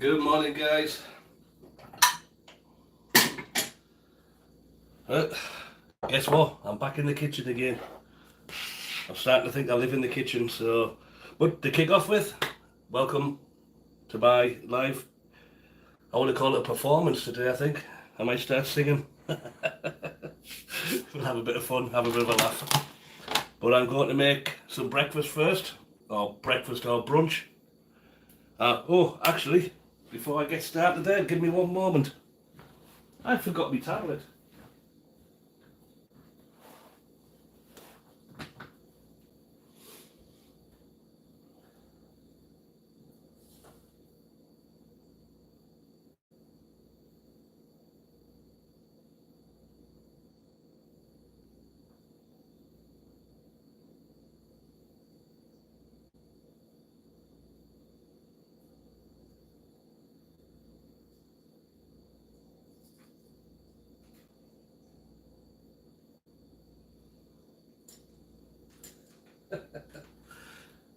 Good morning, guys. Uh, Guess what? I'm back in the kitchen again. I'm starting to think I live in the kitchen, so... But to kick off with, welcome to my live... I want to call it a performance today, I think. I might start singing. We'll have a bit of fun, have a bit of a laugh. But I'm going to make some breakfast first. Or breakfast or brunch. Actually, before I get started there, give me one moment. I forgot my tablet.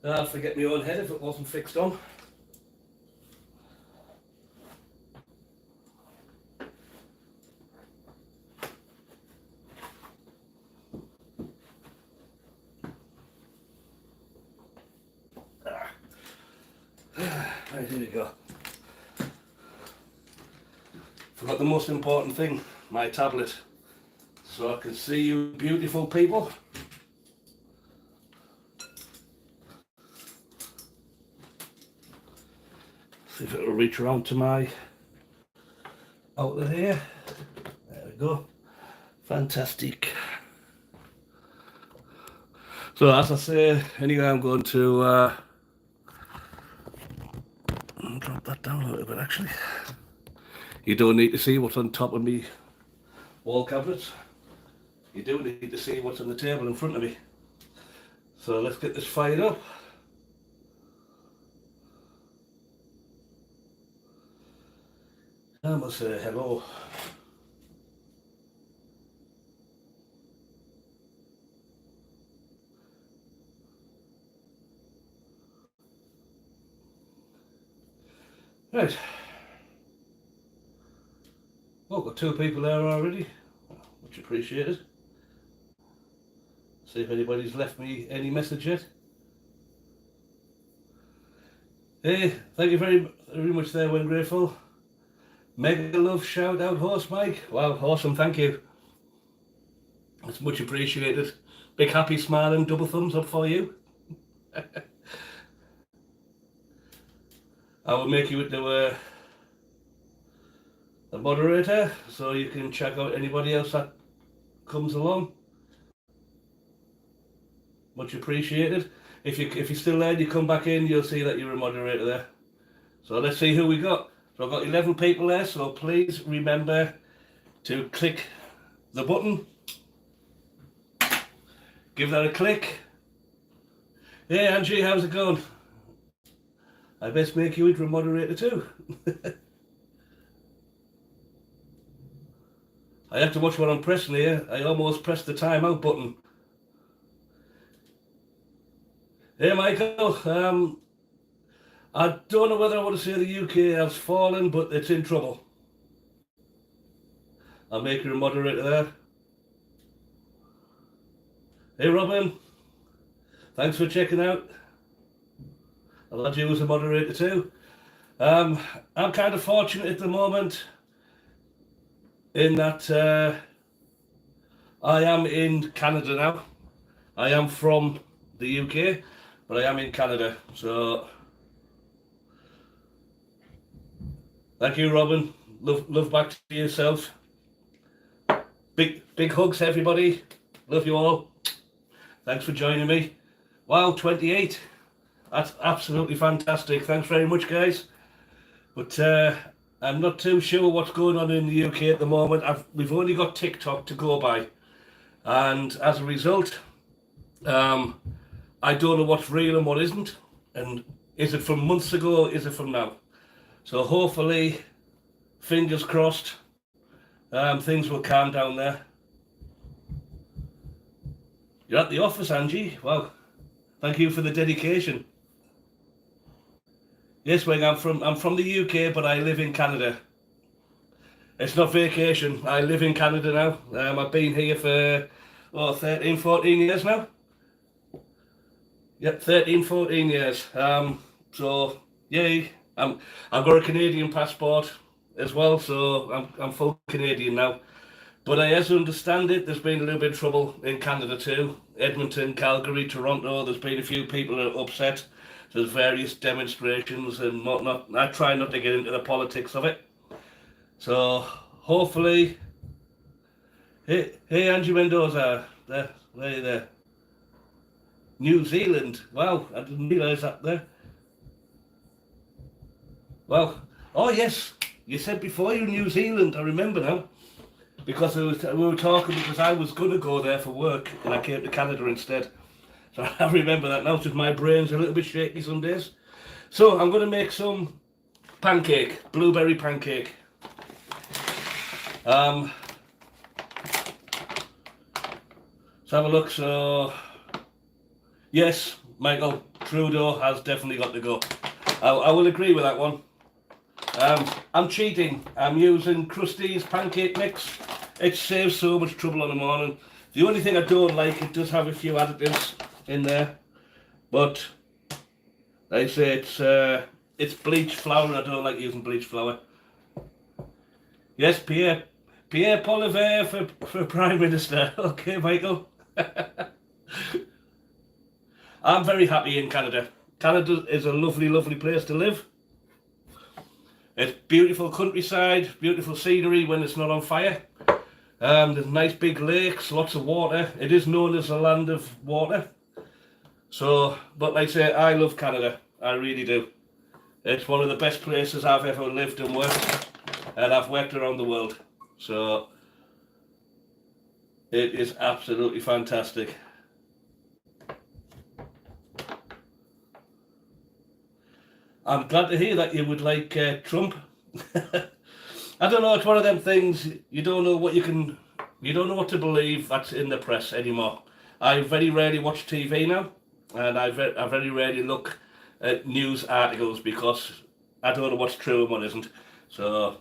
I'd forget my own head if it wasn't fixed on. Right, here we go. Forgot the most important thing, my tablet. So I can see you beautiful people. See if it'll reach around to my outlet here. There we go. Fantastic. So as I say, anyway, I'm going to drop that down a little bit actually. You don't need to see what's on top of me wall cabinets. You do need to see what's on the table in front of me. So let's get this fired up. I must say hello. Right. Well, got two people there already. Much appreciated. See if anybody's left me any message yet. Hey, thank you very much there, when grateful. Mega love, shout out, horse Mike. Wow, awesome, thank you. That's much appreciated. Big happy smiling, double thumbs up for you. I will make you into a moderator so you can check out anybody else that comes along. Much appreciated. If you're still there and you come back in, you'll see that you're a moderator there. So let's see who we got. So I've got 11 people there, so please remember to click the button. Give that a click. Hey Angie, how's it going? I best make you into a moderator too. I have to watch what I'm pressing here. I almost pressed the timeout button. Hey Michael, I don't know whether I want to say the UK has fallen, but it's in trouble. I'll make you a moderator there. Hey Robin, thanks for checking out. I'll add you as a moderator too. I'm kind of fortunate at the moment in that I am in Canada now. I am from the UK, but I am in Canada, so thank you, Robin. Love back to yourself. Big hugs, everybody. Love you all. Thanks for joining me. Wow, 28. That's absolutely fantastic. Thanks very much, guys. But I'm not too sure what's going on in the UK at the moment. We've only got TikTok to go by, and as a result, I don't know what's real and what isn't. And is it from months ago or is it from now? So hopefully, fingers crossed, things will calm down there. You're at the office, Angie. Wow. Thank you for the dedication. Yes, Wing, I'm from the UK, but I live in Canada. It's not vacation. I live in Canada now. I've been here for 13, 14 years now. Yep, 13, 14 years. So yay. I've got a Canadian passport as well, so I'm full Canadian now. But I as understand it, there's been a little bit of trouble in Canada too. Edmonton, Calgary, Toronto, there's been a few people that are upset. There's various demonstrations and whatnot. I try not to get into the politics of it. So hopefully, hey Angie Mendoza, there, there. New Zealand. Wow, I didn't realise that there. Well, oh yes, you said before you New Zealand. I remember now because we were talking because I was gonna go there for work and I came to Canada instead. So I remember that now. Just my brain's a little bit shaky some days. So I'm gonna make some pancake, blueberry pancake. Let's have a look. So yes, Michael Trudeau has definitely got to go. I will agree with that one. I'm cheating. I'm using Krusty's pancake mix. It saves so much trouble in the morning. The only thing I don't like, it does have a few additives in there, but like I say, it's bleached flour. I don't like using bleached flour. Yes, Pierre Poilievre for Prime Minister. Okay, Michael. I'm very happy in Canada. Canada is a lovely, lovely place to live. It's beautiful countryside, beautiful scenery when it's not on fire. There's nice big lakes, lots of water. It is known as the land of water. So, but like I say, I love Canada. I really do. It's one of the best places I've ever lived and worked. And I've worked around the world. So, it is absolutely fantastic. I'm glad to hear that you would like Trump. I don't know, it's one of them things, you don't know what what to believe that's in the press anymore. I very rarely watch TV now, and I very rarely look at news articles because I don't know what's true and what isn't. So,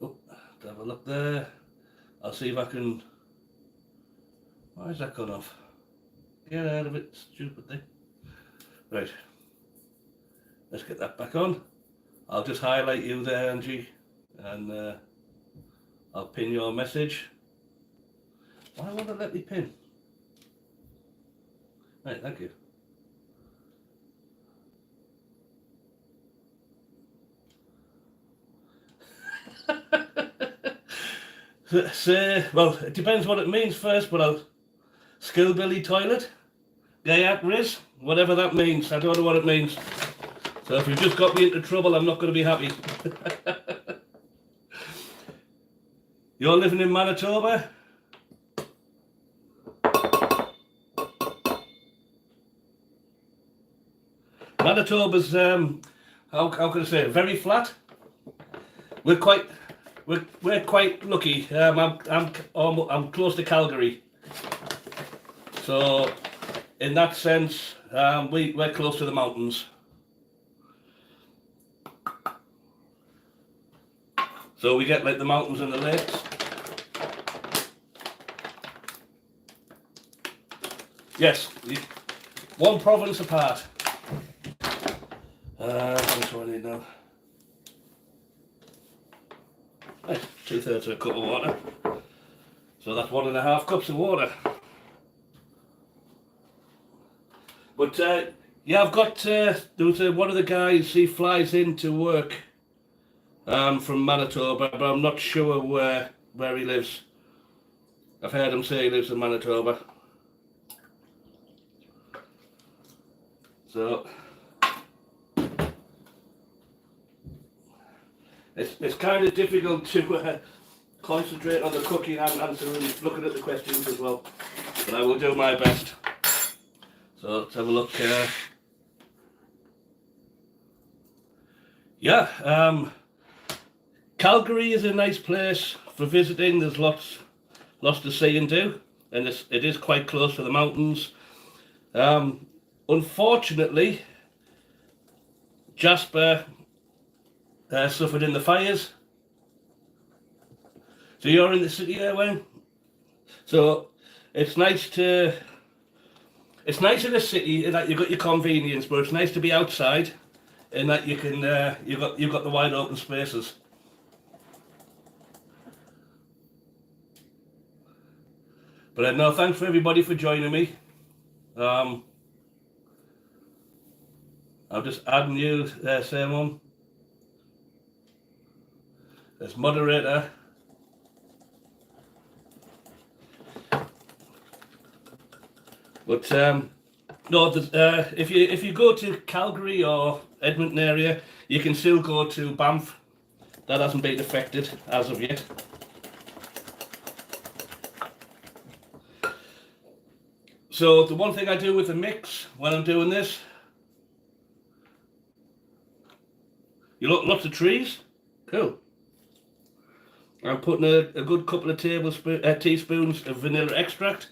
have a look there. I'll see if I can. Why is that gone off? Get out of it, stupid thing. Right. Let's get that back on. I'll just highlight you there, Angie, and I'll pin your message. Why won't it let me pin? Right, thank you. So, well, it depends what it means first, but I'll Skillbilly toilet, Gayat Riz, whatever that means. I don't know what it means. So if you've just got me into trouble, I'm not going to be happy. You're living in Manitoba? Manitoba's how can I say it? Very flat. We're quite lucky. I'm close to Calgary, so in that sense, we're close to the mountains. So we get like the mountains and the lakes. Yes, one province apart. How much do I need now? Right, 2/3 of a cup of water. So that's 1.5 cups of water. But yeah, I've got there was one of the guys, he flies in to work from Manitoba, but I'm not sure where he lives. I've heard him say he lives in Manitoba. So it's kind of difficult to concentrate on the cooking and answering, looking at the questions as well. But I will do my best. So let's have a look. Yeah, Calgary is a nice place for visiting. There's lots to see and do, and it is quite close to the mountains. Unfortunately, Jasper suffered in the fires. So you're in the city there, Wayne? So it's nice to, it's nice in the city in that you've got your convenience, but it's nice to be outside in that you can, you've got the wide open spaces. But no, thanks for everybody for joining me. I'm just adding you there, Simon, as moderator. But no, if you go to Calgary or Edmonton area, you can still go to Banff. That hasn't been affected as of yet. So the one thing I do with the mix when I'm doing this, you look lots of trees, cool. I'm putting a good couple of teaspoons of vanilla extract.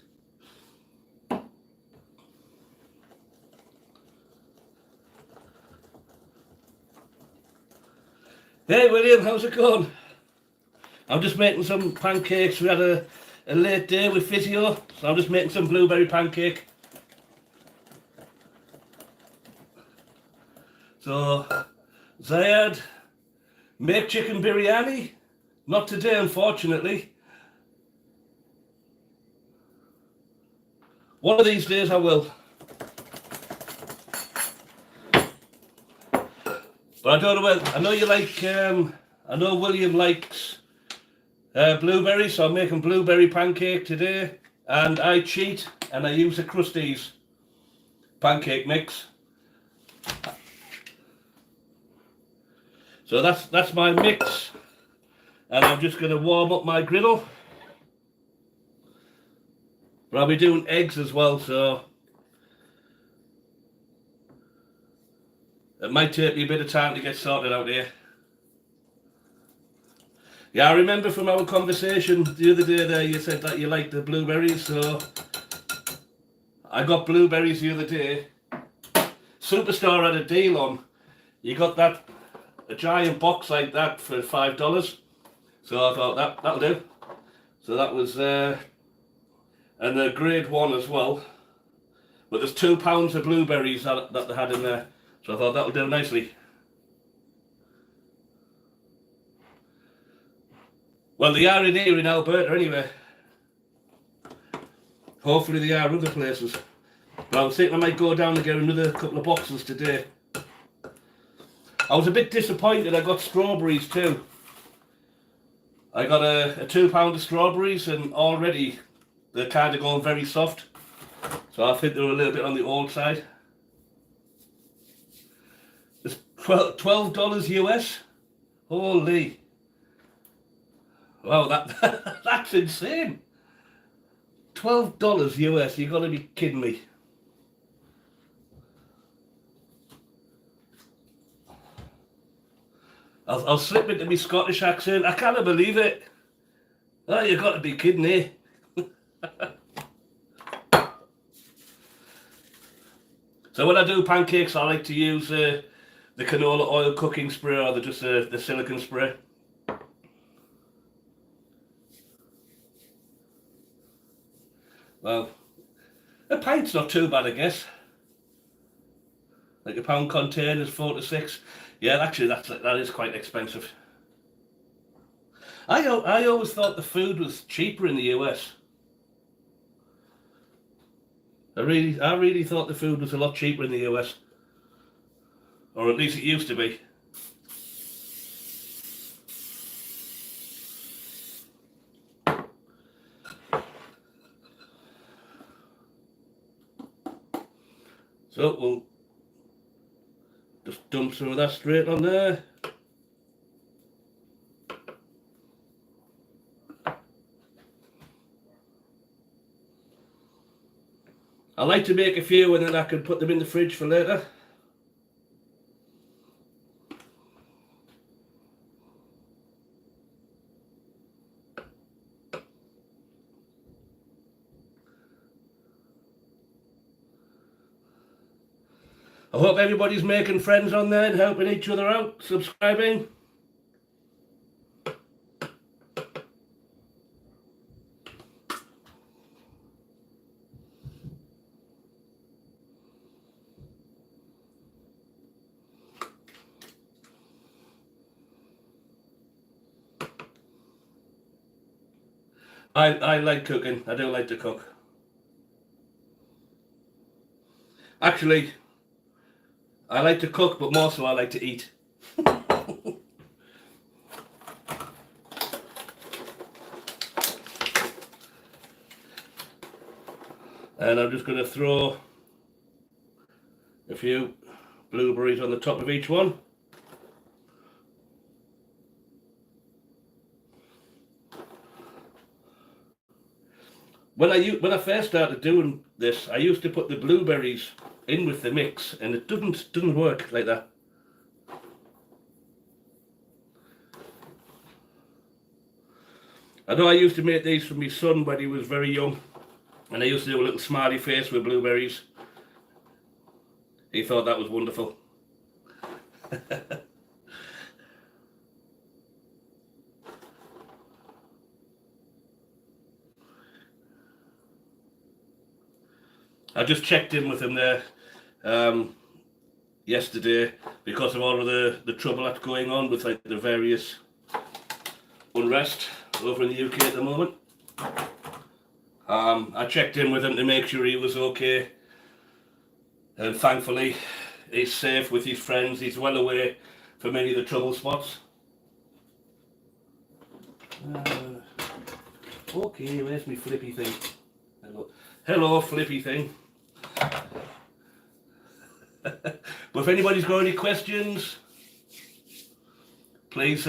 Hey William, how's it going? I'm just making some pancakes. We had a late day with physio, so I'm just making some blueberry pancake. So, Zayad, make chicken biryani? Not today, unfortunately. One of these days I will. But I don't know whether, I know you like, I know William likes blueberries, so I'm making blueberry pancake today. And I cheat and I use a Krusty's pancake mix. So that's my mix. And I'm just going to warm up my griddle. But I'll be doing eggs as well, so it might take me a bit of time to get sorted out here. Yeah, I remember from our conversation the other day there, you said that you liked the blueberries, so I got blueberries the other day. Superstore had a deal on. You got a giant box like that for $5. So I thought that'll do. So that was, and the grade 1 as well. But there's 2 pounds of blueberries that they had in there. So I thought that'll do nicely. Well, they are in here in Alberta anyway. Hopefully they are other places. But I was thinking I might go down and get another couple of boxes today. I was a bit disappointed I got strawberries too. I got a 2 pound of strawberries and already they're kind of going very soft. So I think they're a little bit on the old side. It's $12 US. Holy. Wow, that's insane. $12 US, you gotta be kidding me. I'll slip into my Scottish accent. I can't believe it. Oh, you gotta be kidding me. So when I do pancakes, I like to use the canola oil cooking spray or just the silicone spray. Well, a pint's not too bad, I guess. Like a pound container is 4 to 6. Yeah, actually, that is quite expensive. I always thought the food was cheaper in the US. I really thought the food was a lot cheaper in the US, or at least it used to be. So we'll just dump some of that straight on there. I like to make a few and then I can put them in the fridge for later. I hope everybody's making friends on there and helping each other out, subscribing. I like cooking. I do like to cook. Actually, I like to cook, but more so I like to eat. And I'm just going to throw a few blueberries on the top of each one. When I first started doing this, I used to put the blueberries in with the mix, and it doesn't work like that. I know I used to make these for my son when he was very young, and I used to do a little smiley face with blueberries. He thought that was wonderful. I just checked in with him there yesterday because of all of the trouble that's going on with like the various unrest over in the UK at the moment. I checked in with him to make sure he was okay, and thankfully he's safe with his friends. He's well away from any of the trouble spots. Okay, where's my flippy thing? Hello, flippy thing. But if anybody's got any questions, please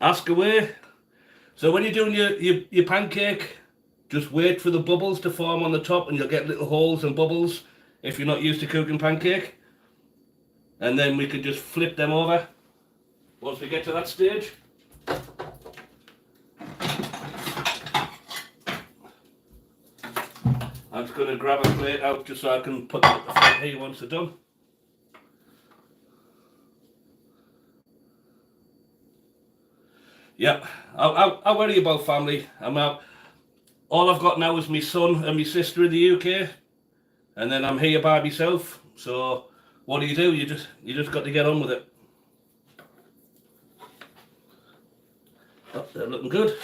ask away. So when you're doing your pancake, just wait for the bubbles to form on the top, and you'll get little holes and bubbles if you're not used to cooking pancake. And then we can just flip them over once we get to that stage. I'm just going to grab a plate out just so I can put it at the front here once they're done. Yeah, I worry about family. All I've got now is my son and my sister in the UK, and then I'm here by myself. So what do? You just got to get on with it. Oh, they're looking good.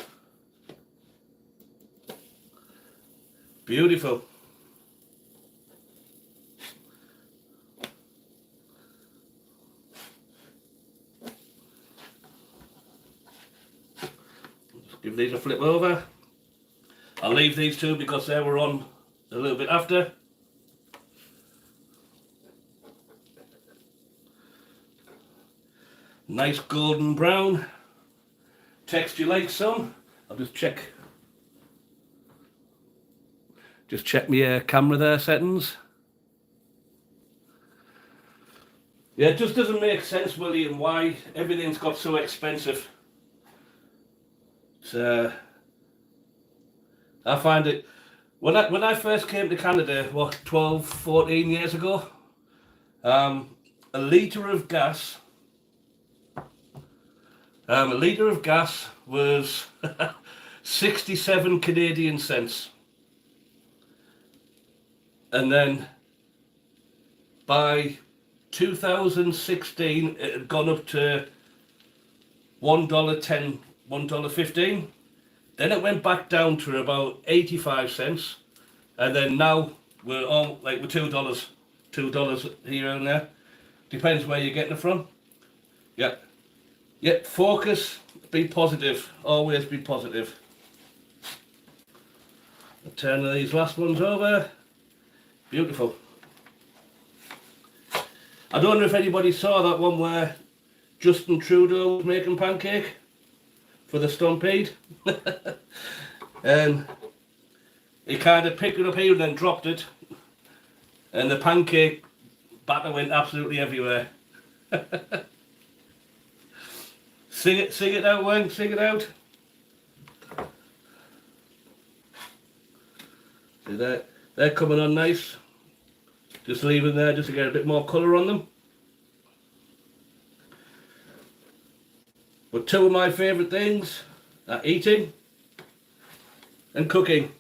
Beautiful. Just give these a flip over. I'll leave these two because they were on a little bit after. Nice golden brown. Texture like some. I'll just check my camera there settings. Yeah, it just doesn't make sense, William, why everything's got so expensive. I find it, when I first came to Canada, what, 12, 14 years ago, a litre of gas was 67 Canadian cents. And then by 2016, it had gone up to $1.10, $1.15. Then it went back down to about 85 cents. And then now we're all like with $2 here and there. Depends where you're getting it from. Yeah. Yeah, focus, be positive. Always be positive. I'll turn these last ones over. Beautiful. I don't know if anybody saw that one where Justin Trudeau was making pancake for the Stampede. And he kind of picked it up here and then dropped it. And the pancake batter went absolutely everywhere. Sing it out, Wang, sing it out. See, they're coming on nice. Just leave them there just to get a bit more colour on them. But two of my favourite things are eating and cooking.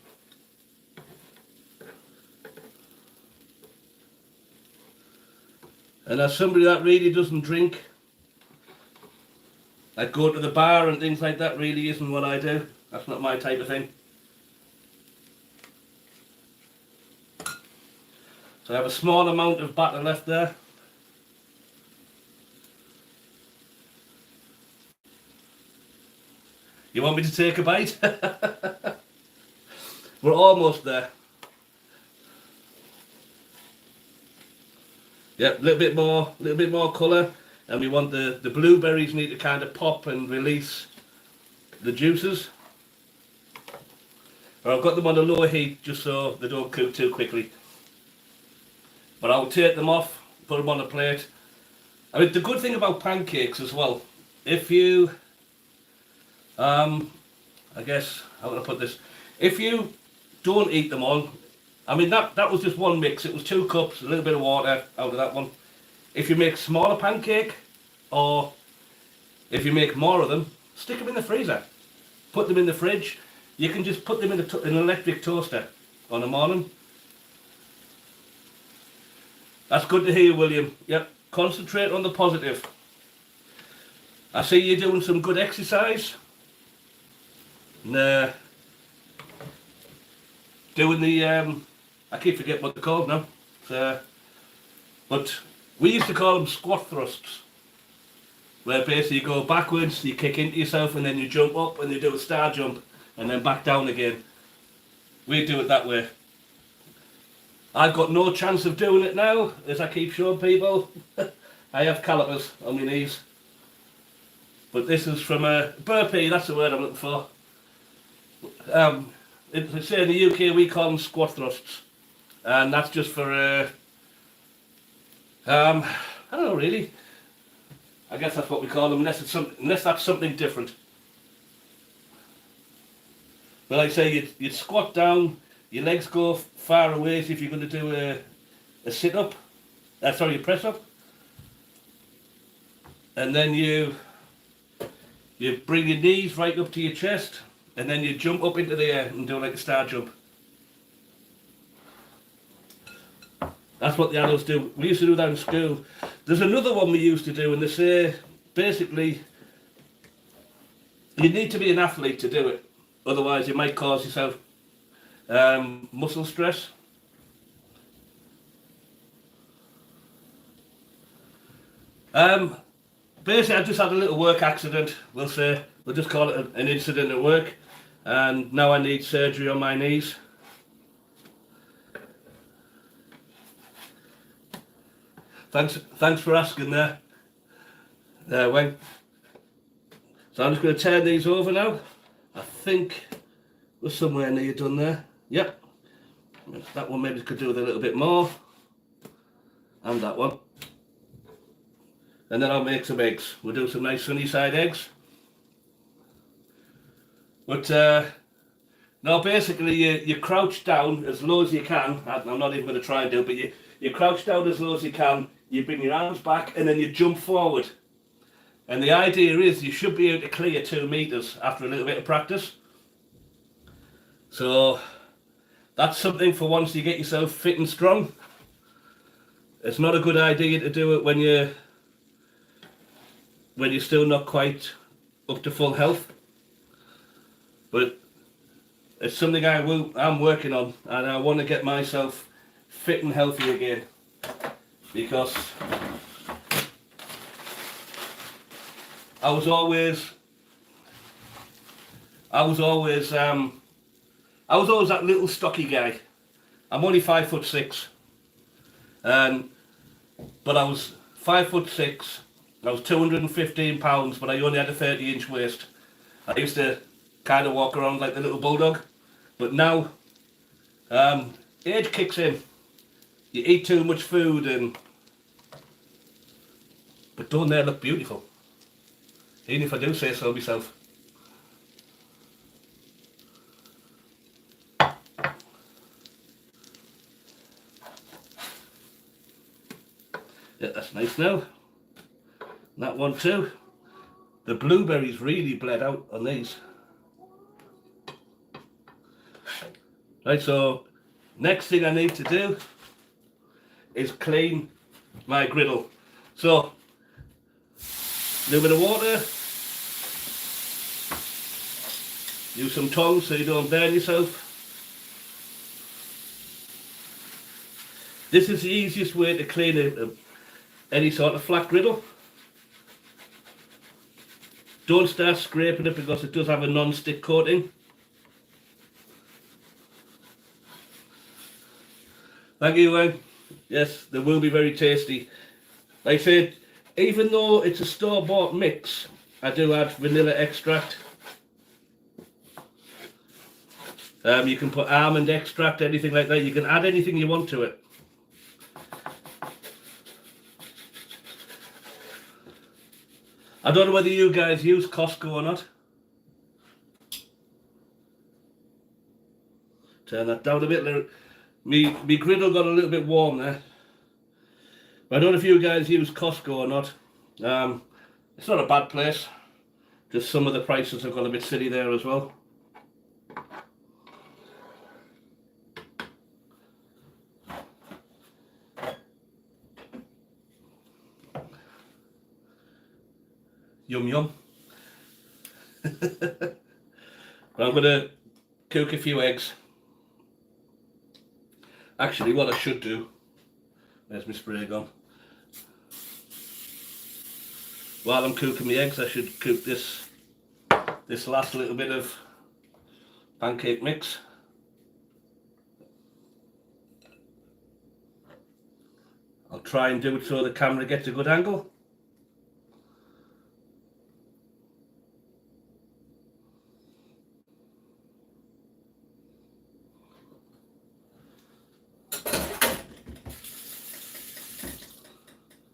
And as somebody that really doesn't drink, like go to the bar and things like that, really isn't what I do. That's not my type of thing. So I have a small amount of batter left there. You want me to take a bite? We're almost there. Yep, a little bit more colour, and we want the blueberries need to kind of pop and release the juices. I've got them on a low heat just so they don't cook too quickly. But I'll take them off, put them on a plate. I mean, the good thing about pancakes as well, if you, I guess, how would I put this? If you don't eat them all, I mean, that was just one mix. It was 2 cups, a little bit of water out of that one. If you make smaller pancake, or if you make more of them, stick them in the freezer. Put them in the fridge. You can just put them in an electric toaster on the morning. That's good to hear, William. Yep, concentrate on the positive. I see you doing some good exercise. And, doing the, I keep forgetting what they're called now. But we used to call them squat thrusts. Where basically you go backwards, you kick into yourself, and then you jump up and you do a star jump and then back down again. We do it that way. I've got no chance of doing it now, as I keep showing people. I have calipers on my knees. But this is from a burpee, that's the word I'm looking for. Say in the UK we call them squat thrusts. And that's just for, I don't know really. I guess that's what we call them, unless that's something different. But like I say, you'd squat down, your legs go far away as if you're going to do a sit-up, sorry, a press-up. And then you bring your knees right up to your chest, and then you jump up into the air and do like a star jump. That's what the adults do. We used to do that in school. There's another one we used to do, and they say, basically, you need to be an athlete to do it. Otherwise, you might cause yourself muscle stress. Basically, I just had a little work accident, we'll say. We'll just call it an incident at work. And now I need surgery on my knees. Thanks for asking there. Wayne. So I'm just going to turn these over now. I think we're somewhere near done there. Yep. That one maybe could do with a little bit more. And that one. And then I'll make some eggs. We'll do some nice sunny side eggs. But now basically you crouch down as low as you can. I'm not even going to try and do it, but you crouch down as low as you can. You bring your arms back and then you jump forward. And the idea is you should be able to clear 2 meters after a little bit of practice. So that's something for once you get yourself fit and strong. It's not a good idea to do it when you're still not quite up to full health. But it's something I'm working on, and I want to get myself fit and healthy again, because I was always that little stocky guy. I'm only 5'6", but I was 5'6". I was 215 pounds, but I only had a 30-inch waist. I used to kind of walk around like the little bulldog, but now age kicks in. You eat too much food, but don't they look beautiful? Even if I do say so myself. Yeah, that's nice now. That one too. The blueberries really bled out on these. Right, so next thing I need to do is clean my griddle. So, a little bit of water. Use some tongs so you don't burn yourself. This is the easiest way to clean any sort of flat griddle. Don't start scraping it because it does have a non-stick coating. Thank you, Wayne. Yes, they will be very tasty. Like I said, even though it's a store-bought mix, I do add vanilla extract. You can put almond extract, anything like that. You can add anything you want to it. I don't know whether you guys use Costco or not. Turn that down a bit. Me griddle got a little bit warm there. But I don't know if you guys use Costco or not. It's not a bad place. Just some of the prices have got a bit silly there as well. Yum yum. But I'm going to cook a few eggs. Actually, what I should do, there's my spray gun. While I'm cooking my eggs, I should cook this last little bit of pancake mix. I'll try and do it so the camera gets a good angle.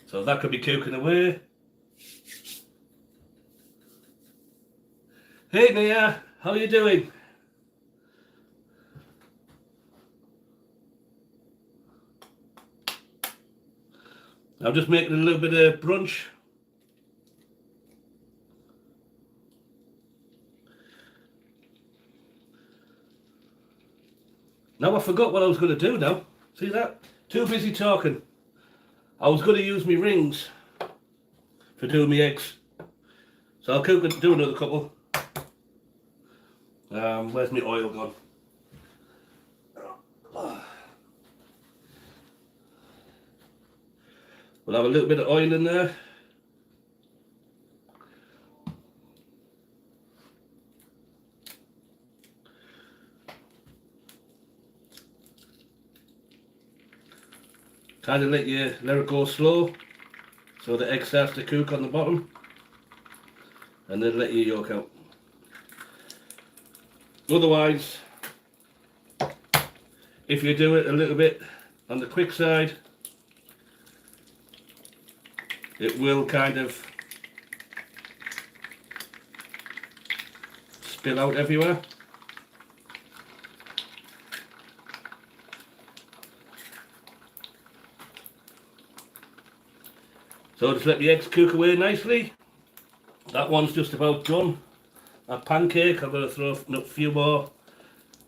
So that could be cooking away. Hey Nia, how are you doing? I'm just making a little bit of brunch. Now I forgot what I was going to do now. See that? Too busy talking. I was going to use my rings for doing my eggs. So I'll cook and do another couple. Where's my oil gone? We'll have a little bit of oil in there. Kind of let it go slow so the egg starts to cook on the bottom, and then let your yolk out. Otherwise, if you do it a little bit on the quick side, it will kind of spill out everywhere. So just let the eggs cook away nicely. That one's just about done. That pancake, I'm going to throw a few more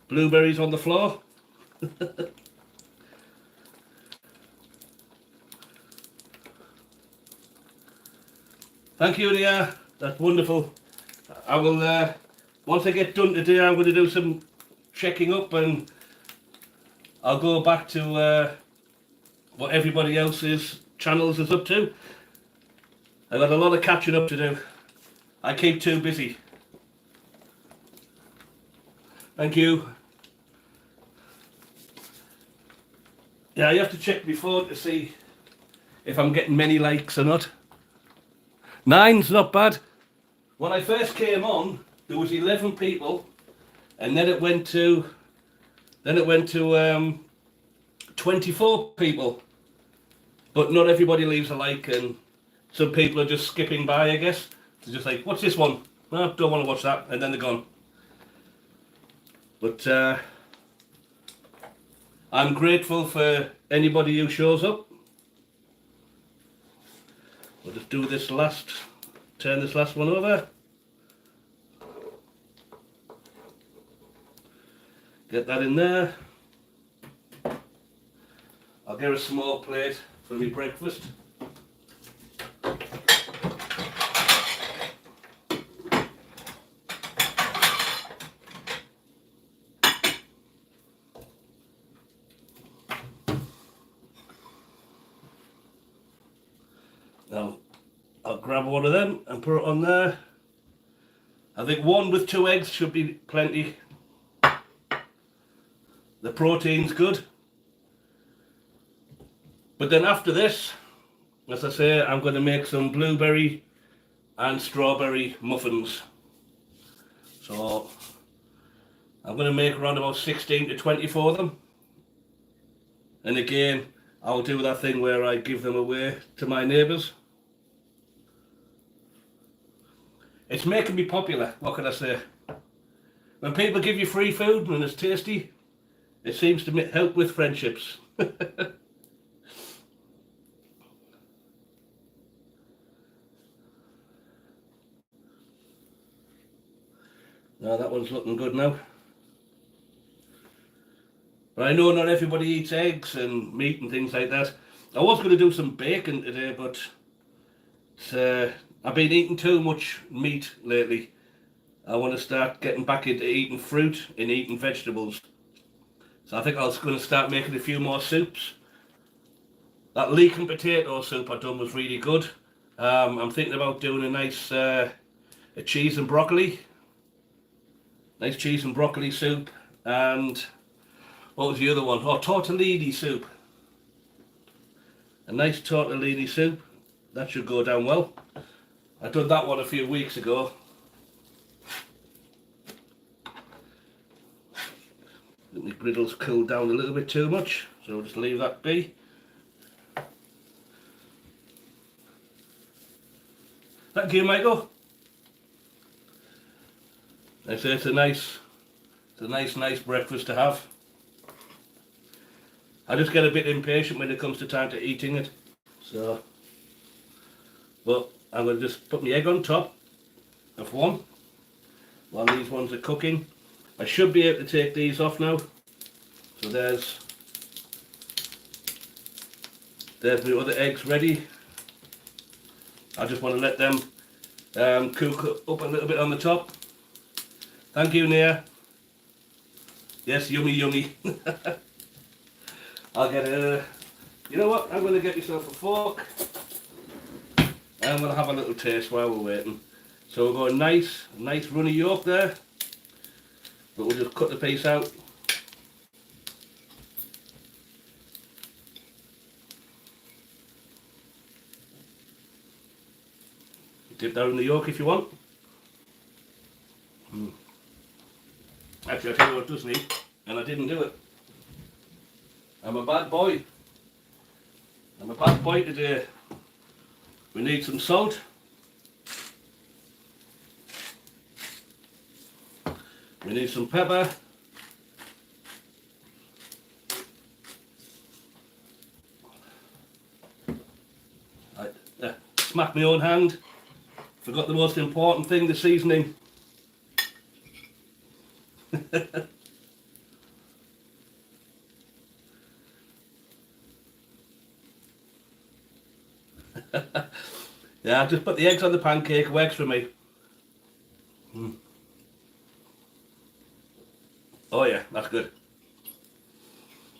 blueberries on the floor. Thank you, Nia. That's wonderful. I will, once I get done today, I'm going to do some checking up, and I'll go back to what everybody else's channels is up to. I've got a lot of catching up to do. I keep too busy. Thank you. Yeah, you have to check before to see if I'm getting many likes or not. 9's not bad. When I first came on, there was 11 people, and then it went to 24 people. But not everybody leaves a like, and some people are just skipping by, I guess. They're just like, what's this one? Oh, don't want to watch that, and then they're gone. But I'm grateful for anybody who shows up. We'll just do this last, turn this last one over. Get that in there. I'll get a small plate for my breakfast. Now, I'll grab one of them and put it on there. I think one with 2 eggs should be plenty. The protein's good. But then after this, as I say, I'm going to make some blueberry and strawberry muffins. So I'm going to make around about 16 to 20 for them. And again, I'll do that thing where I give them away to my neighbours. It's making me popular, what can I say? When people give you free food and it's tasty, it seems to help with friendships. Now that one's looking good now. But I know not everybody eats eggs and meat and things like that. I was going to do some bacon today, but I've been eating too much meat lately. I want to start getting back into eating fruit and eating vegetables. So I think I was going to start making a few more soups. That leek and potato soup I done was really good. I'm thinking about doing a nice a cheese and broccoli. Nice cheese and broccoli soup. And what was the other one? Oh, tortellini soup. A nice tortellini soup. That should go down well. I done that one a few weeks ago. I think my griddle's cooled down a little bit too much, so I'll just leave that be. Thank you, Michael. I say it's a nice breakfast to have. I just get a bit impatient when it comes to time to eating it. So, but I'm going to just put my egg on top of one while these ones are cooking. I should be able to take these off now. So there's my other eggs ready. I just want to let them cook up a little bit on the top. Thank you, Nia. Yes, yummy, yummy. I'll get a... You know what? I'm going to get myself a fork. And we'll have a little taste while we're waiting. So we've got a nice runny yolk there. But we'll just cut the piece out. Dip that in the yolk if you want. Actually, I'll tell you what it does need, and I didn't do it. I'm a bad boy. I'm a bad boy today. We need some salt. We need some pepper. I smacked my own hand. Forgot the most important thing, the seasoning. Yeah, I've just put the eggs on the pancake, works for me. Oh yeah, that's good.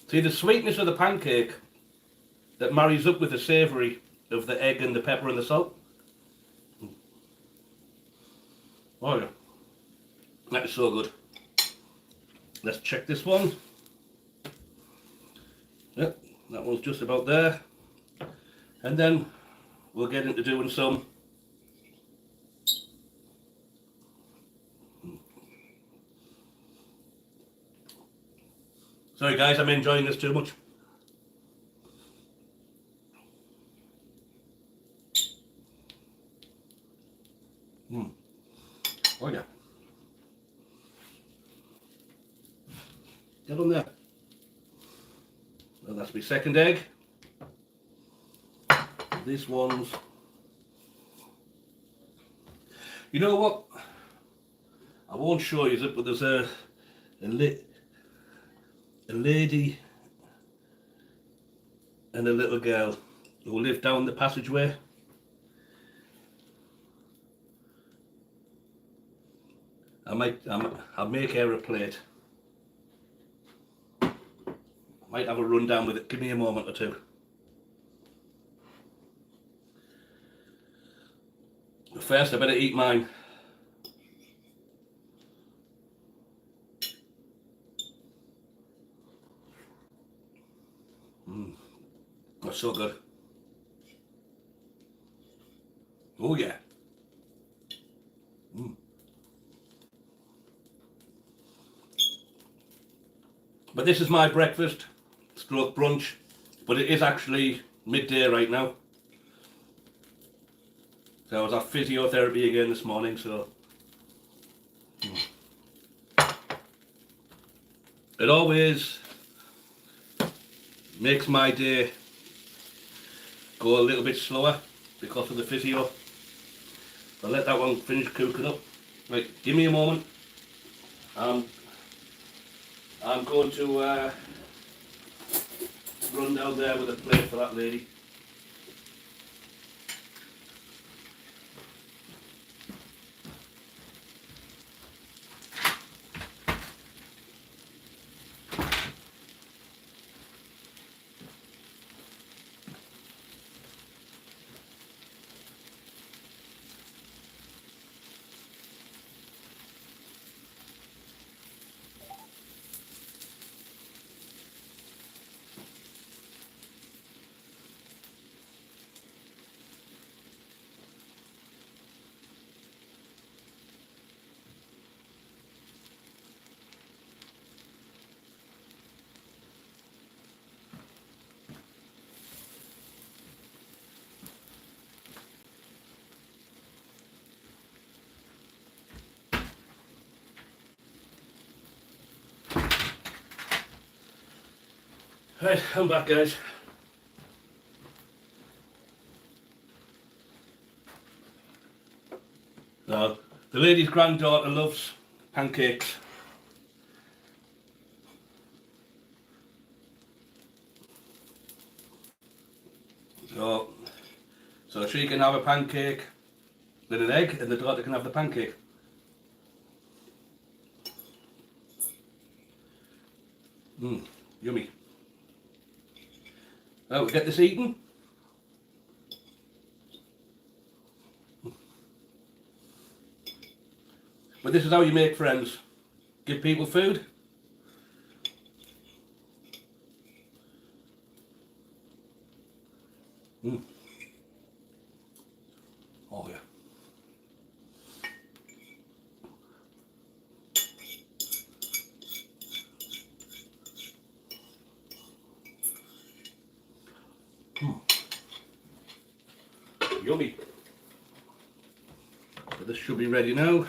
See, the sweetness of the pancake that marries up with the savoury of the egg and the pepper and the salt. Oh yeah, that is so good. Let's check this one. Yep, that one's just about there. And then we'll get into doing some sorry guys, I'm enjoying this too much. Oh yeah. Get on there. Well, that's my second egg. This one's You know what? I won't show you it, but there's a lady and a little girl who live down the passageway. I'll make her a plate. Might have a run down with it. Give me a moment or two. But first, I better eat mine. That's so good. Oh yeah. But this is my breakfast, stroke brunch, but it is actually midday right now. So I was at physiotherapy again this morning, so it always makes my day go a little bit slower because of the physio. I'll let that one finish cooking up. Right, give me a moment. I'm going to run down there with a plate for that lady. Right, I'm back, guys. Now, the lady's granddaughter loves pancakes. So she can have a pancake with an egg, and the daughter can have the pancake. Yummy. Now we get this eaten. But this is how you make friends. Give people food. Oh yeah. Yummy. So this should be ready now.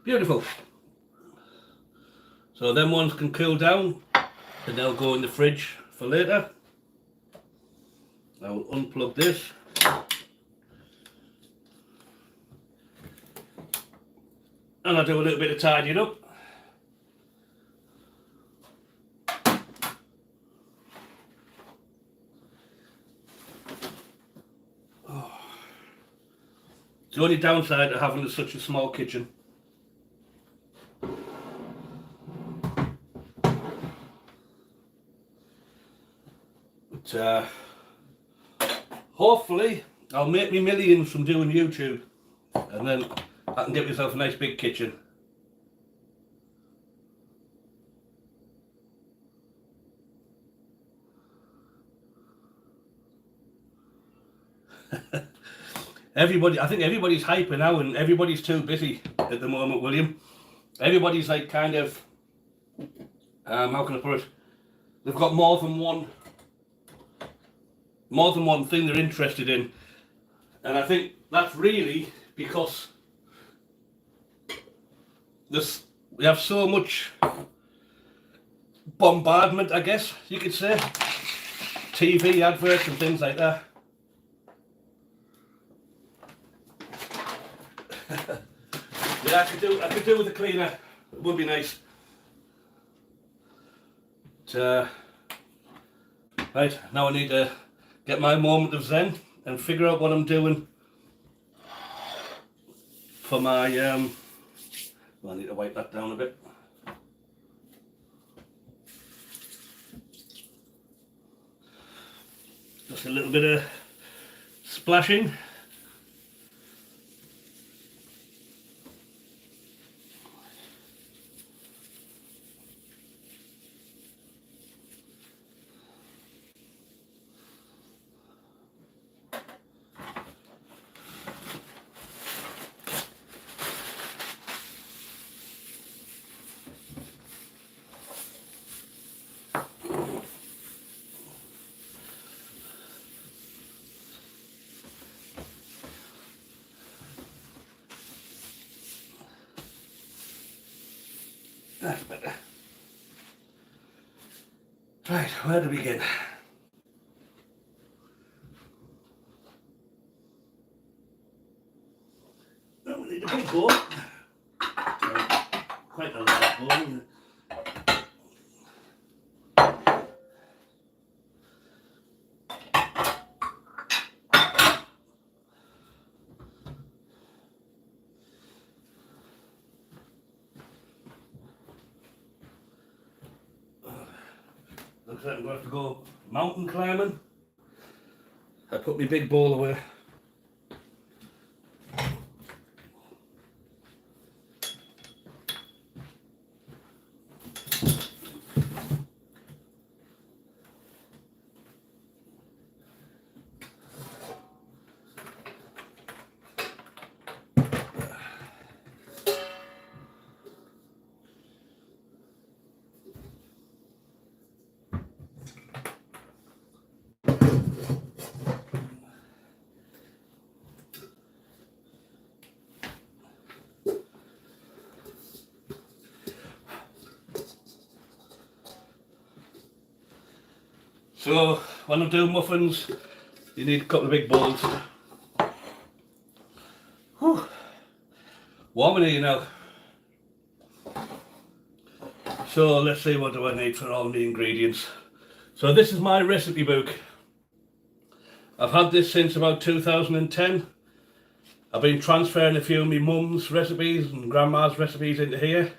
Beautiful. So them ones can cool down and they'll go in the fridge for later. I will unplug this. And I'll do a little bit of tidying up. It's the only downside to having such a small kitchen. But hopefully I'll make me millions from doing YouTube, and then I can get myself a nice big kitchen. I think everybody's hyper now, and everybody's too busy at the moment, William. Everybody's like kind of, how can I put it? They've got more than one thing they're interested in, and I think that's really because we have so much bombardment, I guess you could say, TV adverts and things like that. Yeah, I could do with a cleaner. It would be nice. But, right, now I need to get my moment of zen and figure out what I'm doing for my I need to wipe that down a bit. Just a little bit of splashing. That's better. Right, where to begin? Well, we need a big bowl. Quite a large bowl. Looks like I'm going to have to go mountain climbing. I put my big bowl away. So when I'm doing muffins, you need a couple of big bowls. Whew. Warm in here now. So let's see, what do I need for all the ingredients. So this is my recipe book. I've had this since about 2010. I've been transferring a few of my mum's recipes and grandma's recipes into here.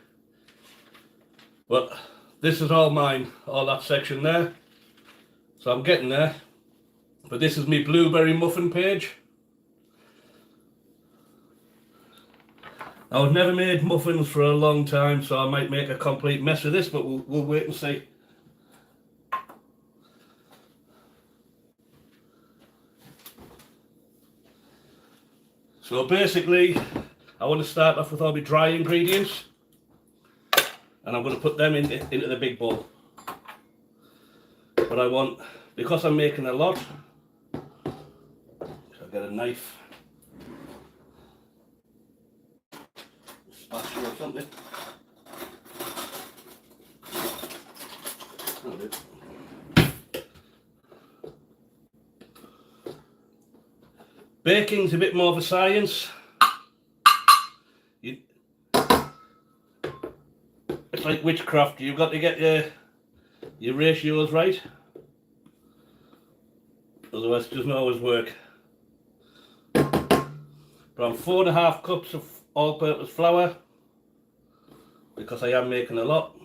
But this is all mine, all that section there. So I'm getting there. But this is my blueberry muffin page. I've never made muffins for a long time, so I might make a complete mess of this, but we'll wait and see. So basically, I want to start off with all my dry ingredients, and I'm going to put them into the big bowl. But I want, because I'm making a lot, so I'll get a knife, spatula or something. That'll do. Baking's a bit more of a science. It's like witchcraft. You've got to get your ratios right. Otherwise it doesn't always work. But I'm 4.5 cups of all-purpose flour, because I am making a lot.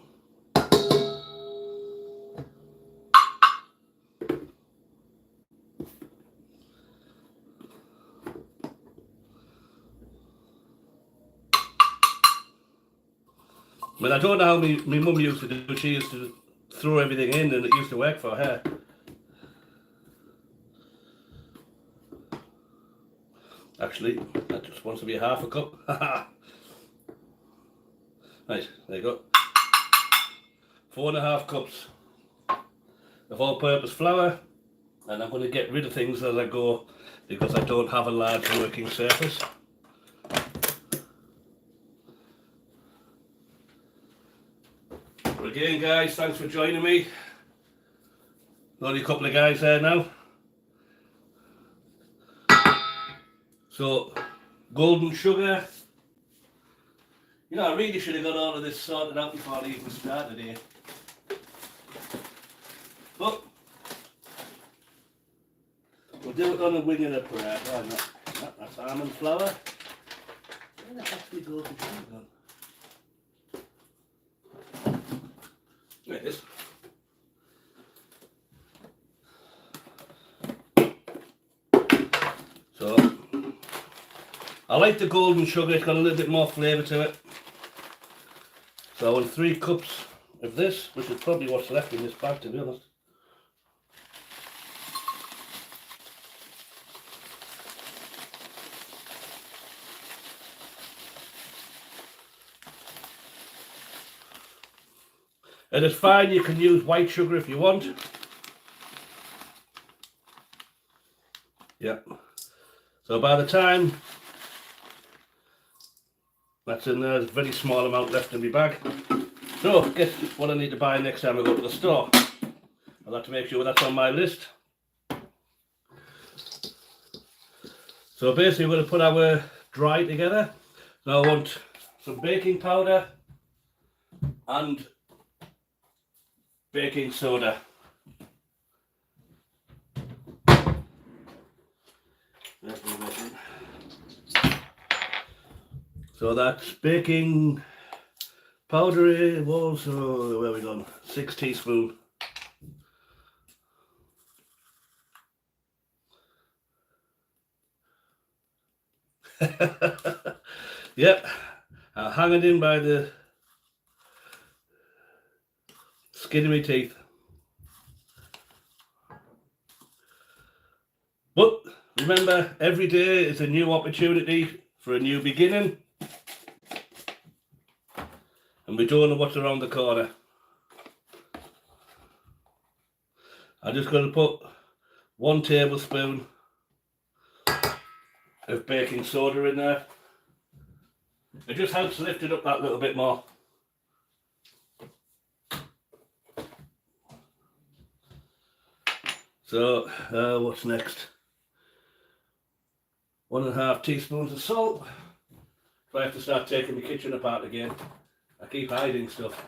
But I don't know how my mum used to do. She used to throw everything in, and it used to work for her. Actually, that just wants to be 1/2 cup. Right, there you go. 4.5 cups of all-purpose flour, and I'm going to get rid of things as I go, because I don't have a large working surface. But again, guys, thanks for joining me. Only a couple of guys there now. So, golden sugar, You know, I really should have got all of this sorted out before I even started here. But we'll do it on a wing and a prayer. Why not? That's almond flour. Where the heck did we go to sugar gone? There it is. So, I like the golden sugar, it's got a little bit more flavour to it. So I want 3 cups of this, which is probably what's left in this bag, to be honest. And it's fine, you can use white sugar if you want. Yeah. So by the time that's in there, there's a very small amount left in my bag. So, guess what I need to buy next time I go to the store. I'll have to make sure that's on my list. So basically we're going to put our dry together. Now I want some baking powder and baking soda. So that's baking powder also, where are we gone? 6 teaspoons. Yep, I'll hang it in by the skin of my teeth. But remember, every day is a new opportunity for a new beginning. And we don't know what's around the corner. I'm just going to put 1 tablespoon of baking soda in there. It just helps lift it up that little bit more. So, what's next? 1.5 teaspoons of salt. So I have to start taking the kitchen apart again. I keep hiding stuff.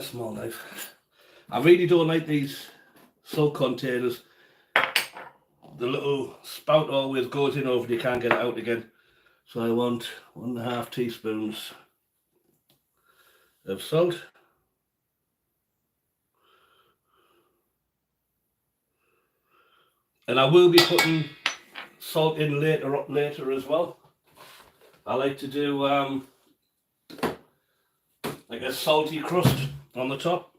Small knife. I really don't like these salt containers. The little spout always goes in over and you can't get it out again. So I want 1.5 teaspoons of salt. And I will be putting salt in later as well. I like to do like a salty crust on the top.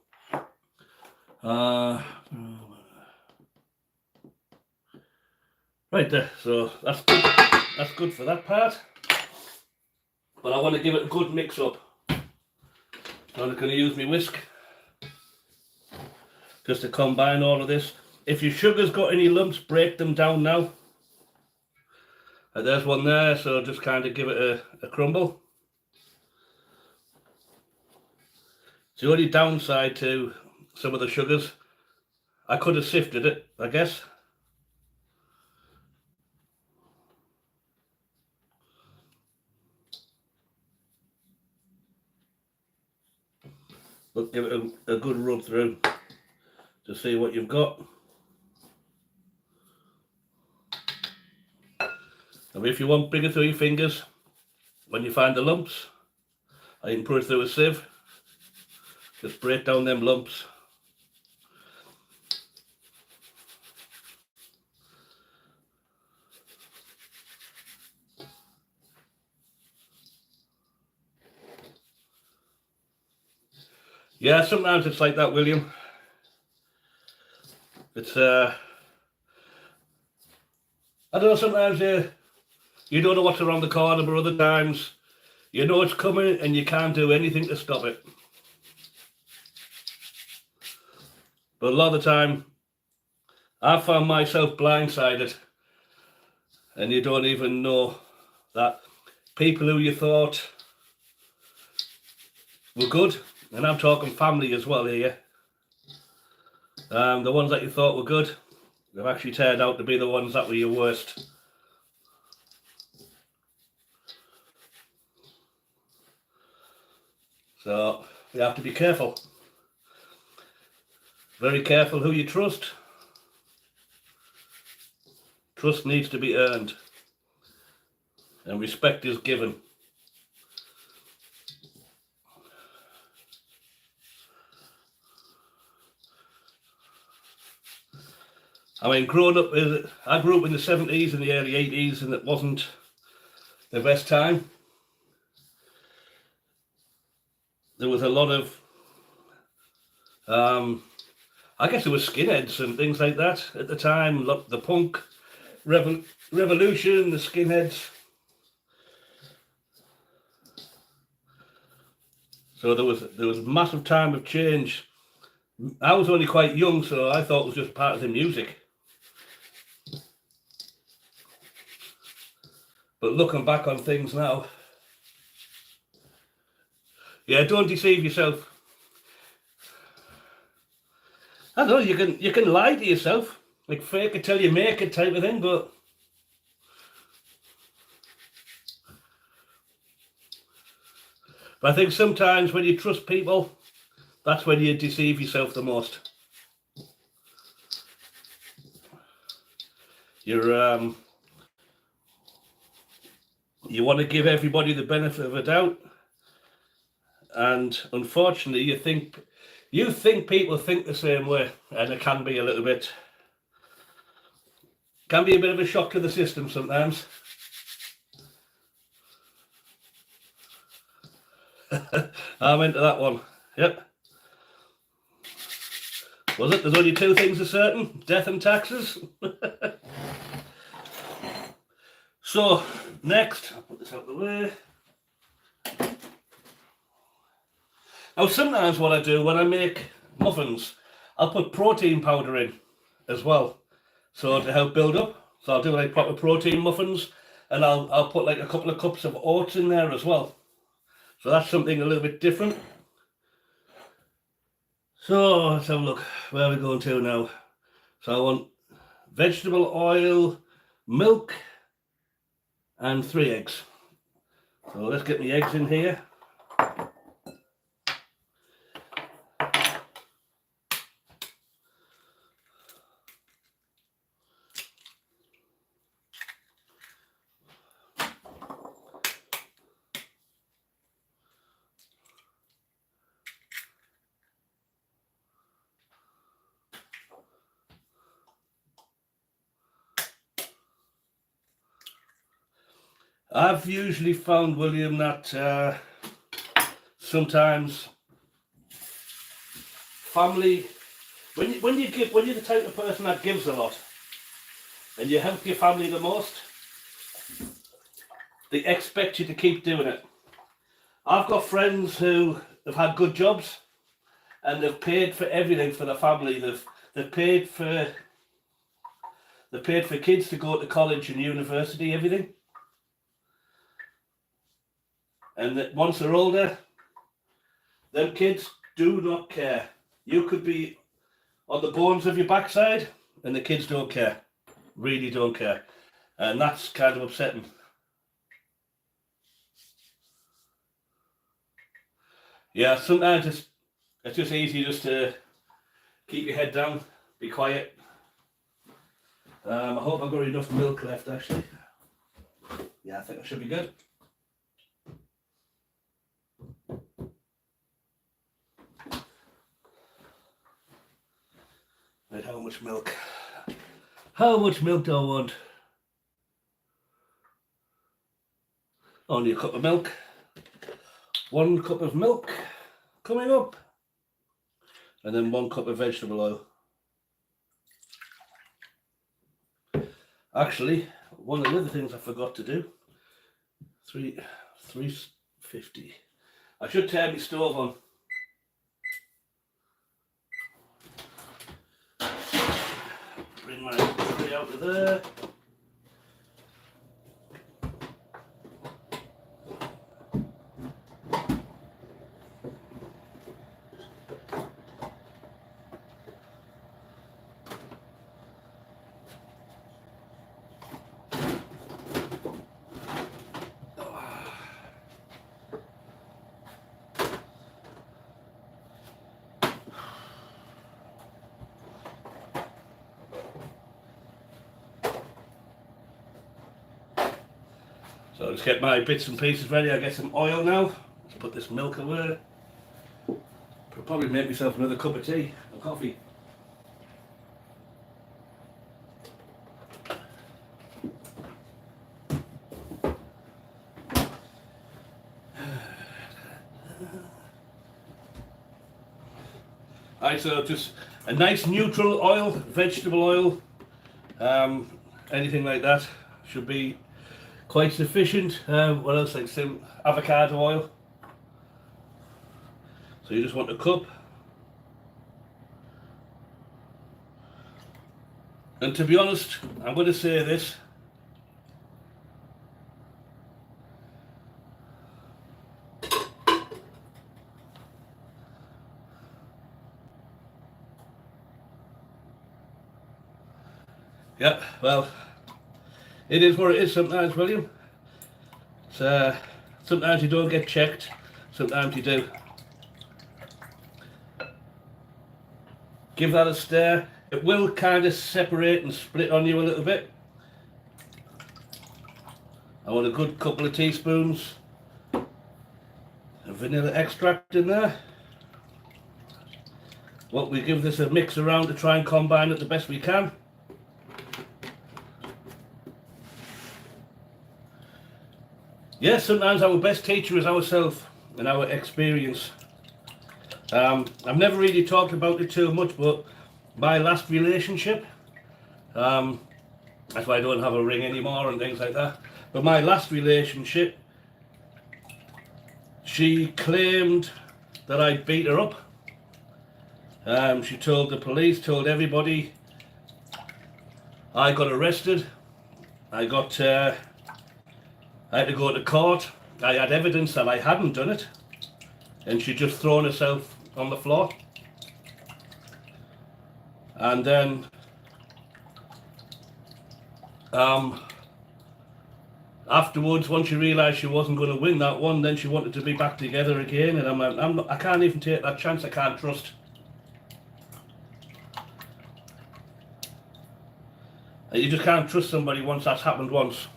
Right there, so that's good. That's good for that part. But I want to give it a good mix up. So I'm going to use my whisk just to combine all of this. If your sugar's got any lumps, break them down now. There's one there, so just kind of give it a crumble. It's the only downside to some of the sugars. I could have sifted it, I guess. But give it a good rub through to see what you've got. And if you want, bring it through your fingers when you find the lumps. I can put it through a sieve. Just break down them lumps. Yeah, sometimes it's like that, William. It's I don't know, sometimes you don't know what's around the corner, but other times you know it's coming and you can't do anything to stop it. But a lot of the time, I found myself blindsided, and you don't even know that people who you thought were good, and I'm talking family as well here. The ones that you thought were good, they've actually turned out to be the ones that were your worst. So you have to be careful. Very careful who you trust. Trust needs to be earned, and respect is given. I mean, I grew up in the 70s and the early 80s, and it wasn't the best time. There was a lot of, I guess there were skinheads and things like that at the time. The punk revolution, the skinheads. So there was massive time of change. I was only quite young, so I thought it was just part of the music. But looking back on things now, yeah, don't deceive yourself. I don't know, you can lie to yourself, like fake it till you make it type of thing, but I think sometimes when you trust people, that's when you deceive yourself the most. You want to give everybody the benefit of a doubt, and unfortunately you think people think the same way, and it can be a bit of a shock to the system sometimes. I'm into that one. Yep. Was it? There's only two things are certain: death and taxes. So next, I'll put this out of the way. Now sometimes what I do when I make muffins, I'll put protein powder in as well, so to help build up. So I'll do like proper protein muffins, and I'll put like a couple of cups of oats in there as well. So that's something a little bit different. So let's have a look. Where are we going to now? So I want vegetable oil, milk, and 3 eggs. So let's get the eggs in here. I've usually found, William, that sometimes family, when you're the type of person that gives a lot, and you help your family the most, they expect you to keep doing it. I've got friends who have had good jobs, and they've paid for everything for the family. They've paid for kids to go to college and university, everything. And that once they're older, them kids do not care. You could be on the bones of your backside, and the kids don't care. Really don't care. And that's kind of upsetting. Yeah, sometimes it's just easy just to keep your head down, be quiet. I hope I've got enough milk left, actually. Yeah, I think I should be good. Right, how much milk? How much milk do I want? Only a cup of milk. 1 cup of milk coming up. And then 1 cup of vegetable oil. Actually, one of the other things I forgot to do, 350. I should turn my stove on. Bring my tray out of there. So let's get my bits and pieces ready. I'll get some oil now. Let's put this milk away. I'll probably make myself another cup of tea or coffee. Right, so just a nice neutral oil, vegetable oil, anything like that should be quite sufficient. What else, like some avocado oil. So you just want a cup. And to be honest, I'm going to say this. Yeah, well, it is what it is sometimes, William. So, sometimes you don't get checked, sometimes you do. Give that a stir. It will kind of separate and split on you a little bit. I want a good couple of teaspoons of vanilla extract in there. Well, we give this a mix around to try and combine it the best we can. Yes, sometimes our best teacher is ourselves and our experience. I've never really talked about it too much, but my last relationship, that's why I don't have a ring anymore and things like that, but my last relationship, she claimed that I beat her up. She told the police, told everybody. I got arrested. I had to go to court. I had evidence that I hadn't done it, and she'd just thrown herself on the floor. And then afterwards, once she realised she wasn't going to win that one, then she wanted to be back together again, and I can't even take that chance. I can't trust. You just can't trust somebody once that's happened once.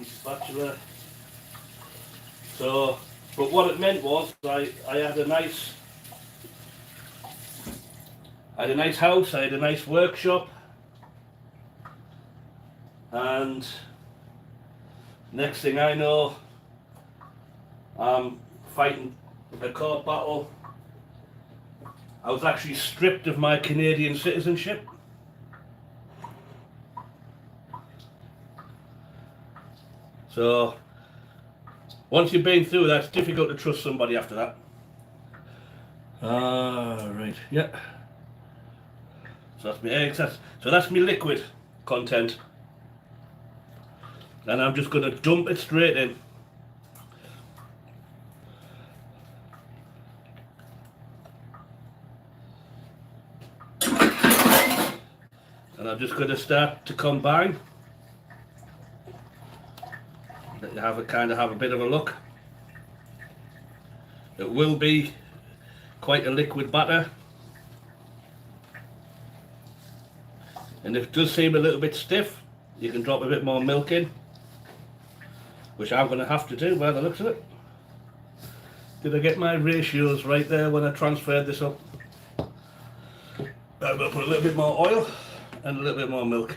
Spatula. So, but what it meant was I had a nice house, I had a nice workshop, and next thing I know, I'm fighting a court battle. I was actually stripped of my Canadian citizenship. So, once you've been through that, it's difficult to trust somebody after that. Right, yeah. So that's my eggs, so that's my liquid content. And I'm just going to dump it straight in. And I'm just going to start to combine. Let you have a bit of a look. It will be quite a liquid batter, and if it does seem a little bit stiff, you can drop a bit more milk in, which I'm going to have to do by the looks of it. Did I get my ratios right there when I transferred this up? I'm going to put a little bit more oil and a little bit more milk.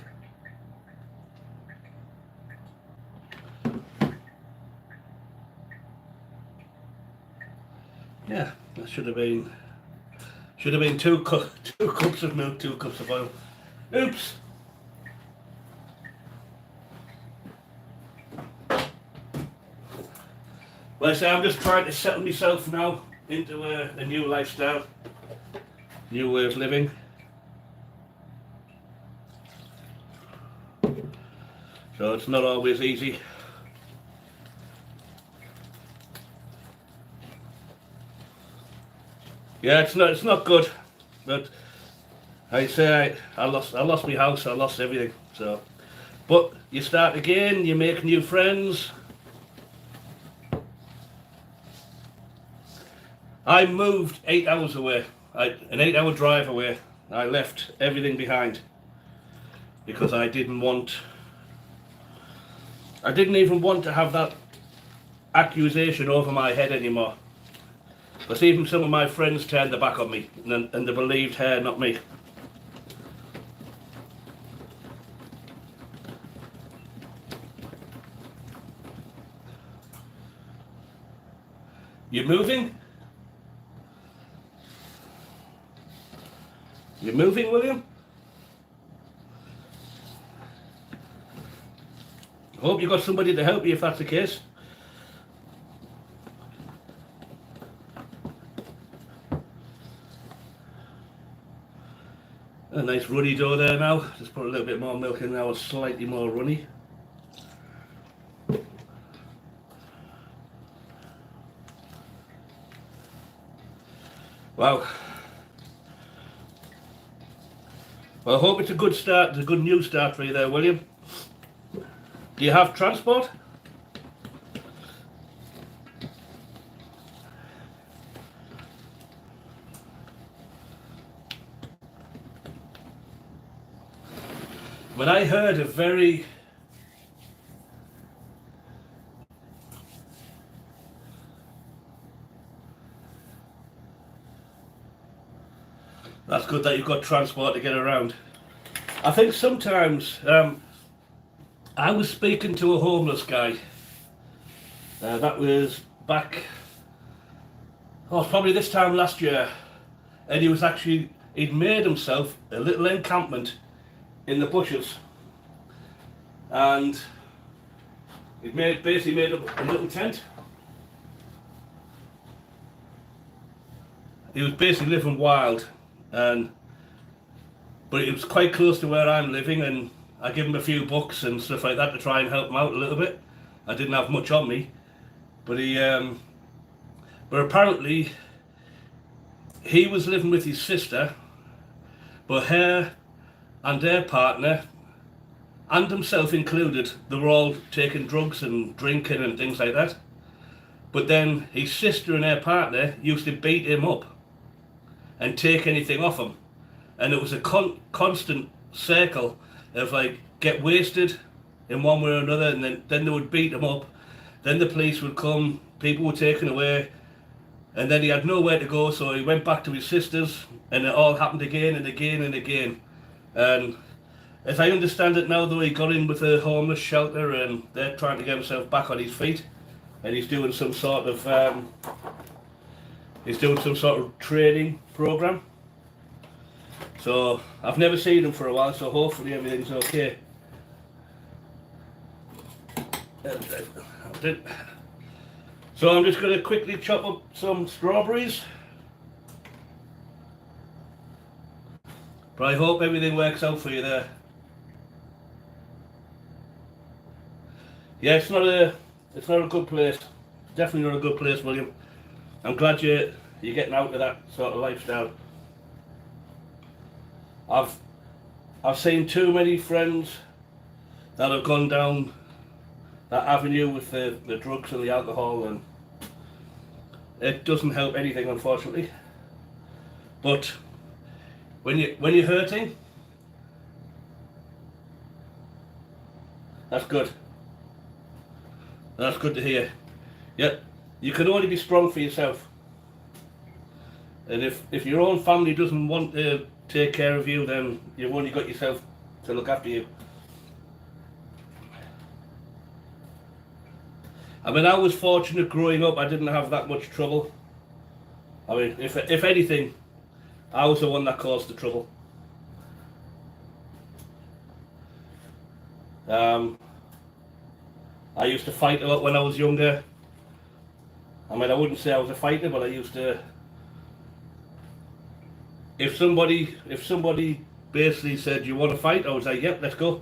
Yeah, that should have been two cups of milk, 2 cups of oil. Oops. Well, I say I'm just trying to settle myself now into a new lifestyle, new way of living. So it's not always easy. Yeah, it's not good, but I say I lost my house, I lost everything. So, but you start again, you make new friends. I moved 8 hours away, an 8-hour drive away I left everything behind because I didn't even want to have that accusation over my head anymore. Because even some of my friends turned their back on me and they believed her, not me. You moving? You moving, William? I hope you got somebody to help you if that's the case. A nice runny dough there now. Just put a little bit more milk in now, it's slightly more runny. Wow. Well, I hope it's a good start, it's a good new start for you there, William. Do you have transport? When I heard a very That's good that you've got transport to get around. I think sometimes I was speaking to a homeless guy. That was back, probably this time last year, and he'd made himself a little encampment in the bushes, and he'd basically made up a little tent. He was basically living wild, but it was quite close to where I'm living, and I gave him a few bucks and stuff like that to try and help him out a little bit. I didn't have much on me, but but apparently he was living with his sister, but her and their partner, and himself included, they were all taking drugs and drinking and things like that. But then his sister and her partner used to beat him up and take anything off him, and it was a constant circle of like get wasted in one way or another, and then they would beat him up, then the police would come, people were taken away, and then he had nowhere to go, so he went back to his sister's, and it all happened again and again and again. And as I understand it now, though, he got in with a homeless shelter and they're trying to get himself back on his feet, and he's doing some sort of training program. So I've never seen him for a while, so hopefully everything's okay. So I'm just going to quickly chop up some strawberries. But I hope everything works out for you there. Yeah, it's not a good place. It's definitely not a good place, William. I'm glad you're getting out of that sort of lifestyle. I've seen too many friends that have gone down that avenue with the drugs and the alcohol, and it doesn't help anything, unfortunately. But when you're hurting, that's good. That's good to hear. Yep, you can only be strong for yourself. And if your own family doesn't want to take care of you, then you've only got yourself to look after you. I mean, I was fortunate growing up, I didn't have that much trouble. I mean, if anything, I was the one that caused the trouble. I used to fight a lot when I was younger. I mean, I wouldn't say I was a fighter, but I used to. If somebody basically said, "You want to fight?" I was like, "Yep, let's go."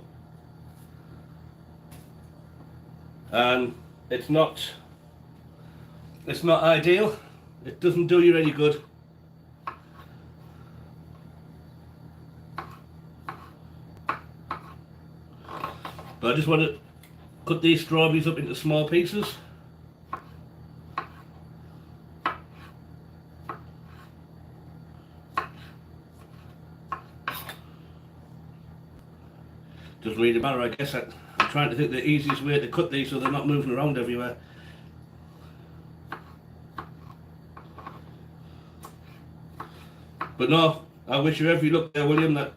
And it's not ideal. It doesn't do you any good. But I just want to cut these strawberries up into small pieces. doesn't really matter. I guess I'm trying to think the easiest way to cut these so they're not moving around everywhere. But no, I wish you every luck there, William. That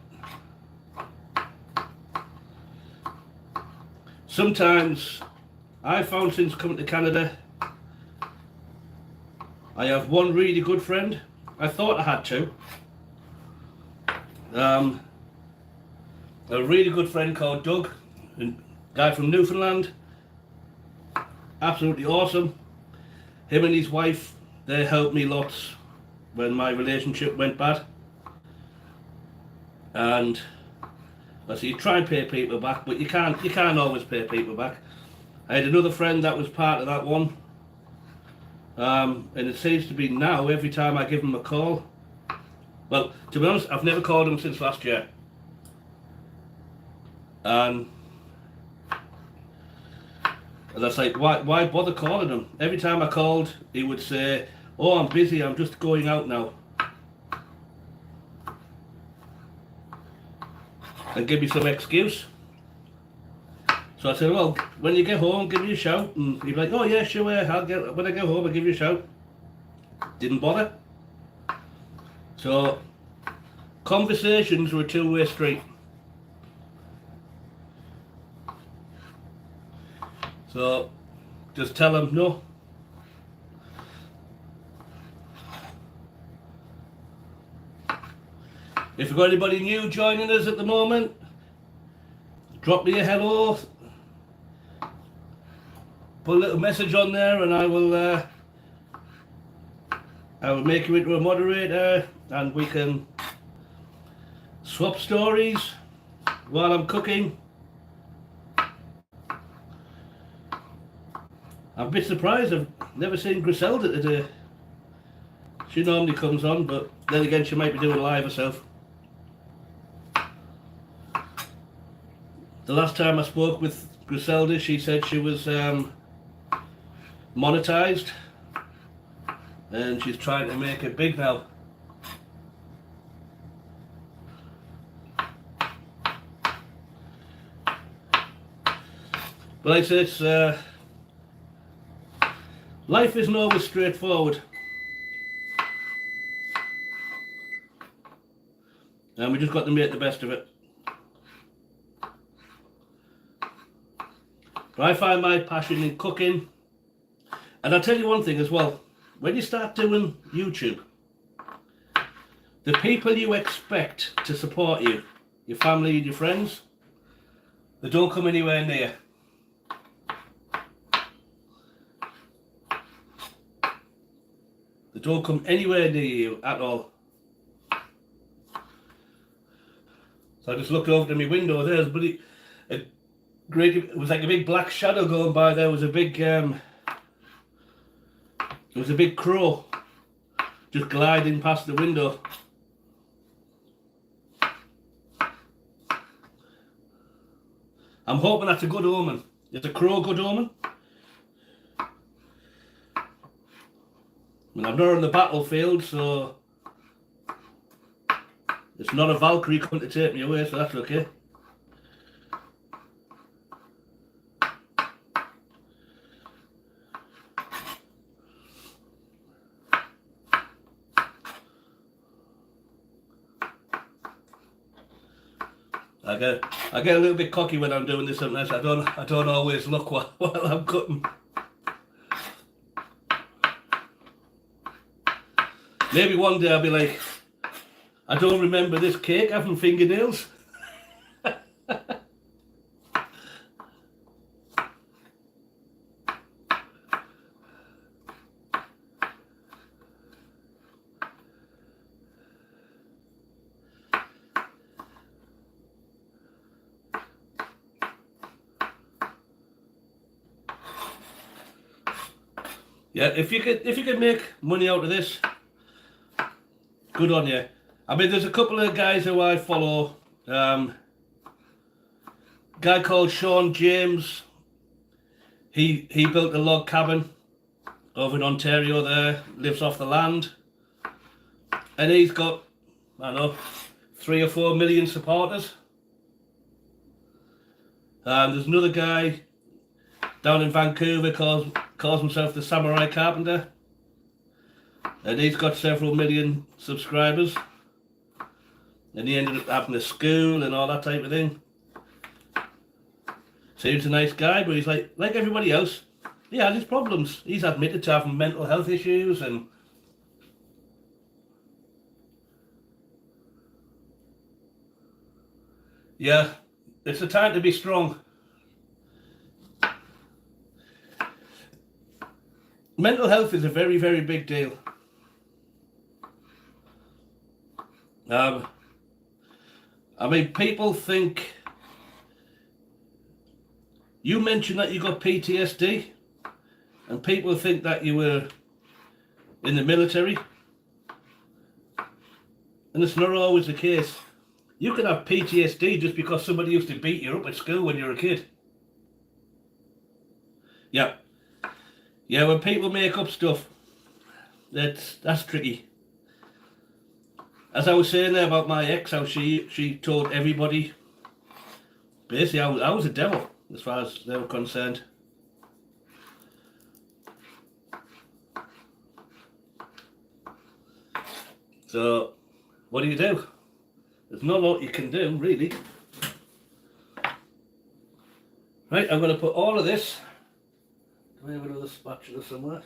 sometimes I found since coming to Canada, I have one really good friend. I thought I had two. A really good friend called Doug, a guy from Newfoundland. Absolutely awesome. Him and his wife, they helped me lots when my relationship went bad. And I say you try and pay people back, but you can't always pay people back. I had another friend that was part of that one. And it seems to be now, every time I give him a call, well, to be honest, I've never called him since last year. And that's like, why bother calling him? Every time I called, he would say, oh, I'm busy, I'm just going out now. And give me some excuse. So I said, well, when you get home, give me a shout. And he'd be like, oh yeah, sure, when I get home, I'll give you a shout. Didn't bother. So, conversations were a two-way street. So, just tell him no. If you've got anybody new joining us at the moment, drop me a hello. Put a little message on there and I will make you into a moderator and we can swap stories while I'm cooking. I'm a bit surprised, I've never seen Griselda today. She normally comes on, but then again she might be doing live herself. The last time I spoke with Griselda, she said she was monetized and she's trying to make it big now. But like I said, it's life isn't always straightforward. And we just got to make the best of it. But I find my passion in cooking. And I'll tell you one thing as well. When you start doing YouTube, the people you expect to support you, your family and your friends, they don't come anywhere near. They don't come anywhere near you at all. So I just looked over to my window. There's it was like a big black shadow going by. There was a big crow just gliding past the window. I'm hoping that's a good omen. Is a crow a good omen? I mean, I'm not on the battlefield, so it's not a Valkyrie coming to take me away, so that's okay. I get a little bit cocky when I'm doing this sometimes. I don't always look while I'm cutting. Maybe one day I'll be like, I don't remember this cake having fingernails. Yeah, if you could make money out of this, good on you. I mean, there's a couple of guys who I follow. Guy called Sean James. He built a log cabin over in Ontario. There, lives off the land, and he's got, I don't know, 3 or 4 million supporters. There's another guy down in Vancouver calls himself the Samurai Carpenter, and he's got several million subscribers, and he ended up having a school and all that type of thing. Seems a nice guy, but he's like everybody else, he has his problems. He's admitted to having mental health issues, and yeah, it's a time to be strong. Mental health is a very, very big deal. I mean, people think, you mentioned that you got PTSD, and people think that you were in the military, and it's not always the case. You can have PTSD just because somebody used to beat you up at school when you were a kid. Yeah. Yeah, when people make up stuff, that's tricky. As I was saying there about my ex, how she told everybody, basically I was a devil as far as they were concerned. So, what do? There's not a lot you can do, really. Right, I'm going to put all of this. Do I have another spatula somewhere?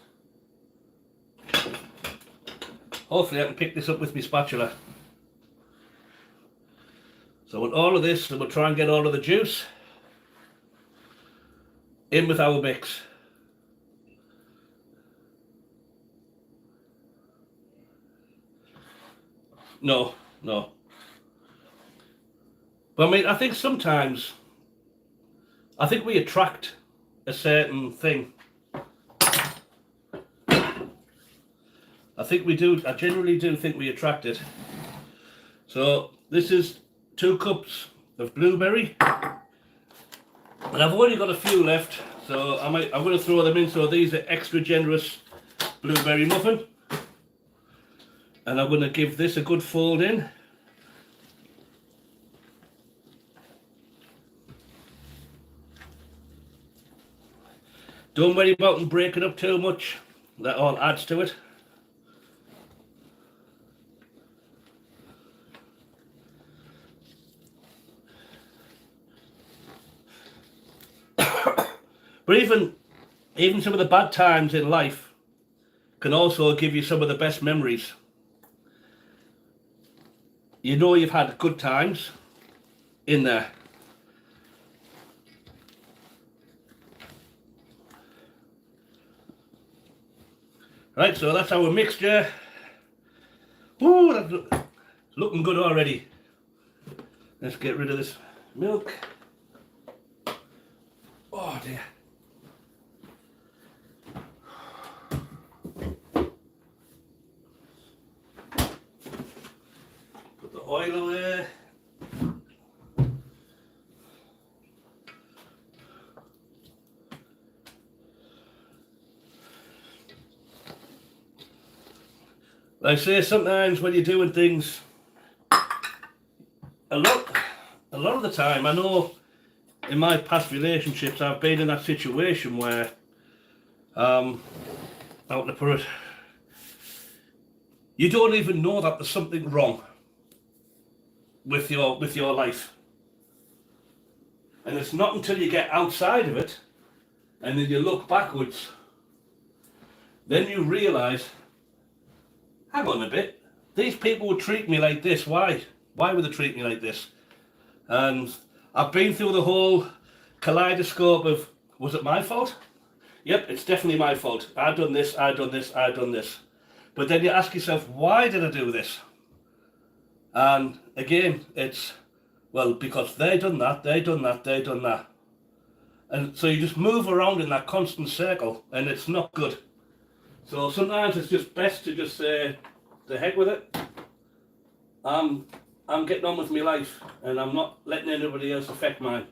Hopefully I can pick this up with my spatula. So with all of this, and we'll try and get all of the juice in with our mix. No. But I mean, I think sometimes, we attract a certain thing. I generally do think we attract it. So this is 2 cups of blueberry, and I've only got a few left, so I'm going to throw them in. So these are extra generous blueberry muffin, and I'm going to give this a good fold in. Don't worry about breaking up too much, that all adds to it. But even some of the bad times in life can also give you some of the best memories. You know you've had good times in there. Right, so that's our mixture. Ooh, that's looking good already. Let's get rid of this milk. Oh dear. Put the oil away. I say sometimes when you're doing things, a lot of the time, I know in my past relationships I've been in that situation where, how to put it, you don't even know that there's something wrong with your life, and it's not until you get outside of it and then you look backwards, then you realise, hang on a bit, these people would treat me like this. Why would they treat me like this? And I've been through the whole kaleidoscope of, was it my fault? Yep, it's definitely my fault. I've done this, I've done this, I've done this. But then you ask yourself, why did I do this? And again, it's, well, because they done that, they done that, they done that. And so you just move around in that constant circle, and it's not good. So sometimes it's just best to just say, the heck with it. I'm getting on with my life, and I'm not letting anybody else affect mine.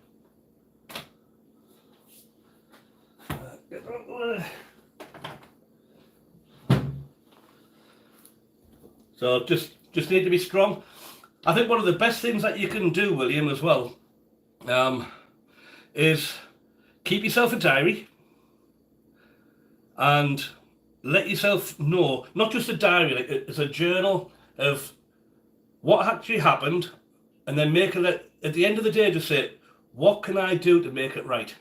So just need to be strong. I think one of the best things that you can do, William, as well, is keep yourself a diary and let yourself know, not just a diary, like it's a journal of what actually happened, and then make it, at the end of the day, just say, what can I do to make it right?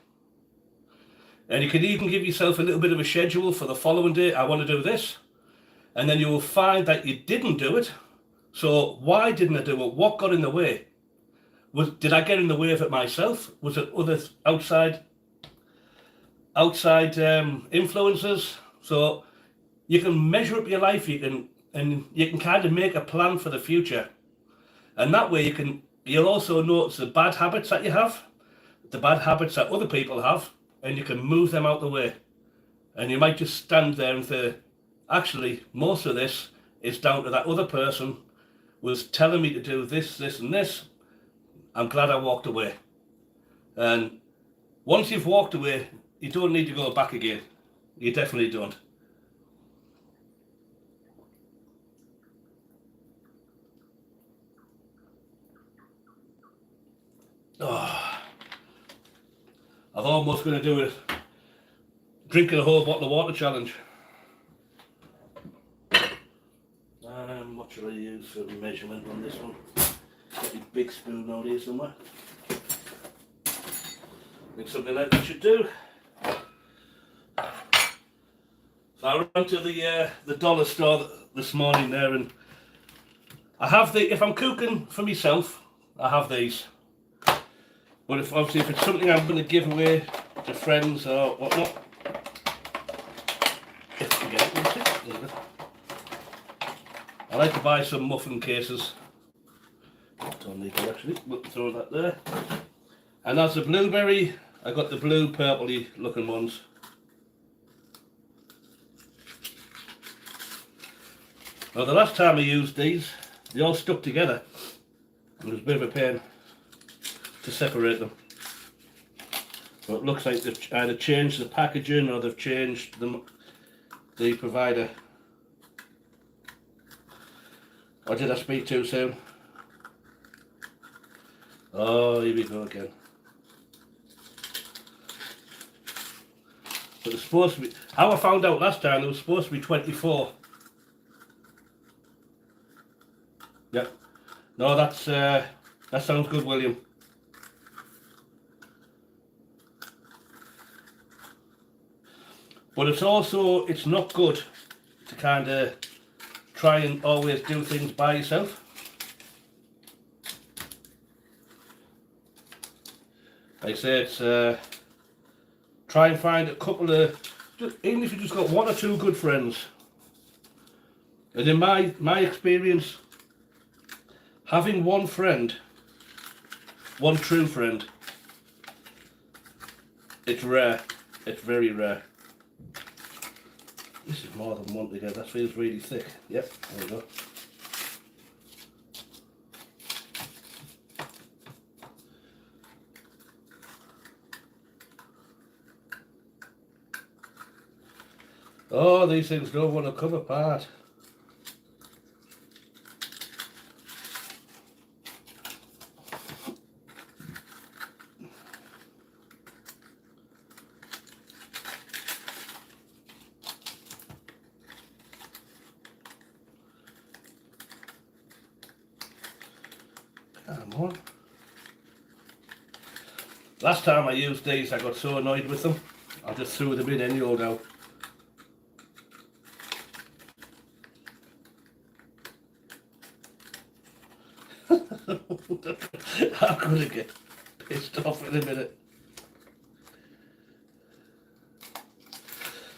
And you can even give yourself a little bit of a schedule for the following day. I want to do this. And then you will find that you didn't do it. So why didn't I do it? What got in the way? Did I get in the way of it myself? Was it other outside influences? So you can measure up your life. You can kind of make a plan for the future. And that way you'll also notice the bad habits that you have, the bad habits that other people have, and you can move them out the way. And you might just stand there and say, actually, most of this is down to that other person was telling me to do this, this, and this. I'm glad I walked away. And once you've walked away, you don't need to go back again. You definitely don't. Oh, I was almost going to do it. Drinking a whole bottle of water challenge. What should I use for measurement on this one? Got a big spoon out here somewhere. I think something like that should do. So I ran to the dollar store this morning there, and I have if I'm cooking for myself, I have these. But if it's something I'm going to give away to friends or whatnot, if I get it, there you go. I like to buy some muffin cases. Don't need to actually, we'll throw that there. And that's the blueberry. I got the blue purpley looking ones. Now the last time I used these, they all stuck together. It was a bit of a pain to separate them. But it looks like they've either changed the packaging or they've changed the provider. Or did I speak too soon? Oh, here we go again. But it's supposed to be, how I found out last time, it was supposed to be 24. Yep. No, that sounds good, William. But it's not good to kind of try and always do things by yourself. Like I say, it's try and find a couple of, even if you just got one or two good friends. And in my experience, having one friend, one true friend, it's rare. It's very rare. This is more than one to get. That feels really thick. Yep, there we go. Oh, these things don't want to come apart. Come on. Last time I used these, I got so annoyed with them, I just threw them in any old how. I'm gonna get pissed off in a minute.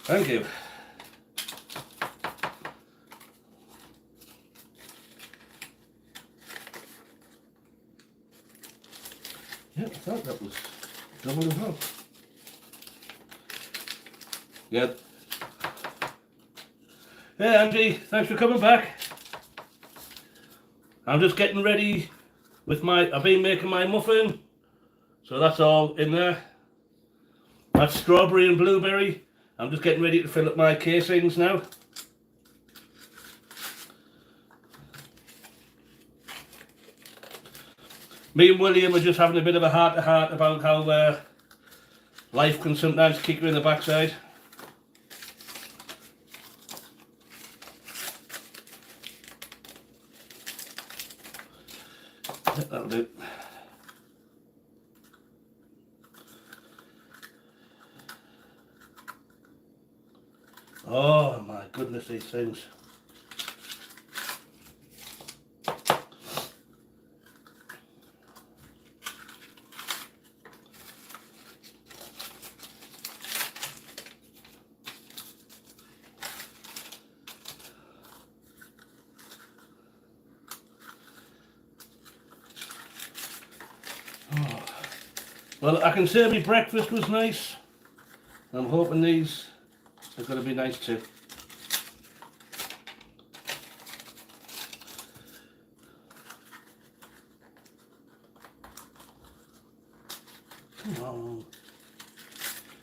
Thank you. Yeah, I thought that was double as well. Yeah. Hey Andy, thanks for coming back. I'm just getting ready with I've been making my muffin. So that's all in there. That's strawberry and blueberry. I'm just getting ready to fill up my casings now. Me and William are just having a bit of a heart-to-heart about how Life can sometimes kick you in the backside. That'll do. Oh my goodness, these things. Oh. Well, I can say my breakfast was nice. I'm hoping these are going to be nice too. Come on.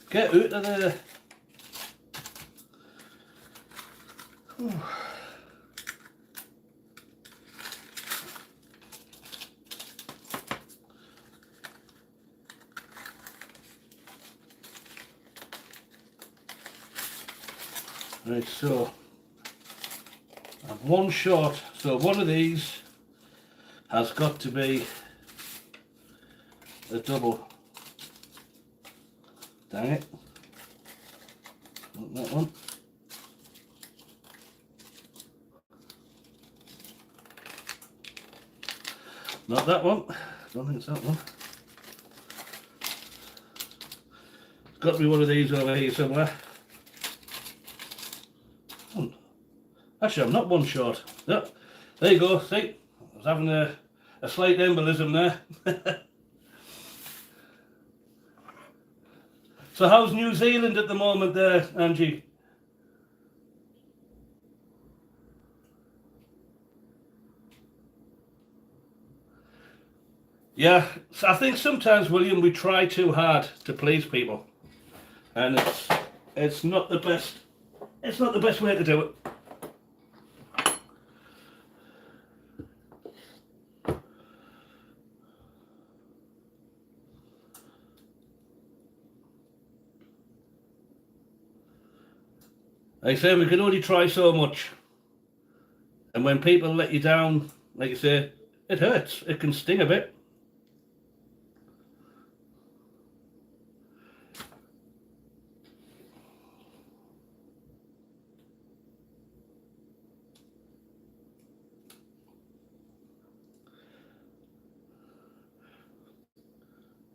Get out of there. Right, so I've one short, so one of these has got to be a double. Dang it. Not that one. Not that one. Don't think it's that one. It's got to be one of these over here somewhere. Actually, I'm not one short. Yep. There you go. See, I was having a slight embolism there. So how's New Zealand at the moment there, Angie? Yeah, so I think sometimes, William, we try too hard to please people, and it's not the best. It's not the best way to do it. Like I say, we can only try so much, and when people let you down, like you say, it hurts. It can sting a bit.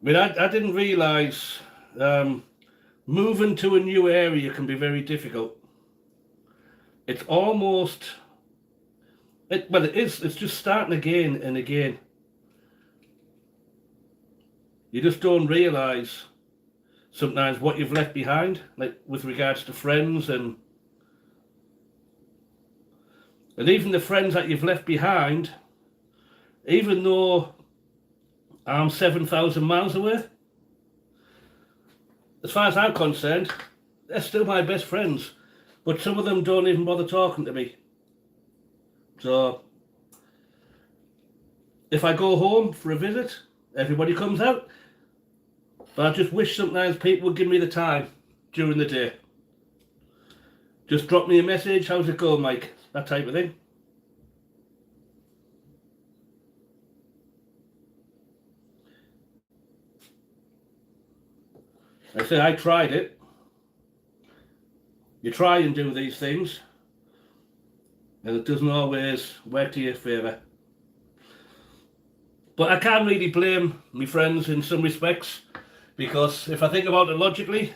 I mean, I didn't realise moving to a new area can be very difficult. It's almost, well, it is, it's just starting again and again. You just don't realise sometimes what you've left behind, like with regards to friends and even the friends that you've left behind, even though I'm 7,000 miles away, as far as I'm concerned, they're still my best friends. But some of them don't even bother talking to me. So if I go home for a visit, everybody comes out. But I just wish sometimes people would give me the time during the day. Just drop me a message, how's it going, Mike? That type of thing. I say I tried it. You try and do these things, and it doesn't always work to your favour. But I can't really blame my friends in some respects, because if I think about it logically,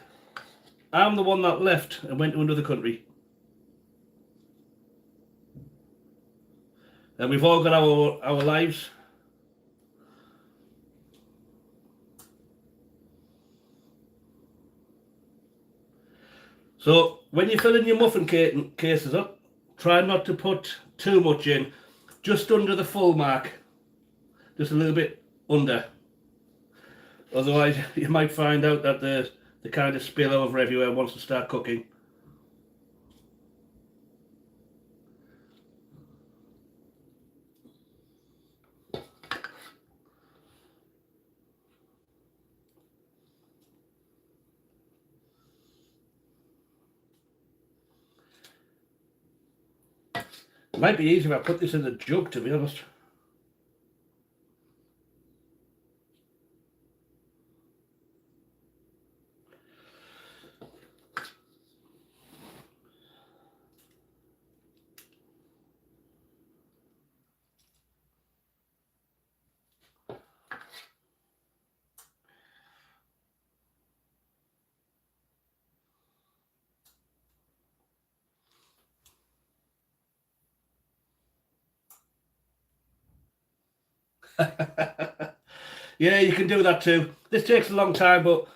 I'm the one that left and went to another country. And we've all got our lives. So when you're filling your muffin cases up, try not to put too much in, just under the full mark, just a little bit under. Otherwise you might find out that the kind of spill over everywhere once you start cooking. Might be easier if I put this in a jug, to be honest. Yeah, you can do that too. This takes a long time, but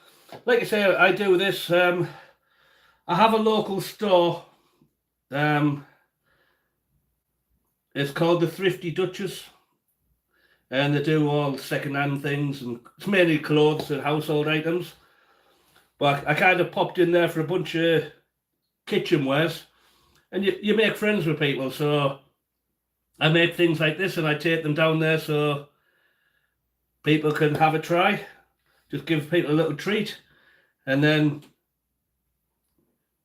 like I say, I do this. I have a local store. It's called the Thrifty Duchess, and they do all second-hand things, and it's mainly clothes and household items. But I kind of popped in there for a bunch of kitchenwares, and you make friends with people. So I make things like this, and I take them down there so people can have a try. Just give people a little treat, and then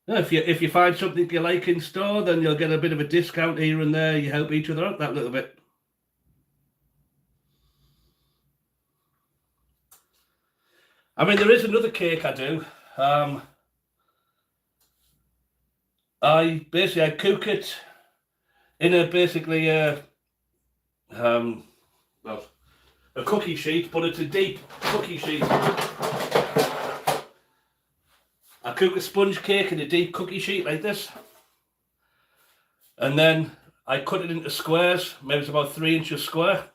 if you find something you like in store, then you'll get a bit of a discount here and there. You help each other out that little bit. I mean, there is another cake I do. I cook it in well, a cookie sheet, but it's a deep cookie sheet. I cook a sponge cake in a deep cookie sheet like this, and then I cut it into squares, maybe it's about 3 inches square,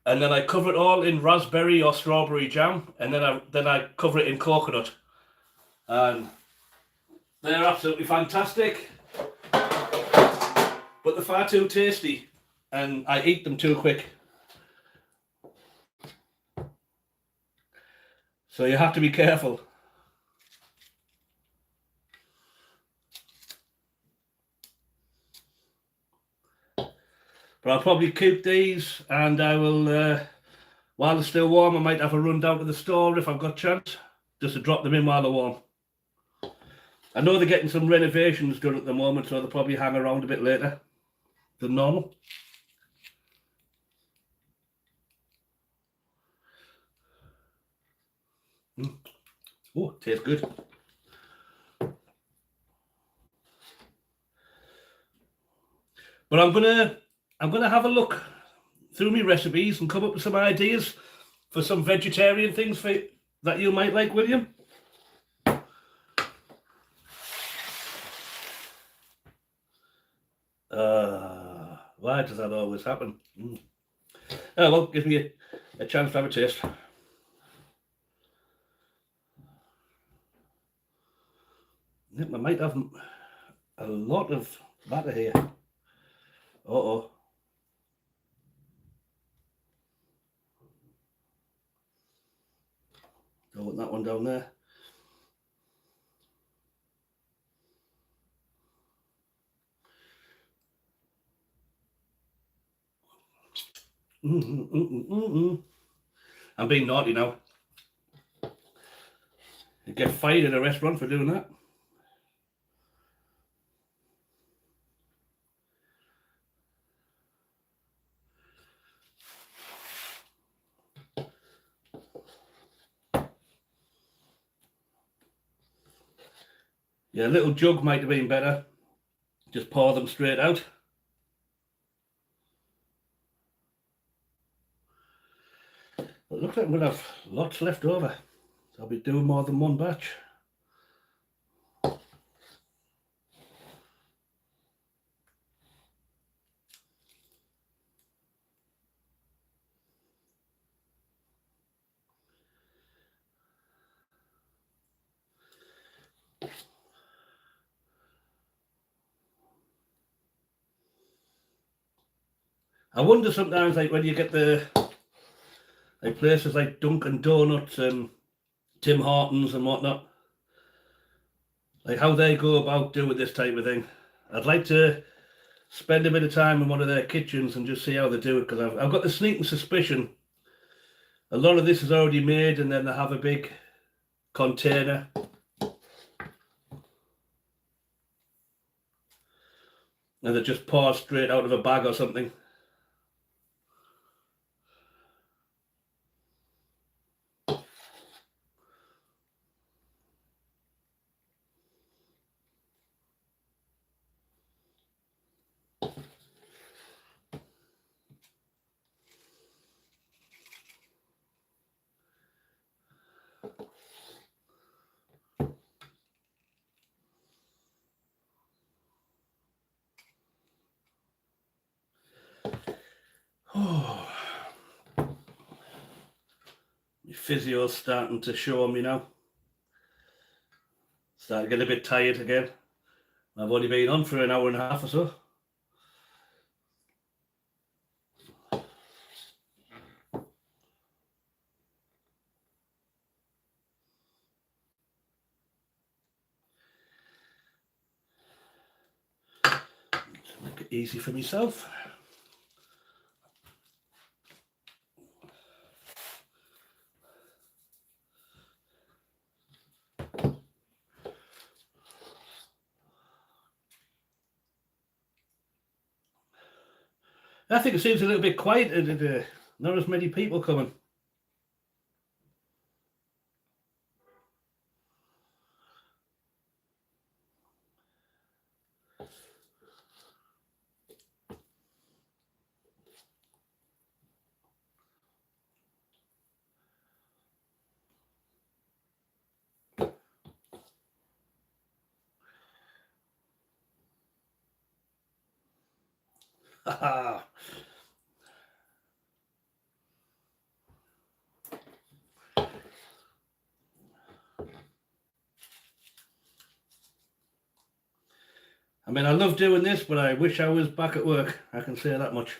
and then I cover it all in raspberry or strawberry jam, and then I cover it in coconut, and they're absolutely fantastic, but they're far too tasty, and I eat them too quick. So you have to be careful. But I'll probably keep these, and I will, while they're still warm, I might have a run down to the store if I've got a chance, just to drop them in while they're warm. I know they're getting some renovations done at the moment, so they'll probably hang around a bit later than normal. Oh, tastes good. But I'm gonna have a look through my recipes and come up with some ideas for some vegetarian things that you might like, William. Why does that always happen? Oh well, give me a chance to have a taste. I might have a lot of batter here. Uh-oh. Don't want that one down there. I'm being naughty now. You get fired at a restaurant for doing that. Yeah, a little jug might have been better. Just pour them straight out. It looks like I'm going to have lots left over. So I'll be doing more than one batch. I wonder sometimes, like when you get like places like Dunkin' Donuts and Tim Hortons and whatnot, like how they go about doing this type of thing. I'd like to spend a bit of time in one of their kitchens and just see how they do it, because I've got the sneaking suspicion a lot of this is already made and then they have a big container. and they're just poured straight out of a bag or something. Oh, my physio's starting to show me now. Starting to get a bit tired again. I've only been on for an hour and a half or so. Make it easy for myself. I think it seems a little bit quieter today. Not as many people coming. I mean, I love doing this, but I wish I was back at work. I can say that much.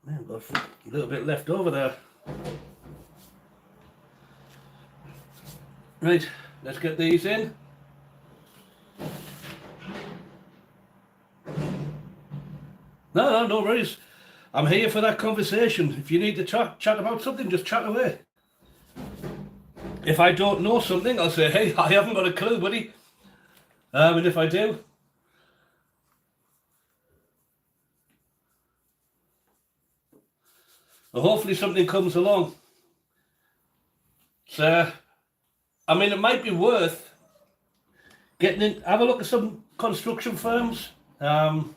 Man, I've got a little bit left over there. Right, let's get these in. No worries. I'm here for that conversation. If you need to chat about something, just chat away. If I don't know something, I'll say, hey, I haven't got a clue, buddy. And if I do, well, hopefully something comes along. So, I mean, it might be worth getting in, have a look at some construction firms. And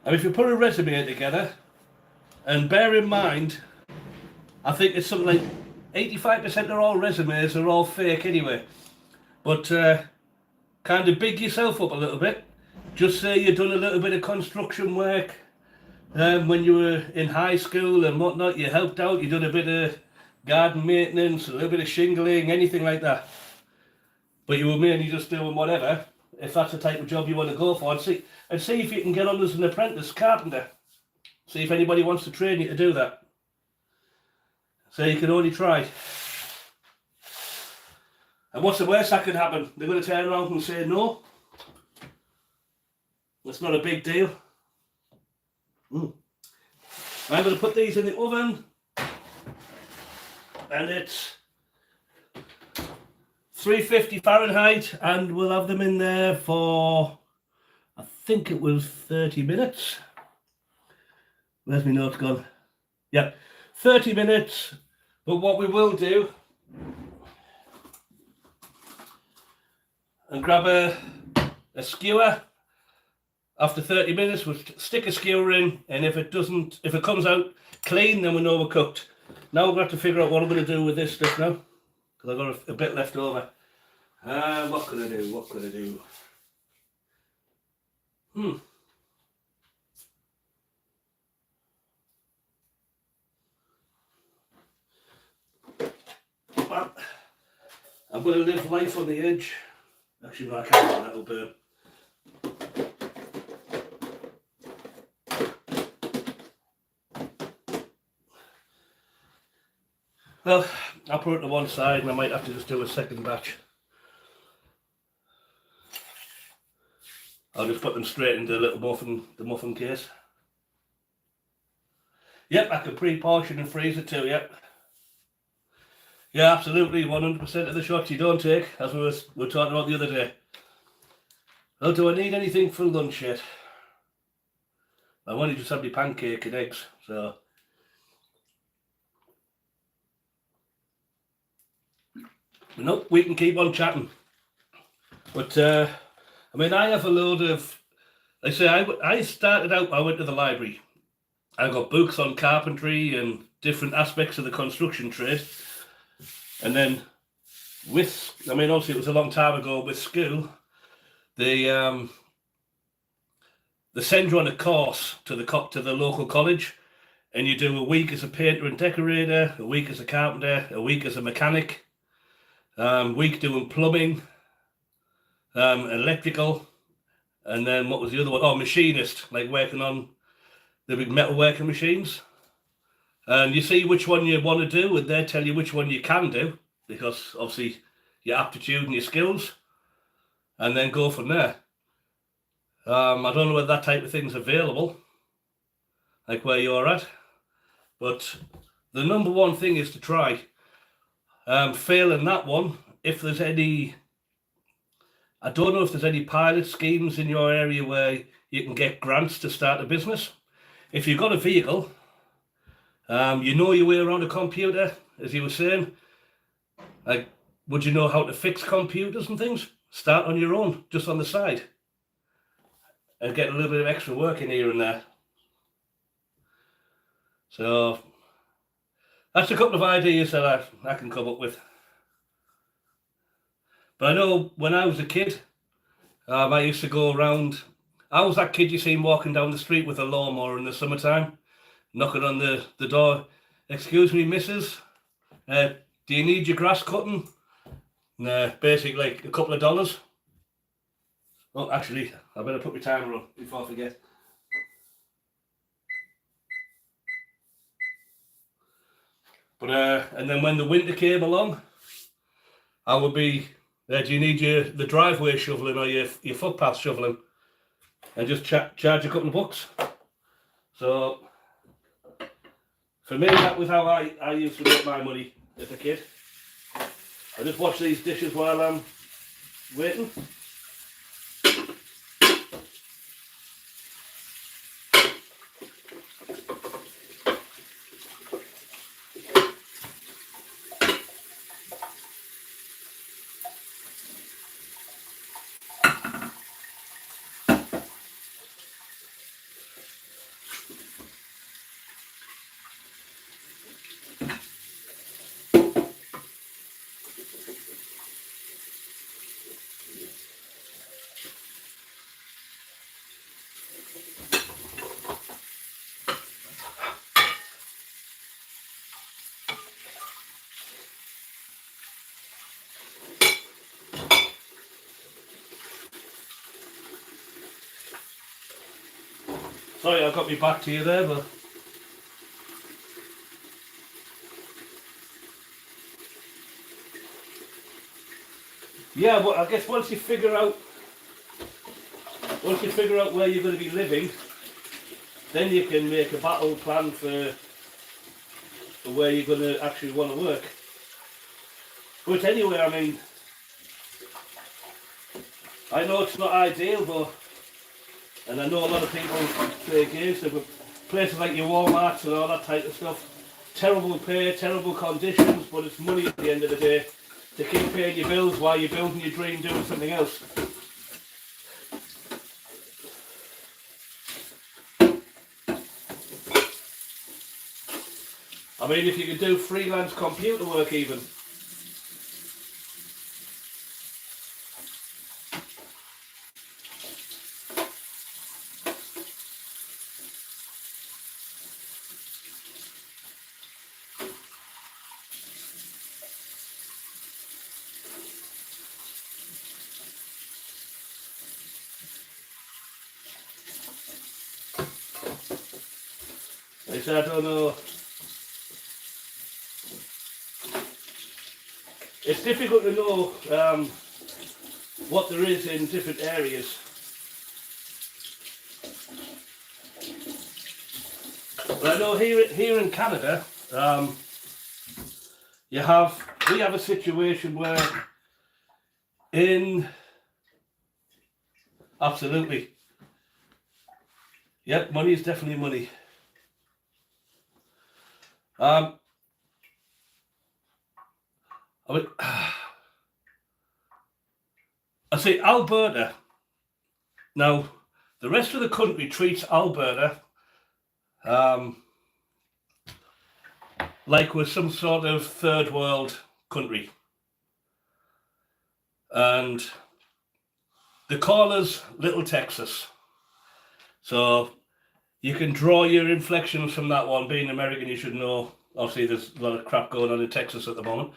if you put a resume together, and bear in mind, I think it's something like 85% of all resumes are all fake anyway. But kind of big yourself up a little bit. Just say you've done a little bit of construction work when you were in high school and whatnot. You helped out, you done a bit of garden maintenance, a little bit of shingling, anything like that. But you were mainly just doing whatever, if that's the type of job you want to go for, and see if you can get on as an apprentice carpenter. See if anybody wants to train you to do that. So you can only try. And what's the worst that could happen? They're going to turn around and say no. That's not a big deal. I'm going to put these in the oven. And it's 350 Fahrenheit, and we'll have them in there for, I think it was 30 minutes. Where's my notes gone? Yeah, 30 minutes. But what we will do, and grab a skewer. After 30 minutes, we'll stick a skewer in, and if it comes out clean, then we know we're cooked. Now we're going to have to figure out what I'm going to do with this stuff now, because I've got a bit left over. What could I do? Well, I'm going to live life on the edge. Actually, no, I can't. That'll burn. Well, I'll put it to one side and I might have to just do a second batch. I'll just put them straight into the little muffin case. Yep, I can pre-portion and freeze it too, yep. Yeah, absolutely, 100% of the shots you don't take, as we were talking about the other day. Well, do I need anything for lunch yet? I want to just have my pancake and eggs, so... Nope, we can keep on chatting. But, I mean, I have a load of... Like I say, I started out, I went to the library. I got books on carpentry and different aspects of the construction trade. And then with, I mean, obviously it was a long time ago, with school, they send you on a course to the local college, and you do a week as a painter and decorator, a week as a carpenter, a week as a mechanic, week doing plumbing, electrical, and then what was the other one? Oh, machinist, like working on the big metalworking machines. And you see which one you want to do, and they tell you which one you can do, because obviously your aptitude and your skills, and then go from there. I don't know whether that type of thing's available, like where you're at, but the number one thing is to try. Failing that one, if there's any, I don't know if there's any pilot schemes in your area where you can get grants to start a business. If you've got a vehicle, you know your way around a computer, as you were saying. Like, would you know how to fix computers and things? Start on your own, just on the side, and get a little bit of extra work in here and there. So that's a couple of ideas that I can come up with. But I know when I was a kid, I used to go around. I was that kid you seen walking down the street with a lawnmower in the summertime, knocking on the door. Excuse me, missus, do you need your grass cutting? Basically like a couple of dollars. Oh, actually, I better put my timer on before I forget. But and then when the winter came along, I would be, do you need the driveway shoveling or your footpath shoveling? And just charge a couple of bucks. So for me, that was how I used to make my money as a kid. I just wash these dishes while I'm waiting. Sorry, I got me back to you there, but yeah, but I guess once you figure out where you're going to be living, then you can make a battle plan for where you're going to actually want to work. But anyway, I mean, I know it's not ideal, but, and I know a lot of people play against it, but places like your Walmarts and all that type of stuff, terrible pay, terrible conditions, but it's money at the end of the day to keep paying your bills while you're building your dream doing something else. I mean, if you could do freelance computer work even. I said, I don't know. It's difficult to know what there is in different areas. But I know here in Canada, we have a situation where absolutely, yep, money is definitely money. I say Alberta. Now, the rest of the country treats Alberta like we're some sort of third world country. And they call us Little Texas. So you can draw your inflections from that one. Being American, you should know. Obviously, there's a lot of crap going on in Texas at the moment.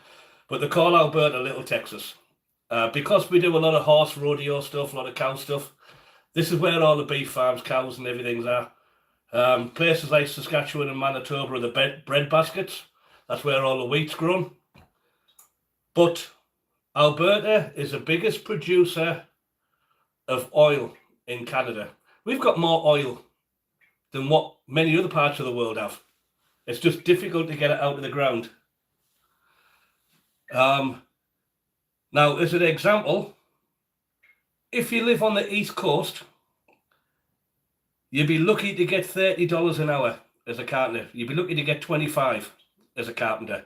But they call Alberta Little Texas. Because we do a lot of horse rodeo stuff, a lot of cow stuff. This is where all the beef farms, cows and everything's are. Places like Saskatchewan and Manitoba are the bread baskets. That's where all the wheat's grown. But Alberta is the biggest producer of oil in Canada. We've got more oil than what many other parts of the world have. It's just difficult to get it out of the ground. Now, as an example, if you live on the East Coast, you'd be lucky to get $30 an hour as a carpenter. You'd be lucky to get 25 as a carpenter.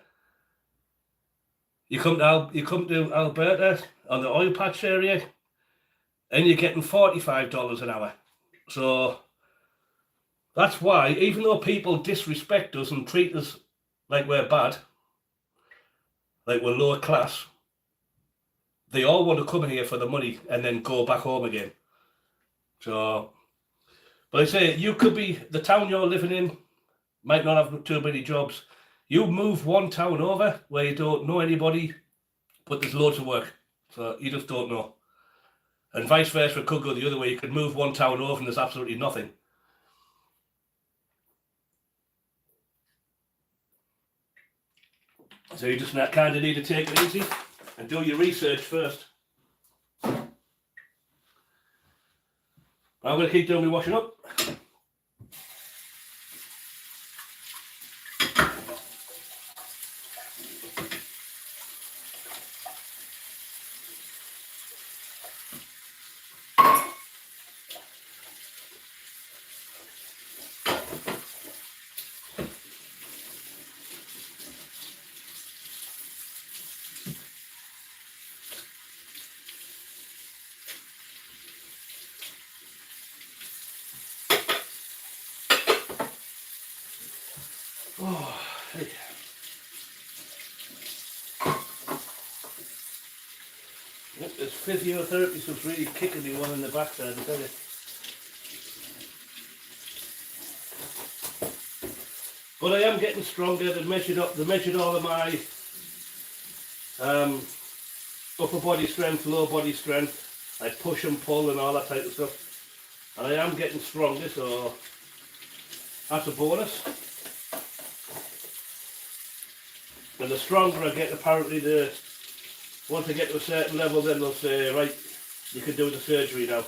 You come to Alberta on the oil patch area, and you're getting $45 an hour. So that's why, even though people disrespect us and treat us like we're bad, like we're lower class, they all want to come here for the money and then go back home again. So, but I say, you could be, the town you're living in might not have too many jobs. You move one town over where you don't know anybody, but there's loads of work. So you just don't know. And vice versa, it could go the other way. You could move one town over and there's absolutely nothing. So you just kind of need to take it easy and do your research first. I'm going to keep doing my washing up. Oh, hey. Yep, there's physiotherapy, so it's really kicking me one in the backside, I tell you. But I am getting stronger. They measured all of my upper body strength, lower body strength. I push and pull and all that type of stuff. And I am getting stronger, so that's a bonus. And the stronger I get, apparently, once I get to a certain level, then they'll say, right, you can do the surgery now.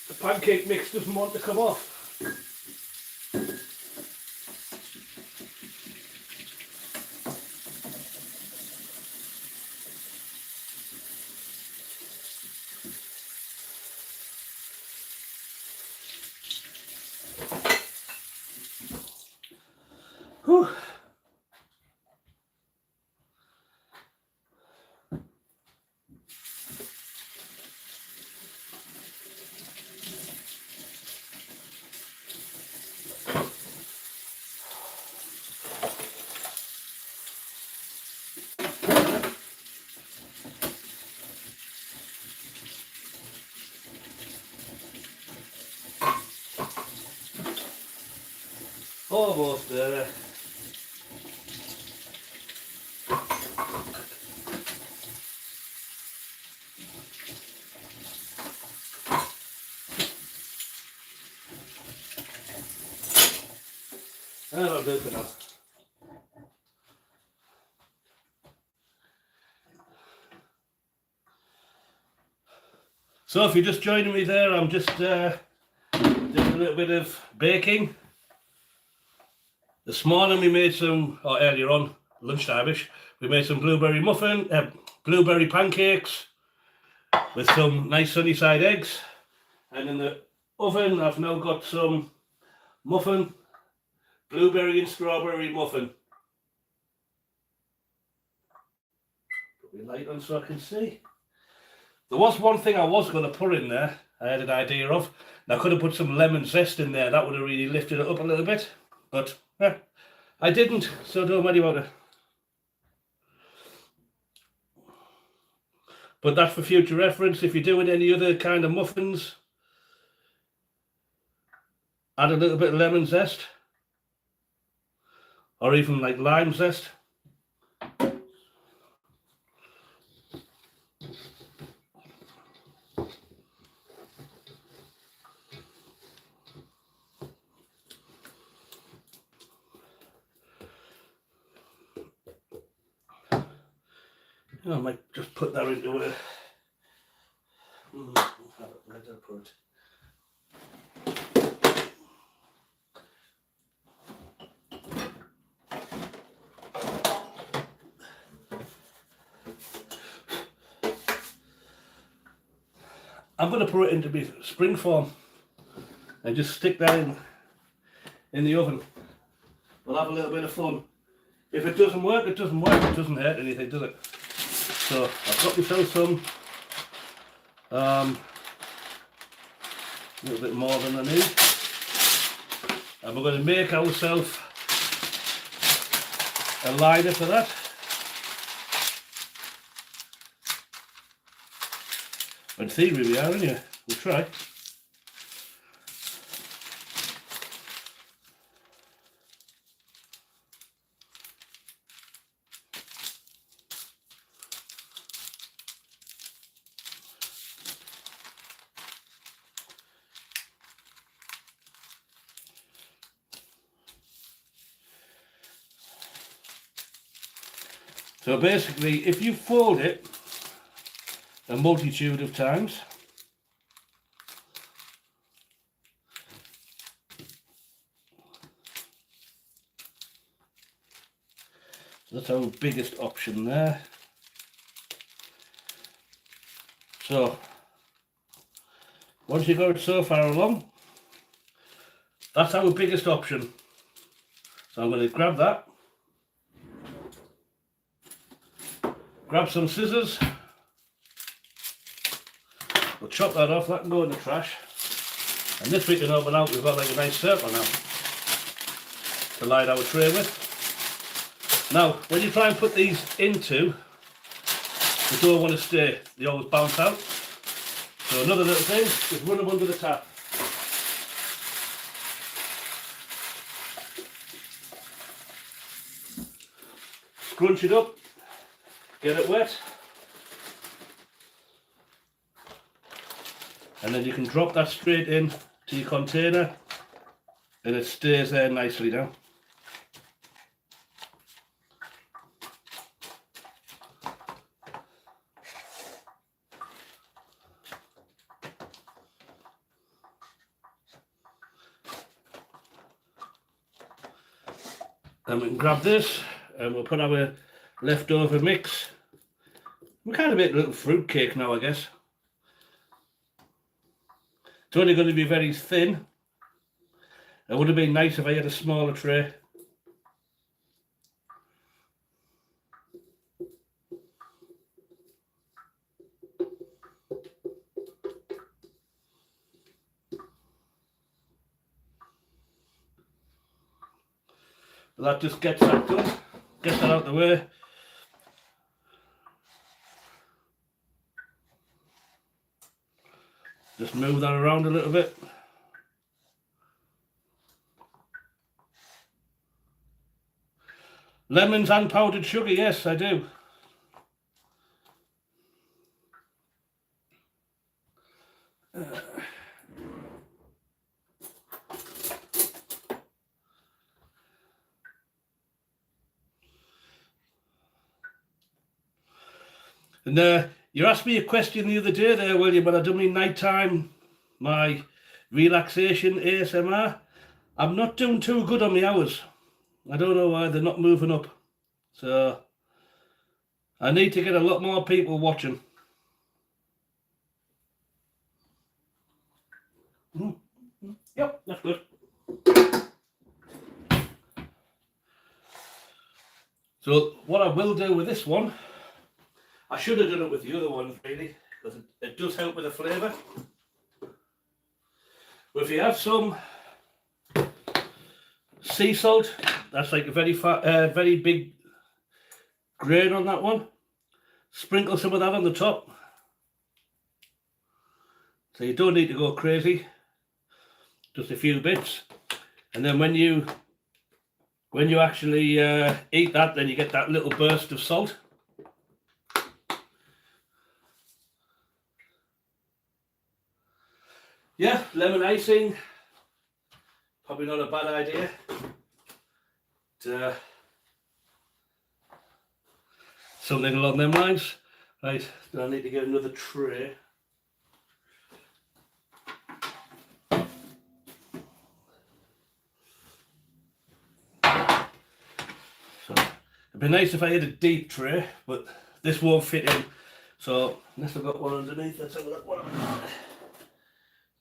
The pancake mix doesn't want to come off. Whew. Almost there. That'll do for now. So if you're just joining me there, I'm just doing a little bit of baking. This morning we made some, or earlier on, lunchtime-ish, we made some blueberry pancakes with some nice sunny side eggs. And in the oven I've now got some muffin, blueberry and strawberry muffin. Put my light on so I can see. There was one thing I was going to put in there, I had an idea of. And I could have put some lemon zest in there, that would have really lifted it up a little bit. But I didn't, so don't worry about it. But that's for future reference. If you're doing any other kind of muffins, add a little bit of lemon zest. Or even like lime zest. I might just put that into it. Where did I put it? I'm going to put it into my spring form and just stick that in the oven. We'll have a little bit of fun. If it doesn't work, it doesn't work. It doesn't hurt anything, does it? So I've got myself some, a little bit more than I need. And we're going to make ourselves a liner for that. In theory we are, aren't you? We'll try. So basically, if you fold it a multitude of times, that's our biggest option there. So once you got it so far along, that's our biggest option. So I'm going to grab that, grab some scissors, we'll chop that off, that can go in the trash. And this we can open out, we've got like a nice circle now to line our tray with. Now, when you try and put these into, they don't want to stay, they always bounce out. So another little thing, just run them under the tap. Scrunch it up, get it wet, and then you can drop that straight in to your container and it stays there nicely now. Then we can grab this and we'll put our leftover mix. We kind of make a little fruit cake now, I guess. It's only going to be very thin. It would have been nice if I had a smaller tray. But that just gets that done. Get that out of the way. Just move that around a little bit. Lemons and powdered sugar, yes, I do. And you asked me a question the other day there, William, when I done my nighttime, my relaxation ASMR. I'm not doing too good on my hours. I don't know why they're not moving up. So I need to get a lot more people watching. Yep, that's good. So what I will do with this one, I should have done it with the other ones really, because it does help with the flavour. But if you have some sea salt, that's like a very big grain on that one. Sprinkle some of that on the top. So you don't need to go crazy. Just a few bits. And then when you actually eat that, then you get that little burst of salt. Yeah, lemon icing, probably not a bad idea. Something along them lines. Right, then I need to get another tray. So it'd be nice if I had a deep tray, but this won't fit in. So unless I've got one underneath, let's have a look.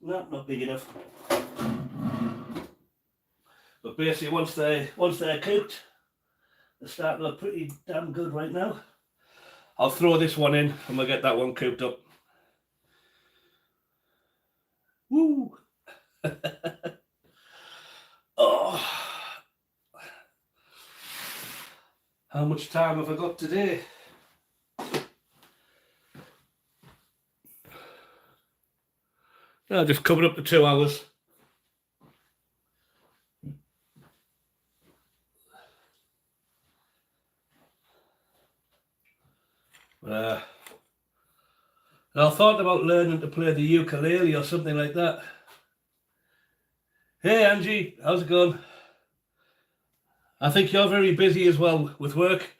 No, not big enough. But basically, once they're cooked, they're starting to look pretty damn good right now. I'll throw this one in and we'll get that one cooked up. Woo! Oh, how much time have I got today? I'll just cover up the 2 hours. And I thought about learning to play the ukulele or something like that. Hey Angie, how's it going? I think you're very busy as well with work.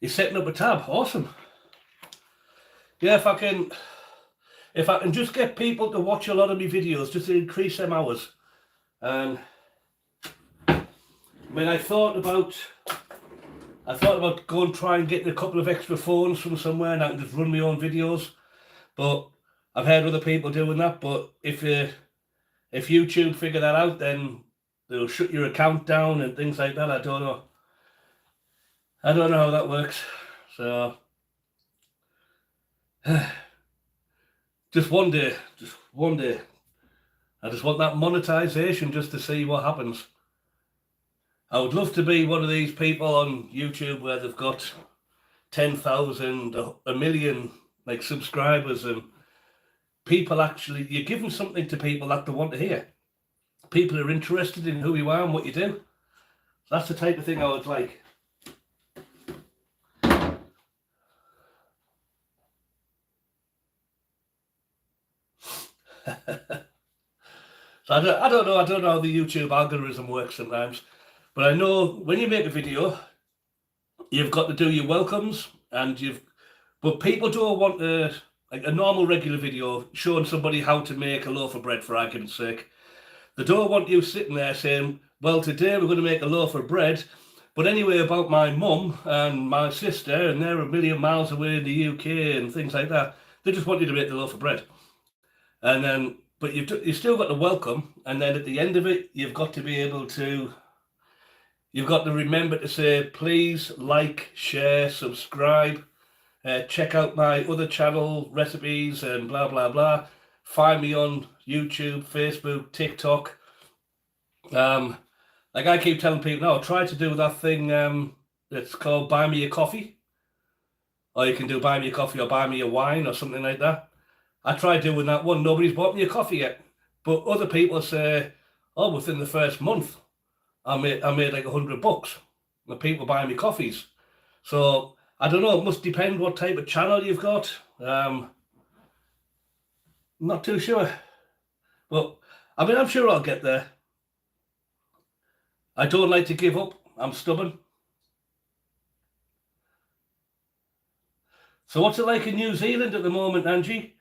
You're setting up a tab, awesome. Yeah, if I can just get people to watch a lot of my videos, just to increase them hours. And when I thought about going try and getting a couple of extra phones from somewhere and I can just run my own videos. But I've heard other people doing that. But if YouTube figure that out, then they'll shut your account down and things like that. I don't know how that works. So just one day, I just want that monetization just to see what happens. I would love to be one of these people on YouTube where they've got 10,000, a million like subscribers, and people actually, you're giving something to people that they want to hear. People are interested in who you are and what you do. That's the type of thing I would like. So I don't know how the YouTube algorithm works sometimes, but I know when you make a video, you've got to do your welcomes, but people don't want like a normal regular video showing somebody how to make a loaf of bread, for argument's sake. They don't want you sitting there saying, well, today we're going to make a loaf of bread, but anyway, about my mum and my sister, and they're a million miles away in the UK and things like that. They just want you to make the loaf of bread. And then, but you've still got to welcome, and then at the end of it, you've got to remember to say, please like, share, subscribe, check out my other channel, recipes, and blah, blah, blah. Find me on YouTube, Facebook, TikTok. Like I keep telling people, no, try to do that thing that's called Buy Me a Coffee or you can do buy me a coffee or buy me a wine or something like that. I tried doing that one. Nobody's bought me a coffee yet. But other people say, oh, within the first month, I made like $100. The people buying me coffees. So I don't know. It must depend what type of channel you've got. Not too sure. But I mean, I'm sure I'll get there. I don't like to give up. I'm stubborn. So what's it like in New Zealand at the moment, Angie?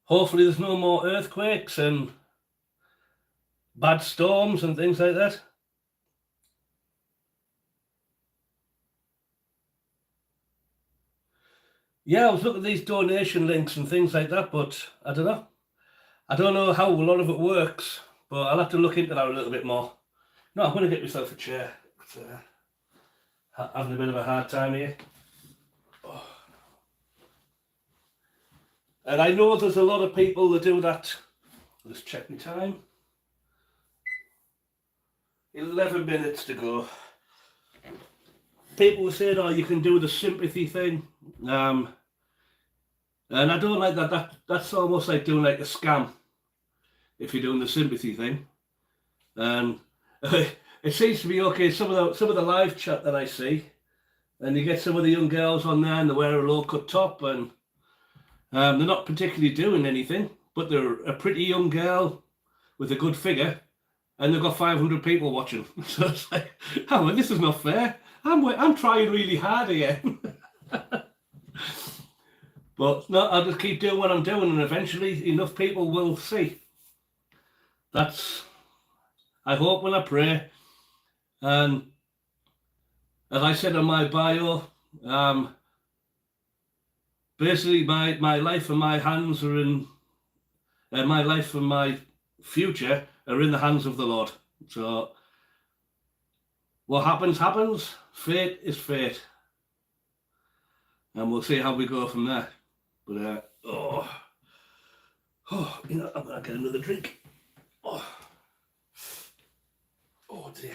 Hopefully there's no more earthquakes and bad storms and things like that. Yeah, I was looking at these donation links and things like that, but I don't know. I don't know how a lot of it works, but I'll have to look into that a little bit more. No, I'm going to get myself a chair. Having a bit of a hard time here. Oh. And I know there's a lot of people that do that. Let's check my time. 11 minutes to go. People were saying, oh, you can do the sympathy thing. And I don't like that. That's almost like doing like a scam if you're doing the sympathy thing. And it seems to be okay. Some of the live chat that I see, and you get some of the young girls on there and they wear a low cut top and they're not particularly doing anything, but they're a pretty young girl with a good figure and they've got 500 people watching. So it's like, oh, well, this is not fair. I'm trying really hard here. But no, I'll just keep doing what I'm doing and eventually enough people will see. That's, I hope when I pray. And as I said on my bio, basically my life and my hands are in, my life and my future are in the hands of the Lord. So what happens, happens. Fate is fate. And we'll see how we go from there. But, you know, I'm going to get another drink. Oh dear.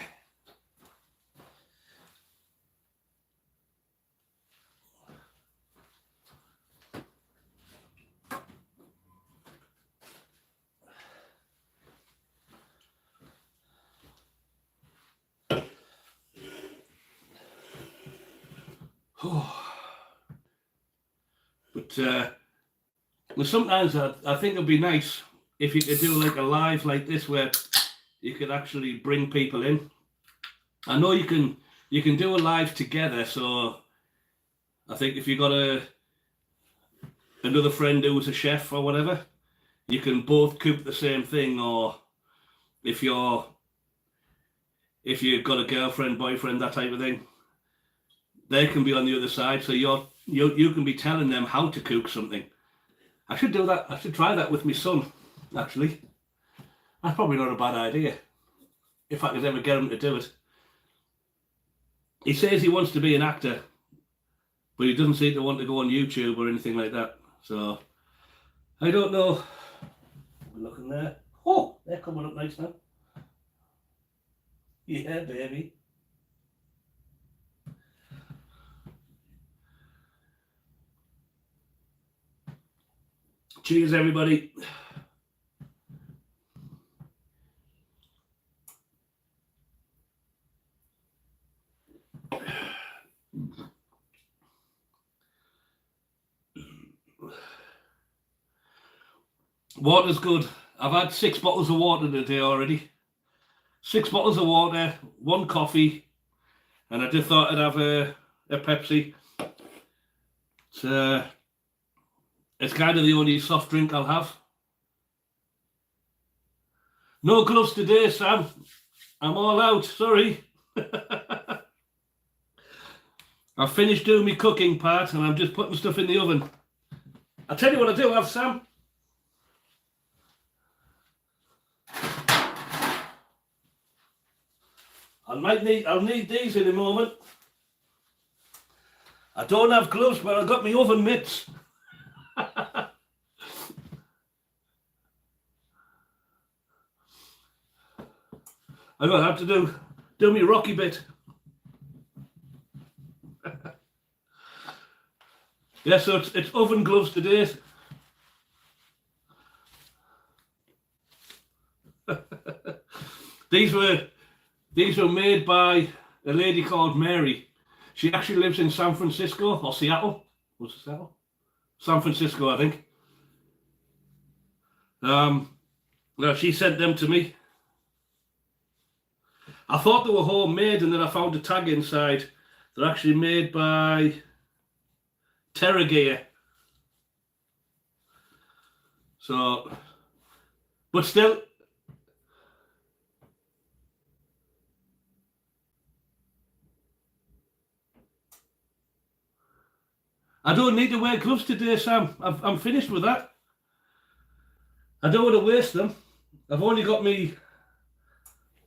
But sometimes I think it'd be nice if you could do like a live like this where you could actually bring people in. I know you can do a live together, so I think if you got another friend who's a chef or whatever, you can both cook the same thing, or if you've got a girlfriend, boyfriend, that type of thing, they can be on the other side, so you can be telling them how to cook something. I should do that. I should try that with my son, actually. That's probably not a bad idea, if I could ever get him to do it. He says he wants to be an actor, but he doesn't seem to want to go on YouTube or anything like that. So, I don't know. We're looking there. Oh, they're coming up nice now. Yeah, baby. Cheers, everybody. Water's good. I've had 6 bottles of water today already. 6 bottles of water, 1 coffee, and I just thought I'd have a Pepsi. It's kind of the only soft drink I'll have. No gloves today, Sam. I'm all out, sorry. I've finished doing my cooking part and I'm just putting stuff in the oven. I'll tell you what I do have, Sam. I'll need these in a moment. I don't have gloves, but I've got my oven mitts. I'm going to have to do me Rocky bit. Yeah, so it's oven gloves today. These were made by a lady called Mary. She actually lives in San Francisco or Seattle. Was it Seattle? San Francisco, I think. No, she sent them to me. I thought they were homemade, and then I found a tag inside. They're actually made by Gear. So, but still, I don't need to wear gloves today, Sam. I'm finished with that. I don't want to waste them. I've only got me.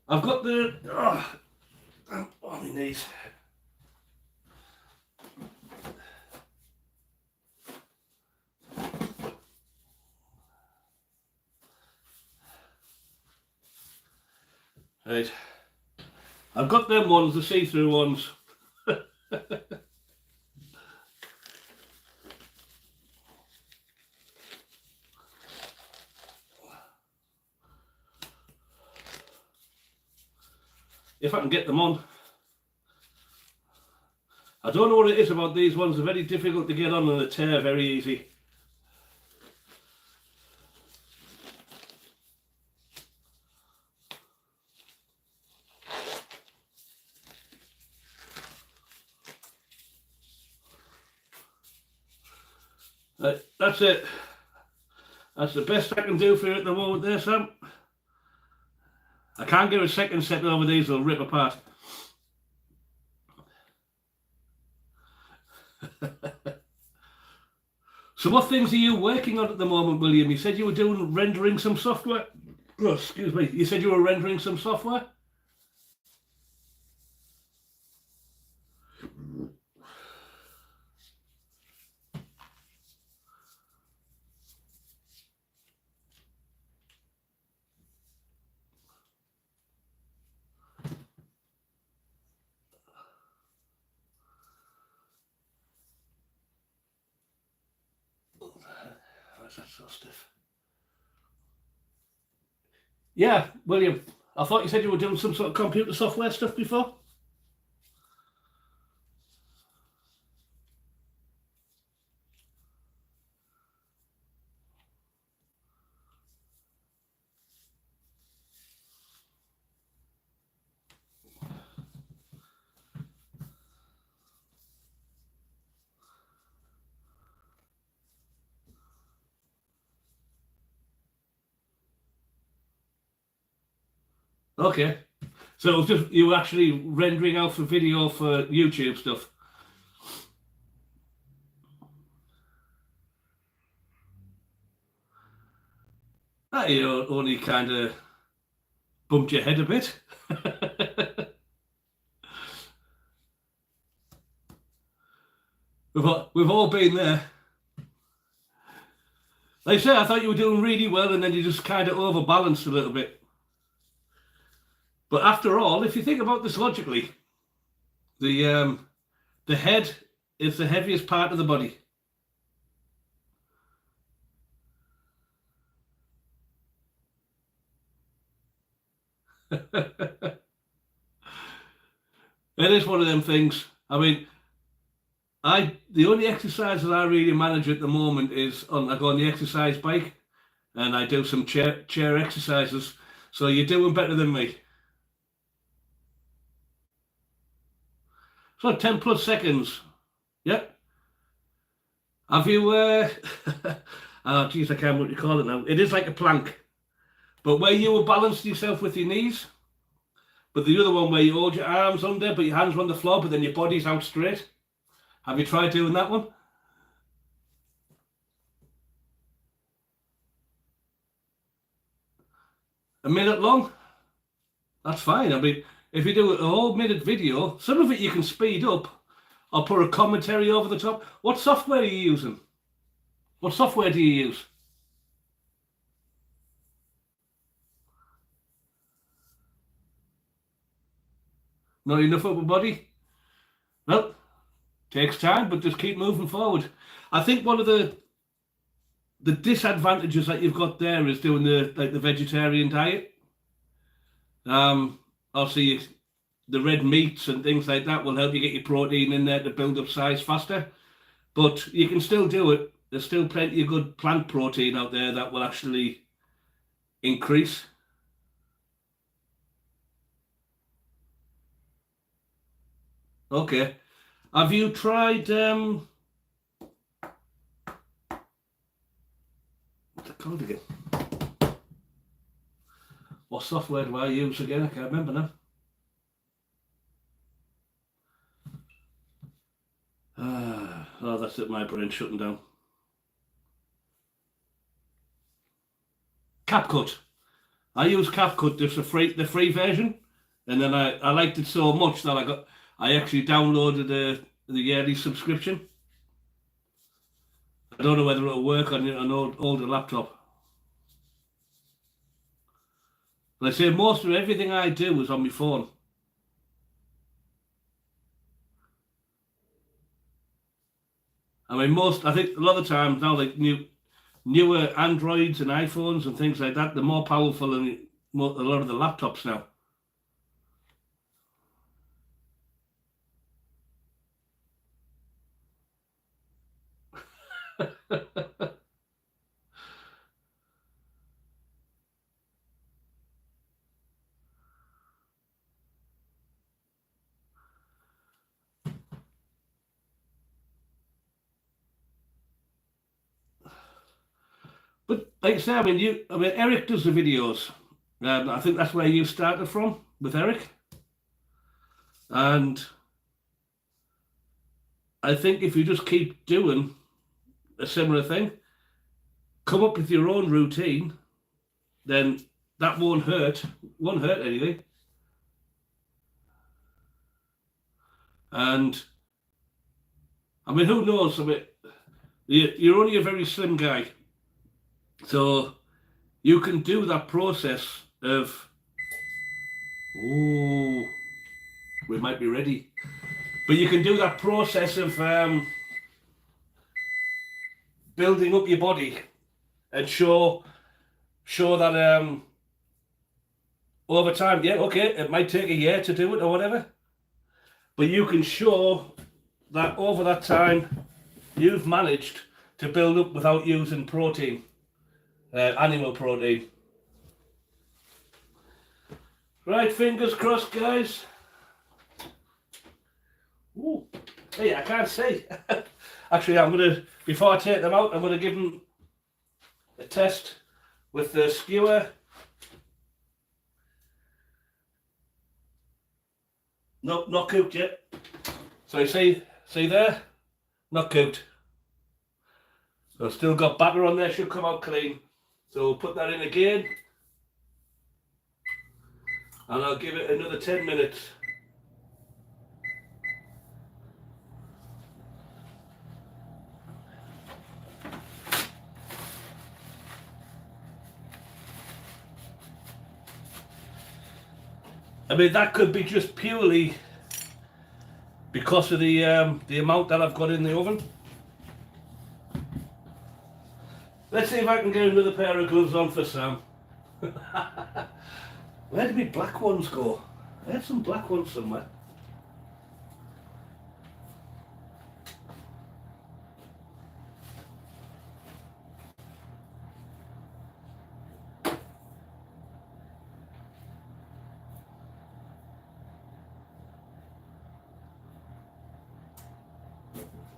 I've got the. Oh, my knees. Right. I've got them ones, the see-through ones. If I can get them on. I don't know what it is about these ones. They're very difficult to get on and they tear very easy. Right, that's it. That's the best I can do for you at the moment there, Sam. I can't give a second set over these, they'll rip apart. So what things are you working on at the moment, William? You said you were rendering some software. Oh, excuse me. You said you were rendering some software? Why is that so stiff? Yeah, William. I thought you said you were doing some sort of computer software stuff before. Okay. So it was just you were actually rendering out for video for YouTube stuff. You only kind of bumped your head a bit. We've all been there. Like I said, I thought you were doing really well, and then you just kind of overbalanced a little bit. But after all, if you think about this logically, the head is the heaviest part of the body. It is one of them things. I mean, the only exercise that I really manage at the moment is I go on the exercise bike and I do some chair exercises. So you're doing better than me. So 10 plus seconds. Yep. Have you oh geez, I can't remember what you call it now. It is like a plank. But where you will balance yourself with your knees, but the other one where you hold your arms under, but your hands are on the floor, but then your body's out straight. Have you tried doing that one? A minute long? That's fine. I mean, if you do a whole minute video, some of it you can speed up or put a commentary over the top. What software are you using? What software do you use? Not enough upper body? Well, takes time, but just keep moving forward. I think one of the disadvantages that you've got there is doing the vegetarian diet. Obviously the red meats and things like that will help you get your protein in there to build up size faster. But you can still do it. There's still plenty of good plant protein out there that will actually increase. Okay. Have you tried what's it called again? What software do I use again? I can't remember now. Oh, that's it, my brain shutting down. CapCut. I use CapCut, just the free version, and then I liked it so much that I actually downloaded the yearly subscription. I don't know whether it'll work on an older laptop. But I say most of everything I do is on my phone. I mean, I think a lot of the times now, like newer Androids and iPhones and things like that, they're more powerful than a lot of the laptops now. But like I say, I mean, Eric does the videos. I think that's where you started from with Eric, and I think if you just keep doing a similar thing, come up with your own routine, then that won't hurt. Won't hurt anything. And I mean, who knows? I mean, you're only a very slim guy, so you can do that process of. Oh, we might be ready, but you can do that process of building up your body and show that over time. Yeah, okay, it might take a year to do it or whatever, but you can show that over that time you've managed to build up without using protein, animal protein. Right, fingers crossed, guys. Ooh, hey, I can't see. Actually, before I take them out, I'm gonna give them a test with the skewer. Nope, not cooked yet. So you see there? Not cooked. So still got batter on there, should come out clean. So we'll put that in again. And I'll give it another 10 minutes. I mean, that could be just purely because of the amount that I've got in the oven. Let's see if I can get another pair of gloves on for Sam. Where did my black ones go? I had some black ones somewhere.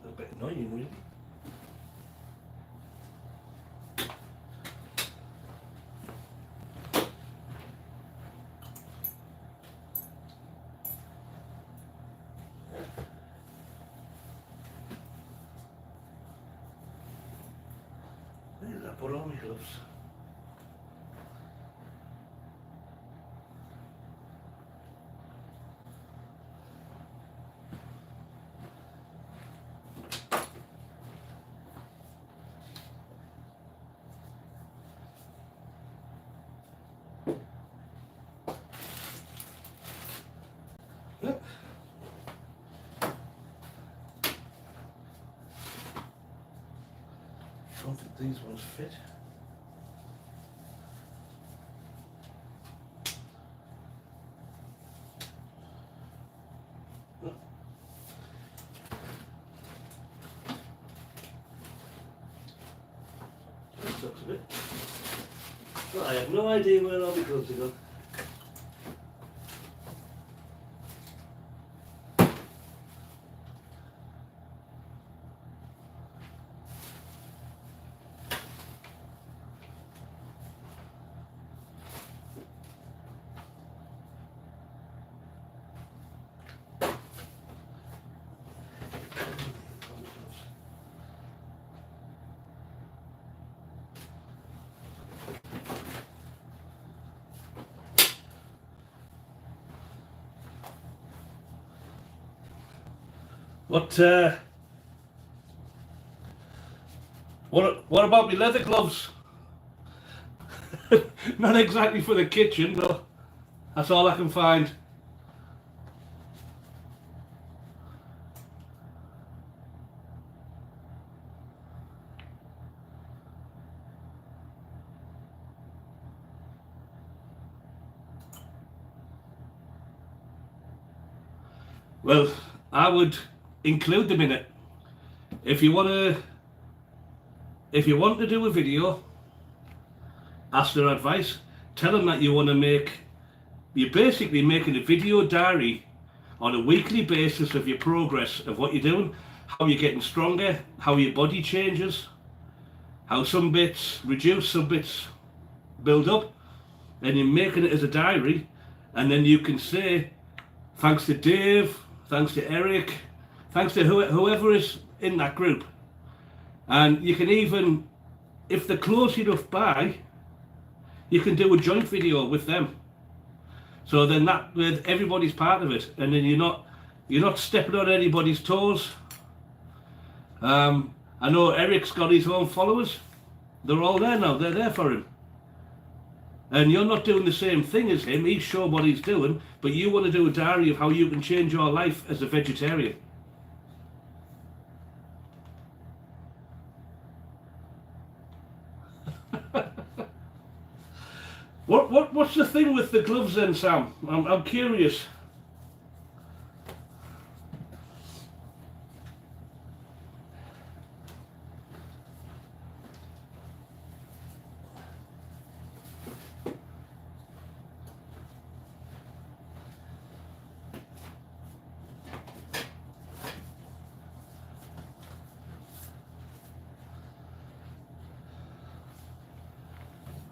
A bit annoying, really. Where did I put all my gloves? Yeah. don't think these ones fit. That looks a bit. Well, I have no idea where all the gloves are gone. What about my leather gloves? Not exactly for the kitchen, but that's all I can find. Well, I would include them in it. If you want to do a video, ask their advice. Tell them that you're basically making a video diary on a weekly basis of your progress of what you're doing, how you're getting stronger, how your body changes, how some bits reduce, some bits build up, and you're making it as a diary, and then you can say, thanks to Dave, thanks to Eric, thanks to whoever is in that group. And you can even, if they're close enough by, you can do a joint video with them. So then that with everybody's part of it, and then you're not stepping on anybody's toes. I know Eric's got his own followers. They're all there now. They're there for him. And you're not doing the same thing as him. He's sure what he's doing, but you want to do a diary of how you can change your life as a vegetarian. What's the thing with the gloves then, Sam? I'm curious.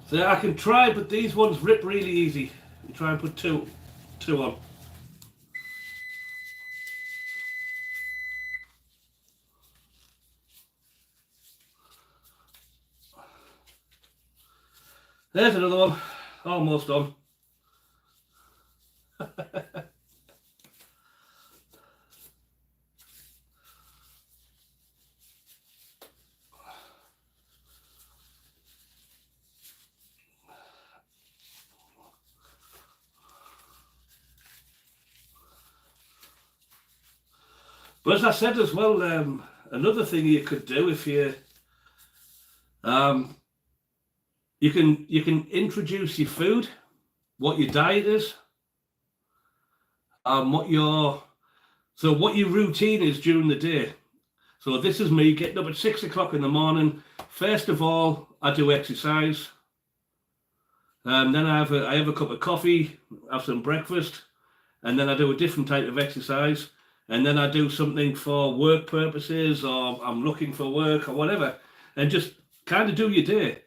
So I can try, but these ones rip really easy. You try and put two on. There's another one, almost on. But as I said as well, another thing you could do if you can introduce your food, what your diet is, what your routine is during the day. So this is me getting up at 6 o'clock in the morning. First of all, I do exercise. Then I have a cup of coffee, have some breakfast, and then I do a different type of exercise. And then I do something for work purposes, or I'm looking for work or whatever, and just kind of do your day.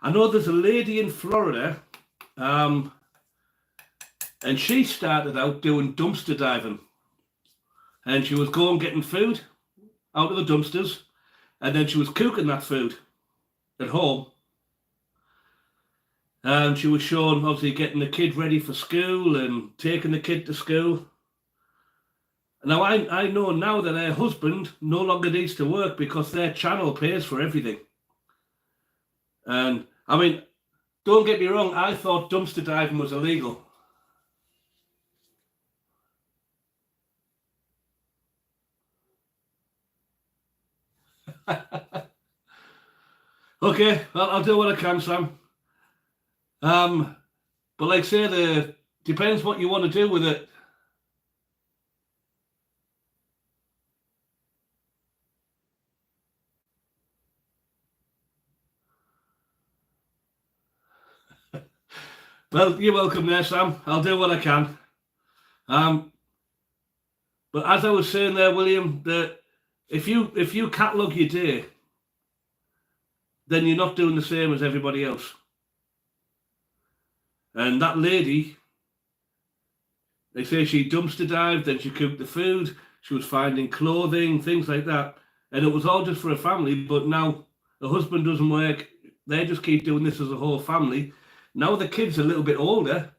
I know there's a lady in Florida, and she started out doing dumpster diving. And she was going getting food out of the dumpsters, and then she was cooking that food at home. And she was showing, obviously, getting the kid ready for school and taking the kid to school. Now, I know now that her husband no longer needs to work because their channel pays for everything. And, I mean, don't get me wrong, I thought dumpster diving was illegal. Okay, well, I'll do what I can, Sam. But like I say, the depends what you want to do with it. Well, you're welcome there, Sam. I'll do what I can. Um, but as I was saying there, William, that if you catalogue your day, then you're not doing the same as everybody else. And that lady, they say she dumpster dived, then she cooked the food, she was finding clothing, things like that. And it was all just for a family, but now the husband doesn't work. They just keep doing this as a whole family. Now the kids are a little bit older,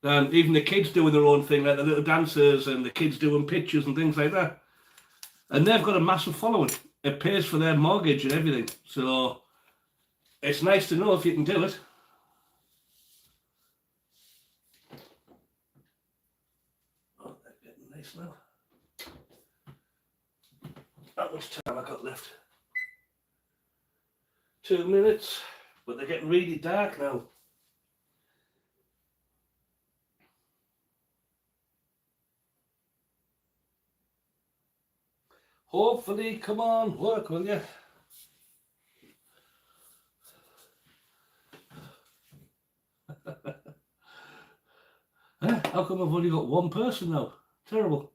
and even the kids doing their own thing, like the little dancers and the kids doing pictures and things like that. And they've got a massive following. It pays for their mortgage and everything. So it's nice to know if you can do it. Oh, they're getting nice now. How much time I got left? 2 minutes, but they're getting really dark now. Hopefully, come on, work, will you? How come I've only got one person now? Terrible.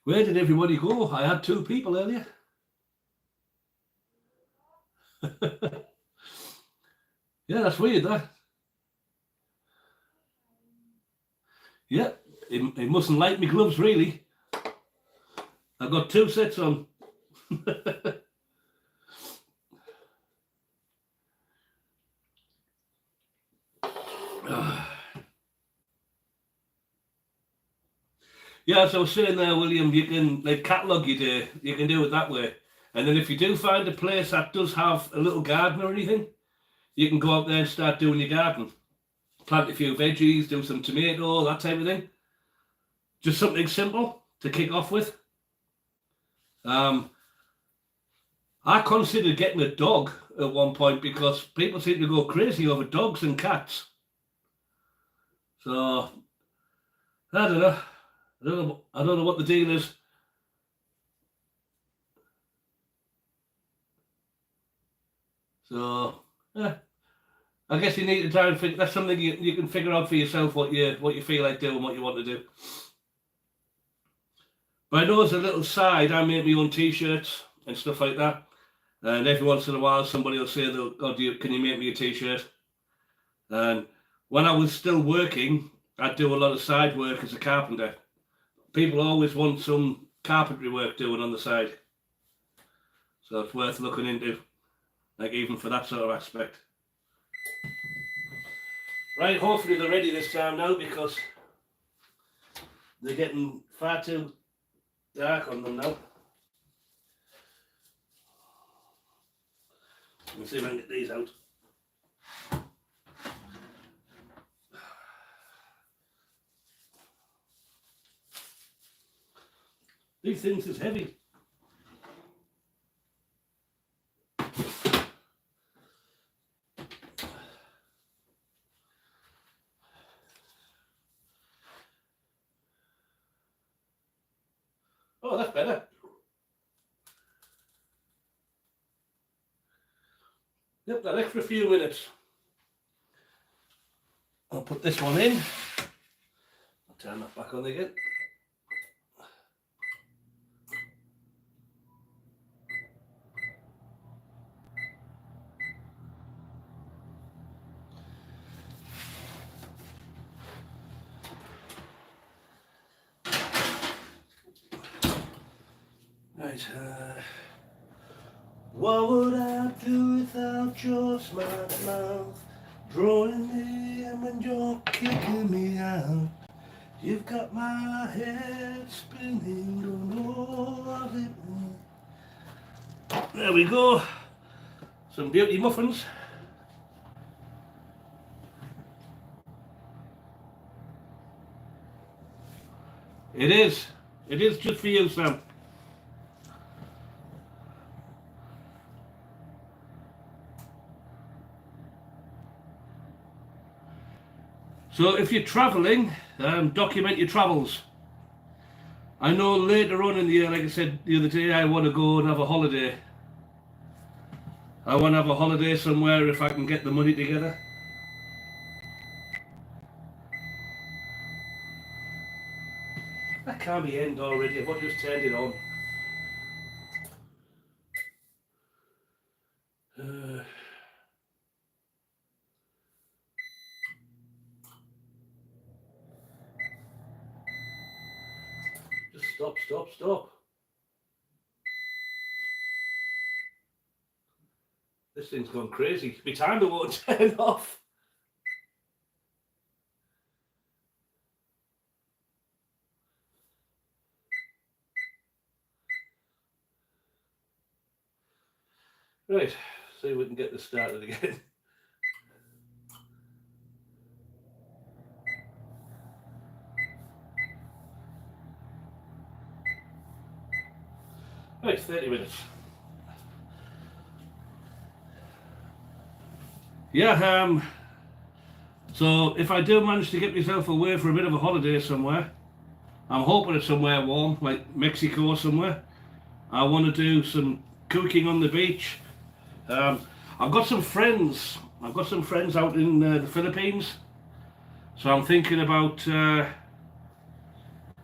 Where did everybody go? I had 2 people earlier. Yeah, that's weird, that. Yeah, it mustn't like me gloves, really. I've got 2 sets on. Yeah, as I was saying there, William, you can like catalogue your day. You can do it that way. And then if you do find a place that does have a little garden or anything, you can go out there and start doing your garden. Plant a few veggies, do some tomato, that type of thing. Just something simple to kick off with. I considered getting a dog at one point because people seem to go crazy over dogs and cats. So I don't know. I don't know what the deal is. So yeah, I guess you need to try and think. That's something you can figure out for yourself what you feel like doing, what you want to do. But I know as a little side, I make my own t-shirts and stuff like that. And every once in a while, somebody will say, "Oh, can you make me a t-shirt?" And when I was still working, I'd do a lot of side work as a carpenter. People always want some carpentry work doing on the side. So it's worth looking into, like even for that sort of aspect. Right, hopefully they're ready this time now because they're getting far too dark on them now. Let's see if I can get these out. These things is heavy. Oh, that's better. Yep, that extra few minutes. I'll put this one in. I'll turn that back on again. Right, what would I do without your smart mouth? Drawing me in when you're kicking me out. You've got my head spinning, don't know what it means. There we go. Some beauty muffins. It is. It is just for you, Sam. So if you're travelling, document your travels. I know later on in the year, like I said the other day, I want to go and have a holiday. I want to have a holiday somewhere if I can get the money together. That can't be end already. I've just turned it on. Just stop, stop, stop. This thing's gone crazy. My timer won't turn off. Right, see if we can get this started again. Right, 30 minutes. Yeah, so if I do manage to get myself away for a bit of a holiday somewhere, I'm hoping it's somewhere warm, like Mexico or somewhere. I want to do some cooking on the beach. I've got some friends. I've got some friends out in the Philippines. So I'm thinking about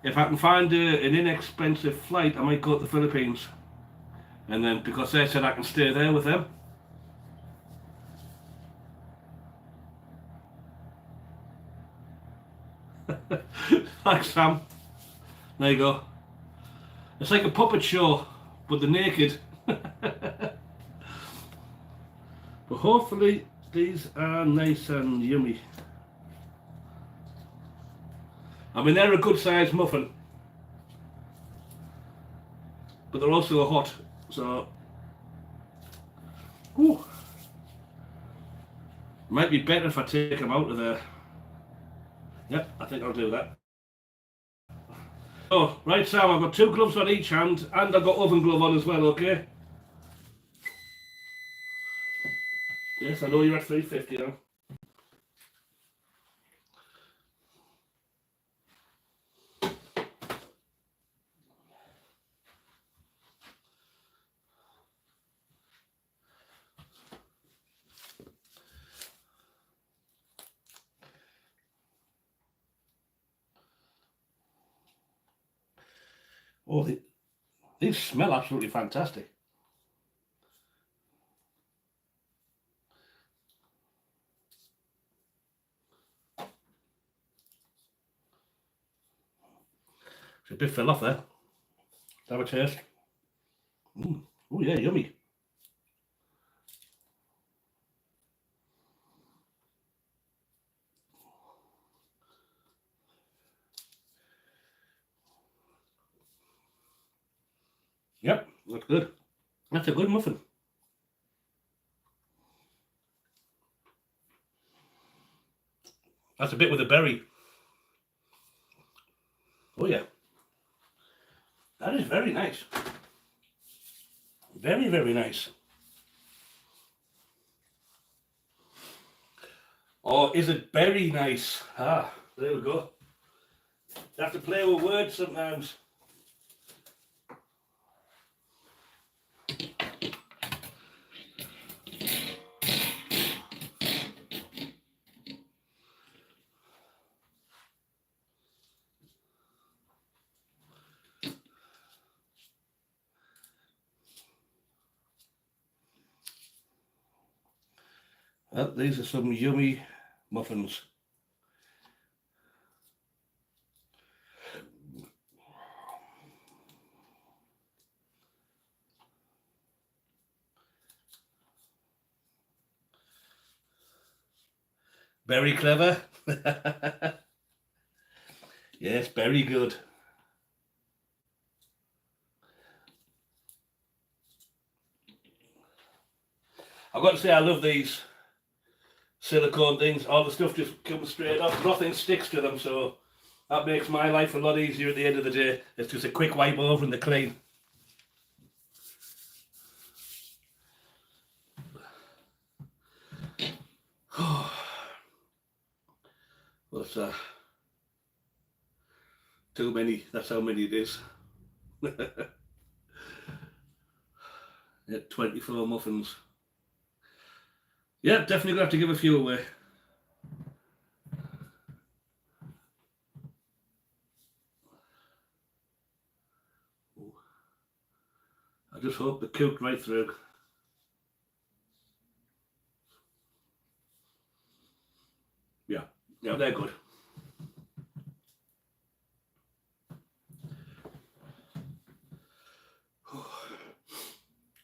if I can find an inexpensive flight, I might go to the Philippines. And then because they said I can stay there with them. Thanks, Sam. There you go. It's like a puppet show, but they're naked. But hopefully these are nice and yummy. I mean, they're a good sized muffin, but they're also hot, so whew. Might be better if I take them out of there. Yep, I think I'll do that. Oh, right, Sam, I've got 2 gloves on each hand, and I've got oven glove on as well, okay? Yes, I know you're at 350 now. Oh, these smell absolutely fantastic. It's a bit fell off there. Have a taste. Oh yeah, yummy. Yep, that's good. That's a good muffin. That's a bit with a berry. Oh yeah. That is very nice. Very, very nice. Or is it very nice? Ah, there we go. You have to play with words sometimes. Well, these are some yummy muffins. Very clever. Yes, very good. I've got to say I love these silicone things. All the stuff just comes straight off. Nothing sticks to them, so That makes my life a lot easier at the end of the day. It's just a quick wipe over and they're clean. What's that? Too many. That's how many it is. Yeah, 24 muffins. Yeah, definitely gonna have to give a few away. I just hope they're cooked right through. Yeah, they're good. I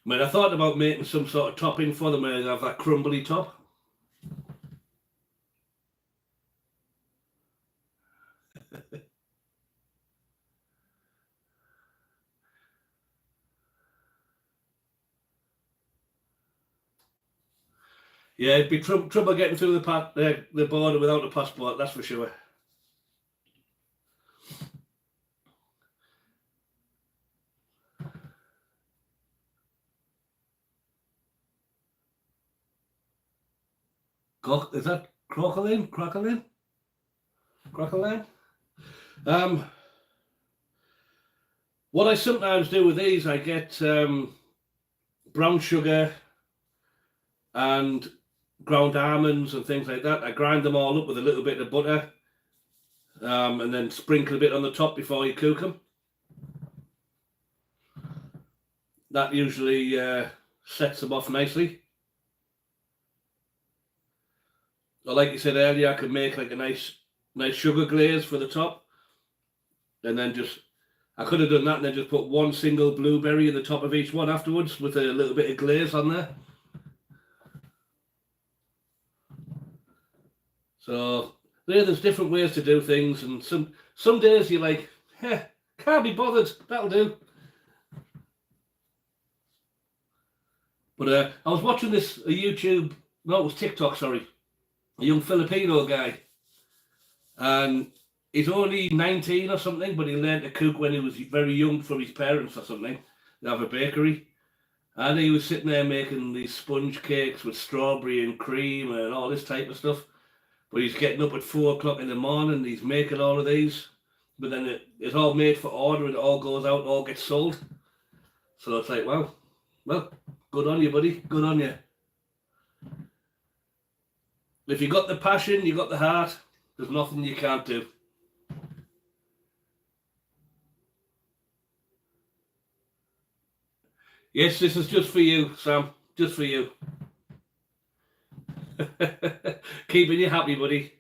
mean, I thought about making some sort of topping for them and have that crumbly top. Yeah, it'd be trouble getting through the border without a passport, that's for sure. Is that crocodile? Crocodile? Crocodile? What I sometimes do with these, I get brown sugar and ground almonds and things like that. I grind them all up with a little bit of butter and then sprinkle a bit on the top before you cook them. That usually sets them off nicely. Or like you said earlier, I could make like a nice sugar glaze for the top. And then I could have done that and then just put one single blueberry in the top of each one afterwards with a little bit of glaze on there. So there's different ways to do things, and some days you're like, can't be bothered, that'll do. But I was watching a YouTube, no, it was TikTok, sorry, a young Filipino guy, and he's only 19 or something, but he learned to cook when he was very young from his parents or something. They have a bakery, and he was sitting there making these sponge cakes with strawberry and cream and all this type of stuff. But he's getting up at 4 o'clock in the morning, he's making all of these, but then it's all made for order and it all goes out, all gets sold. So it's like, well, good on you, buddy, good on you. If you got the passion, you got the heart, there's nothing you can't do. Yes, this is just for you, Sam, just for you. Keeping you happy, buddy.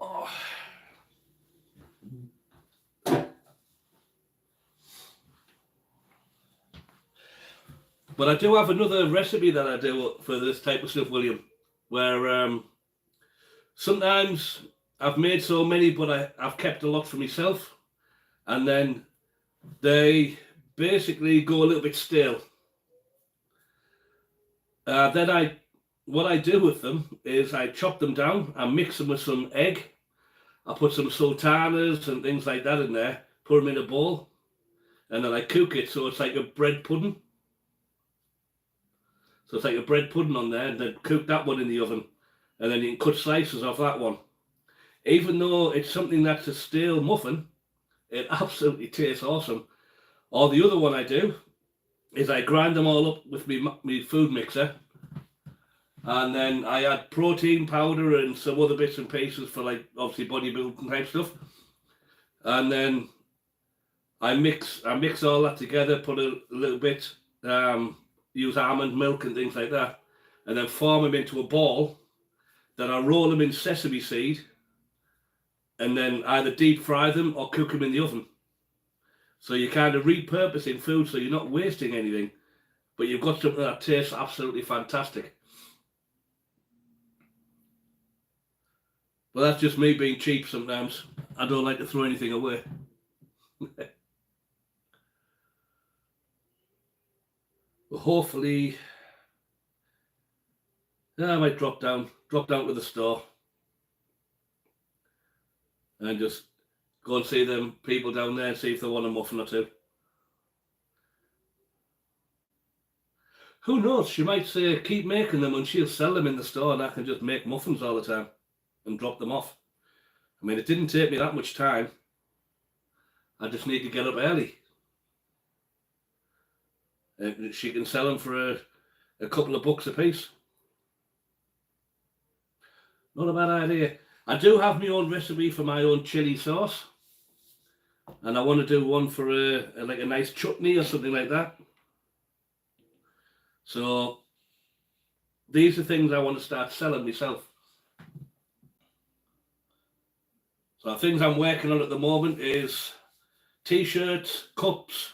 Oh. But I do have another recipe that I do for this type of stuff, William, where sometimes I've made so many, but I've kept a lot for myself, and then they basically go a little bit stale. What I do with them is I chop them down, I mix them with some egg, I put some sultanas and things like that in there, put them in a bowl, and then I cook it so it's like a bread pudding. So it's like a bread pudding on there, and then cook that one in the oven, and then you can cut slices off that one. Even though it's something that's a stale muffin, it absolutely tastes awesome. Or the other one I do is I grind them all up with my food mixer, and then I add protein powder and some other bits and pieces for like obviously bodybuilding type stuff, and then I mix all that together, put a little bit, use almond milk and things like that, and then form them into a ball. Then I roll them in sesame seed, and then either deep fry them or cook them in the oven. So you're kind of repurposing food, so you're not wasting anything, but you've got something that tastes absolutely fantastic. Well, that's just me being cheap sometimes. I don't like to throw anything away. Well, hopefully Yeah, I might drop down to the store and just go and see them people down there and see if they want a muffin or two. Who knows? She might say keep making them and she'll sell them in the store, and I can just make muffins all the time and drop them off. I mean, it didn't take me that much time. I just need to get up early. She can sell them for a couple of bucks a piece. Not a bad idea. I do have my own recipe for my own chili sauce, and I want to do one for like a nice chutney or something like that. So these are things I want to start selling myself. So things I'm working on at the moment is t-shirts, cups.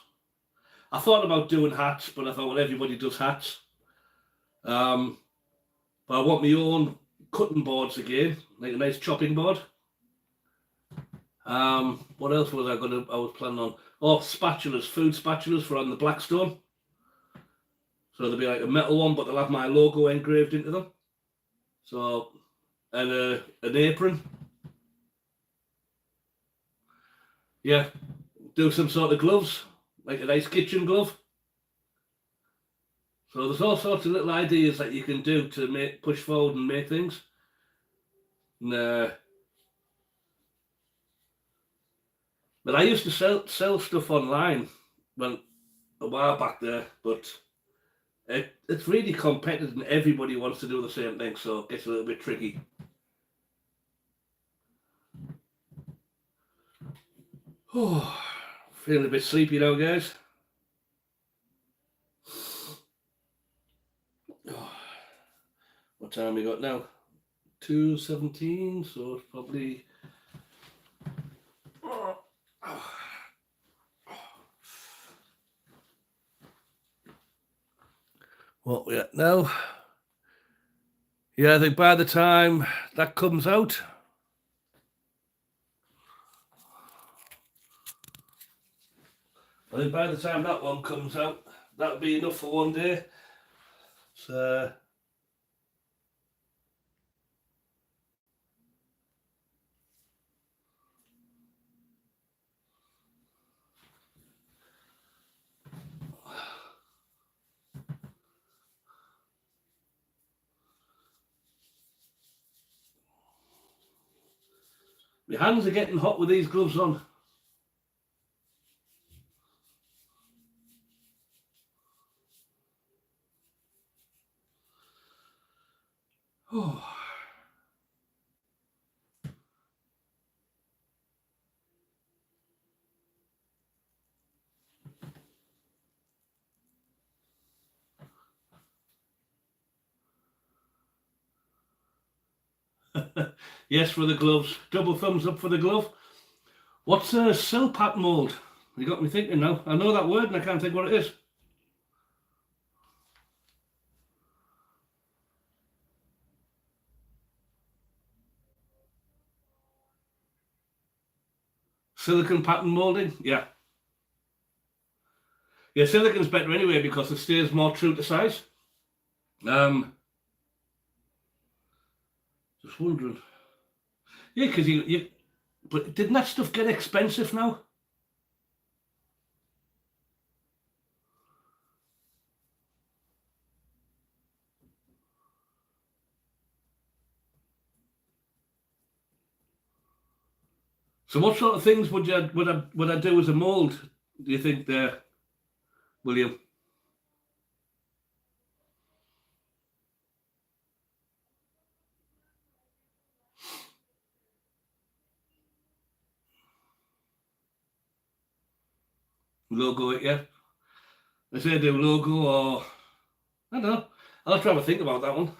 I thought about doing hats, but I thought, well, everybody does hats. But I want my own cutting boards again, like a nice chopping board. What else was I was planning on? Oh, spatulas, food spatulas for on the Blackstone. So there'll be like a metal one, but they'll have my logo engraved into them. So, and an apron. Yeah, do some sort of gloves, like a nice kitchen glove. So there's all sorts of little ideas that you can do to push forward and make things. And, but I used to sell stuff online, well, a while back there, but it's really competitive and everybody wants to do the same thing, so it gets a little bit tricky. Oh, feeling a bit sleepy now, guys. Oh, what time we got now? 2:17, so it's probably... What we at now? Yeah, I think by the time that comes out, that one comes out, that'll be enough for one day. So my hands are getting hot with these gloves on. Oh. Yes, for the gloves. Double thumbs up for the glove. What's a silpat mould? You got me thinking now. I know that word and I can't think what it is. Silicon pattern moulding? Yeah. Yeah, silicon's better anyway because it stays more true to size. Just wondering. Yeah, because but didn't that stuff get expensive now? So what sort of things would I do as a mould? Do you think there, William? Logo it, yeah. I say do logo or I don't know. I'll have to have a think about that one.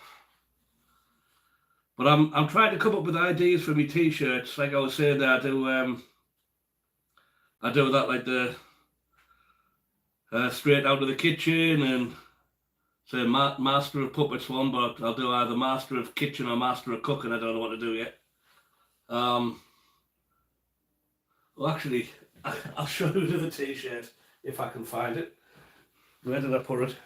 But I'm trying to come up with ideas for my t-shirts. Like I was saying, I do that like the straight out of the kitchen and say master of puppets one, but I'll do either master of kitchen or master of cooking. I don't know what to do yet. Well, actually, I'll show you the t-shirt if I can find it. Where did I put it?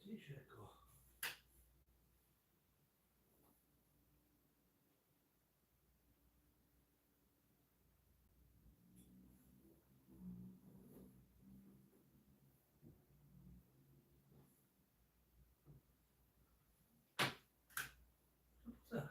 T-shirt go? What's that?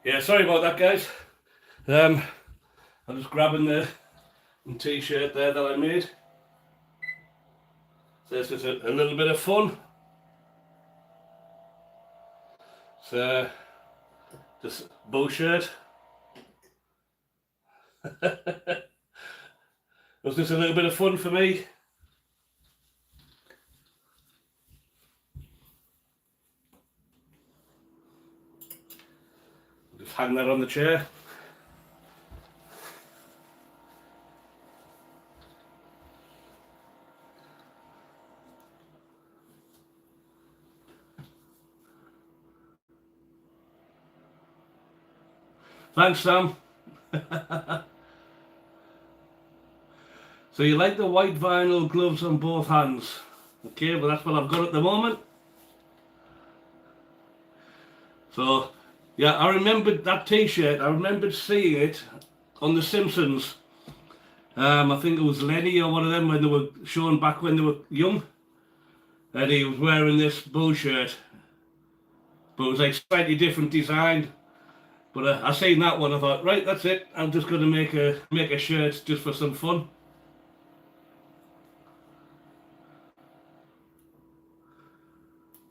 Yeah, sorry about that, guys. I'm just grabbing the T-shirt there that I made. So this is a little bit of fun. So just bullshit. Was this a little bit of fun for me? Just hang that on the chair. Thanks, Sam. So you like the white vinyl gloves on both hands? Okay, well that's what I've got at the moment. So, yeah, I remembered that T-shirt. I remembered seeing it on The Simpsons. I think it was Lenny or one of them when they were shown back when they were young. And he was wearing this bull shirt. But it was like slightly different design. But I seen that one, I thought, right, that's it. I'm just going to make a shirt just for some fun.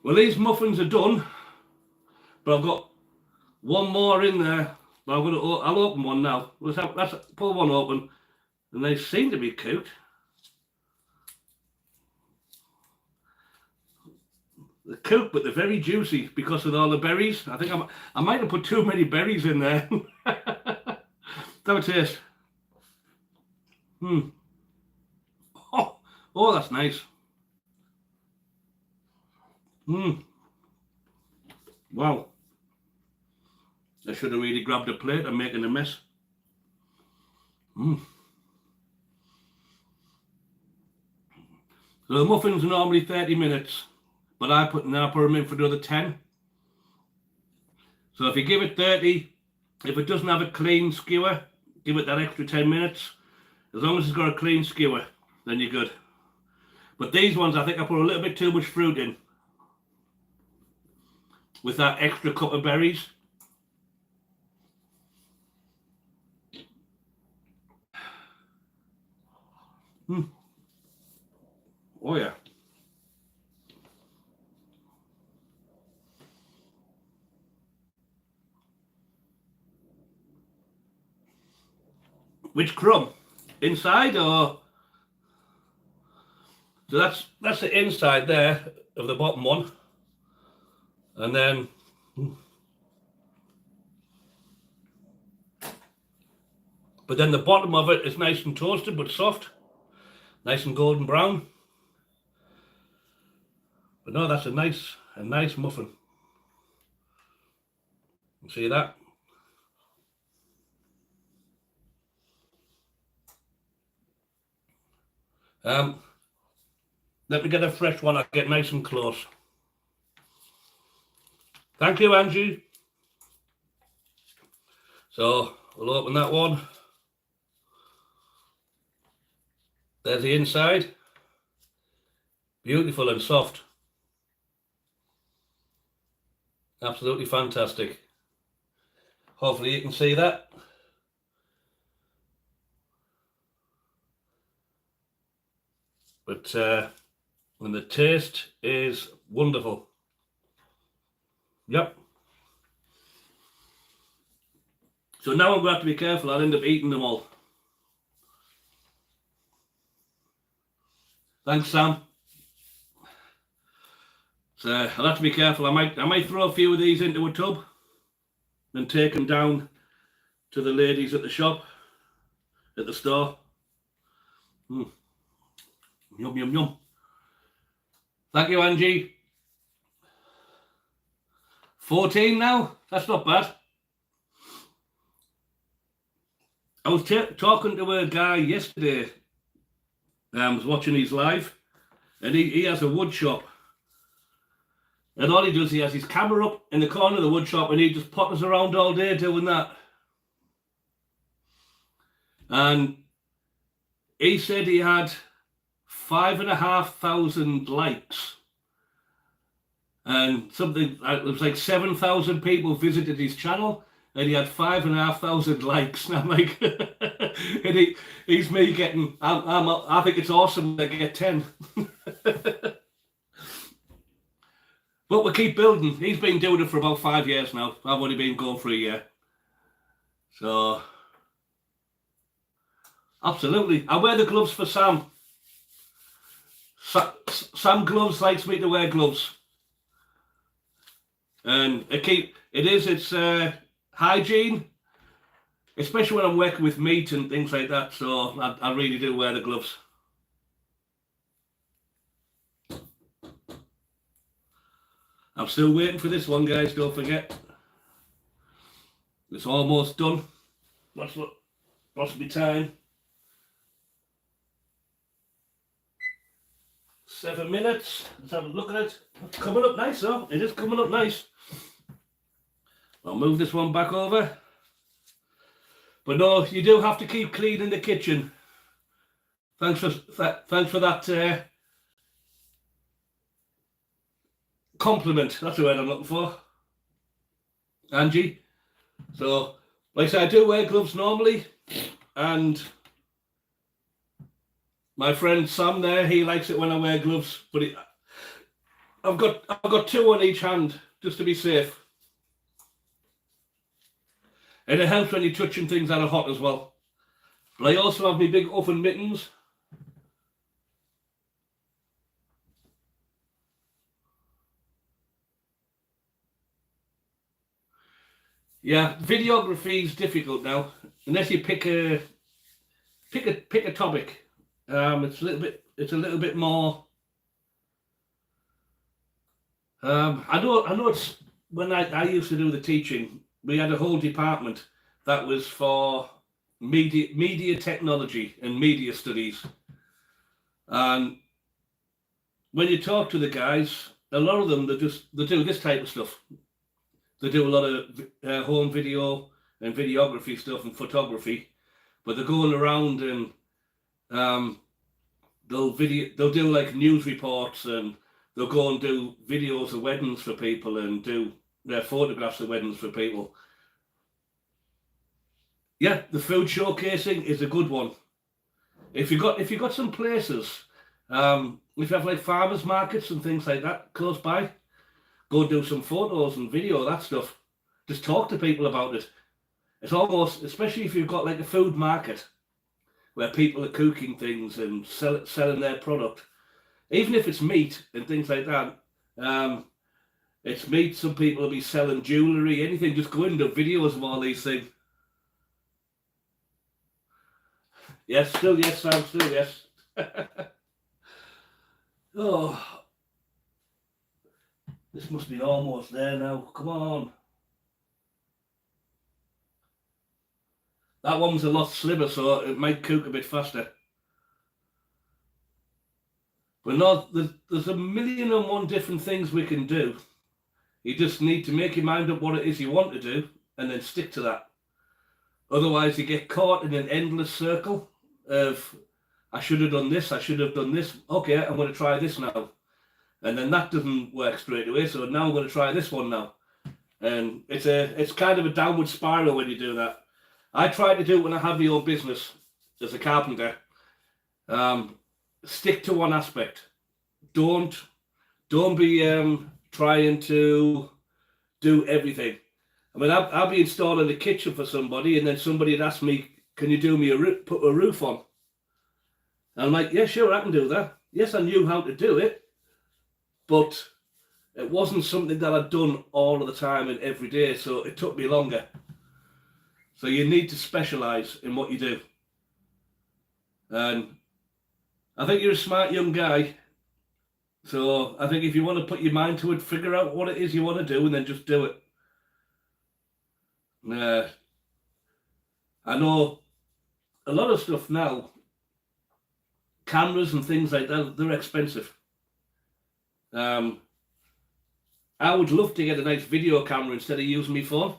Well, these muffins are done. But I've got one more in there. But I'll open one now. Let's pull one open. And they seem to be cooked. They're cooked, but they're very juicy because of all the berries. I think I might have put too many berries in there. Have a taste. Oh, oh, that's nice. Wow. I should have really grabbed a plate. I'm making a mess. So the muffins are normally 30 minutes, but I put them in for another 10. So if you give it 30, if it doesn't have a clean skewer, give it that extra 10 minutes. As long as it's got a clean skewer, then you're good. But these ones, I think I put a little bit too much fruit in with that extra cup of berries. Oh yeah. Which crumb? Inside or? So that's the inside there of the bottom one. And then but then the bottom of it is nice and toasted but soft. Nice and golden brown. But no, that's a nice muffin. You see that? Let me get a fresh one. I'll get nice and close. Thank you, Angie. So we'll open that one. There's the inside. Beautiful and soft. Absolutely fantastic. Hopefully you can see that. But and the taste is wonderful. Yep. So now I'm going to have to be careful. I'll end up eating them all. Thanks, Sam. So I'll have to be careful. I might throw a few of these into a tub and take them down to the ladies at the shop, at the store. Yum, yum, yum. Thank you, Angie. 14 now? That's not bad. I was talking to a guy yesterday. I was watching his live, and he has a wood shop. And all he does, he has his camera up in the corner of the wood shop, and he just potters around all day doing that. And he said he had 5,500 likes. And something, it was like 7,000 people visited his channel, and he had 5,500 likes. And I'm like, and he's me getting, I think it's awesome to get 10. But we keep building. He's been doing it for about 5 years now. I've only been going for a year. So, absolutely. I wear the gloves for Sam. Sam Gloves likes me to wear gloves. And it's hygiene, especially when I'm working with meat and things like that. So I really do wear the gloves. I'm still waiting for this one, guys. Don't forget. It's almost done. What's my time? 7 minutes. Let's have a look at it. It's coming up nice, though. It is coming up nice. I'll move this one back over. But no, you do have to keep clean in the kitchen. Thanks for that compliment. That's the word I'm looking for, Angie. So, like I said, I do wear gloves normally, and my friend Sam there, he likes it when I wear gloves, but I've got 2 on each hand just to be safe. And it helps when you're touching things that are hot as well. But I also have my big oven mittens. Yeah, videography is difficult now, unless you pick a topic. It's a little bit more. I know it's when I used to do the teaching, we had a whole department that was for media technology and media studies. And when you talk to the guys, a lot of them they do this type of stuff. They do a lot of home video and videography stuff and photography, but they're going around and they'll do like news reports, and they'll go and do videos of weddings for people and do their photographs of weddings for people. Yeah, the food showcasing is a good one. If you've got some places, if you have like farmers markets and things like that close by, go do some photos and video, that stuff. Just talk to people about it. It's almost, especially if you've got like a food market where people are cooking things and selling their product. Even if it's meat and things like that, it's meat, some people will be selling jewellery, anything, just go into videos of all these things. Yes, still yes, Sam, still yes. Oh. This must be almost there now. Come on. That one's a lot slimmer, so it might cook a bit faster. But not there's a million and one different things we can do. You just need to make your mind up what it is you want to do and then stick to that. Otherwise, you get caught in an endless circle of, I should have done this, I should have done this. Okay, I'm going to try this now. And then that doesn't work straight away. So now I'm going to try this one now. And it's kind of a downward spiral when you do that. I try to do it when I have my own business as a carpenter. Stick to one aspect. Don't be trying to do everything. I mean, I'll be installing a kitchen for somebody, and then somebody would ask me, "Can you do me put a roof on?" And I'm like, "Yeah, sure, I can do that." Yes, I knew how to do it, but it wasn't something that I'd done all of the time and every day, so it took me longer. So you need to specialise in what you do. And I think you're a smart young guy. So I think if you want to put your mind to it, figure out what it is you want to do and then just do it. I know a lot of stuff now, cameras and things like that, they're expensive. I would love to get a nice video camera instead of using my phone.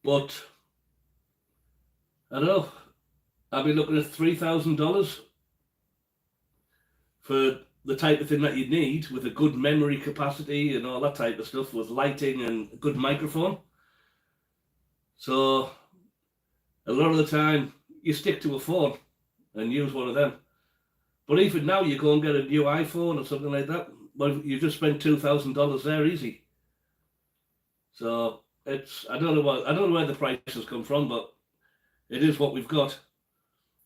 But I don't know, I'll be looking at $3,000 for the type of thing that you need, with a good memory capacity and all that type of stuff, with lighting and a good microphone. So a lot of the time you stick to a phone and use one of them. But even now you go and get a new iPhone or something like that, well, you just spent $2,000 there easy. So I don't know where the prices come from, but it is what we've got.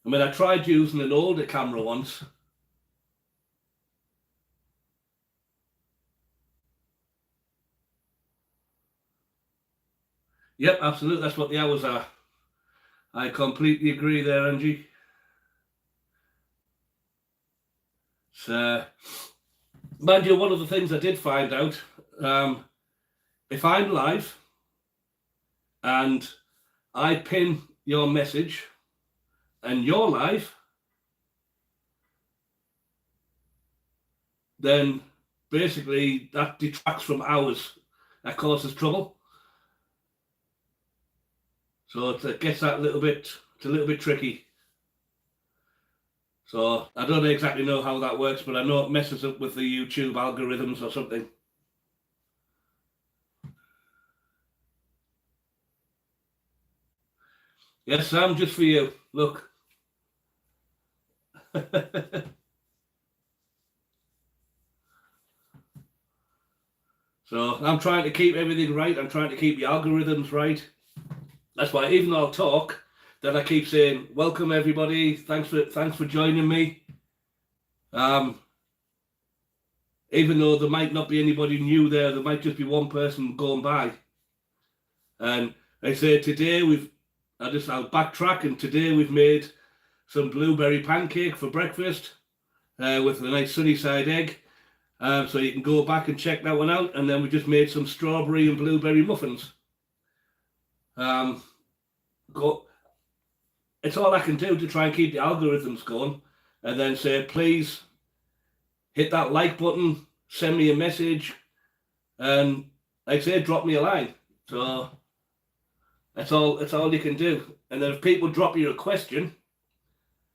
I mean, I tried using an older camera once. Yep, absolutely. That's what the hours are. I completely agree there, Angie. So, mind you, one of the things I did find out, if I'm live and I pin your message and you're live, then basically that detracts from hours. That causes trouble. So it gets that a little bit tricky. So I don't exactly know how that works, but I know it messes up with the YouTube algorithms or something. Yes, Sam, just for you. Look. So I'm trying to keep everything right. I'm trying to keep the algorithms right. That's why even though I'll talk, then I keep saying, "Welcome everybody. Thanks for joining me." Even though there might not be anybody new there might just be one person going by. And I say today I'll backtrack, and today we've made some blueberry pancake for breakfast with a nice sunny side egg. So you can go back and check that one out. And then we just made some strawberry and blueberry muffins. It's all I can do to try and keep the algorithms going, and then say, please hit that like button, send me a message, and like I say, drop me a line. So that's all you can do. And then if people drop you a question,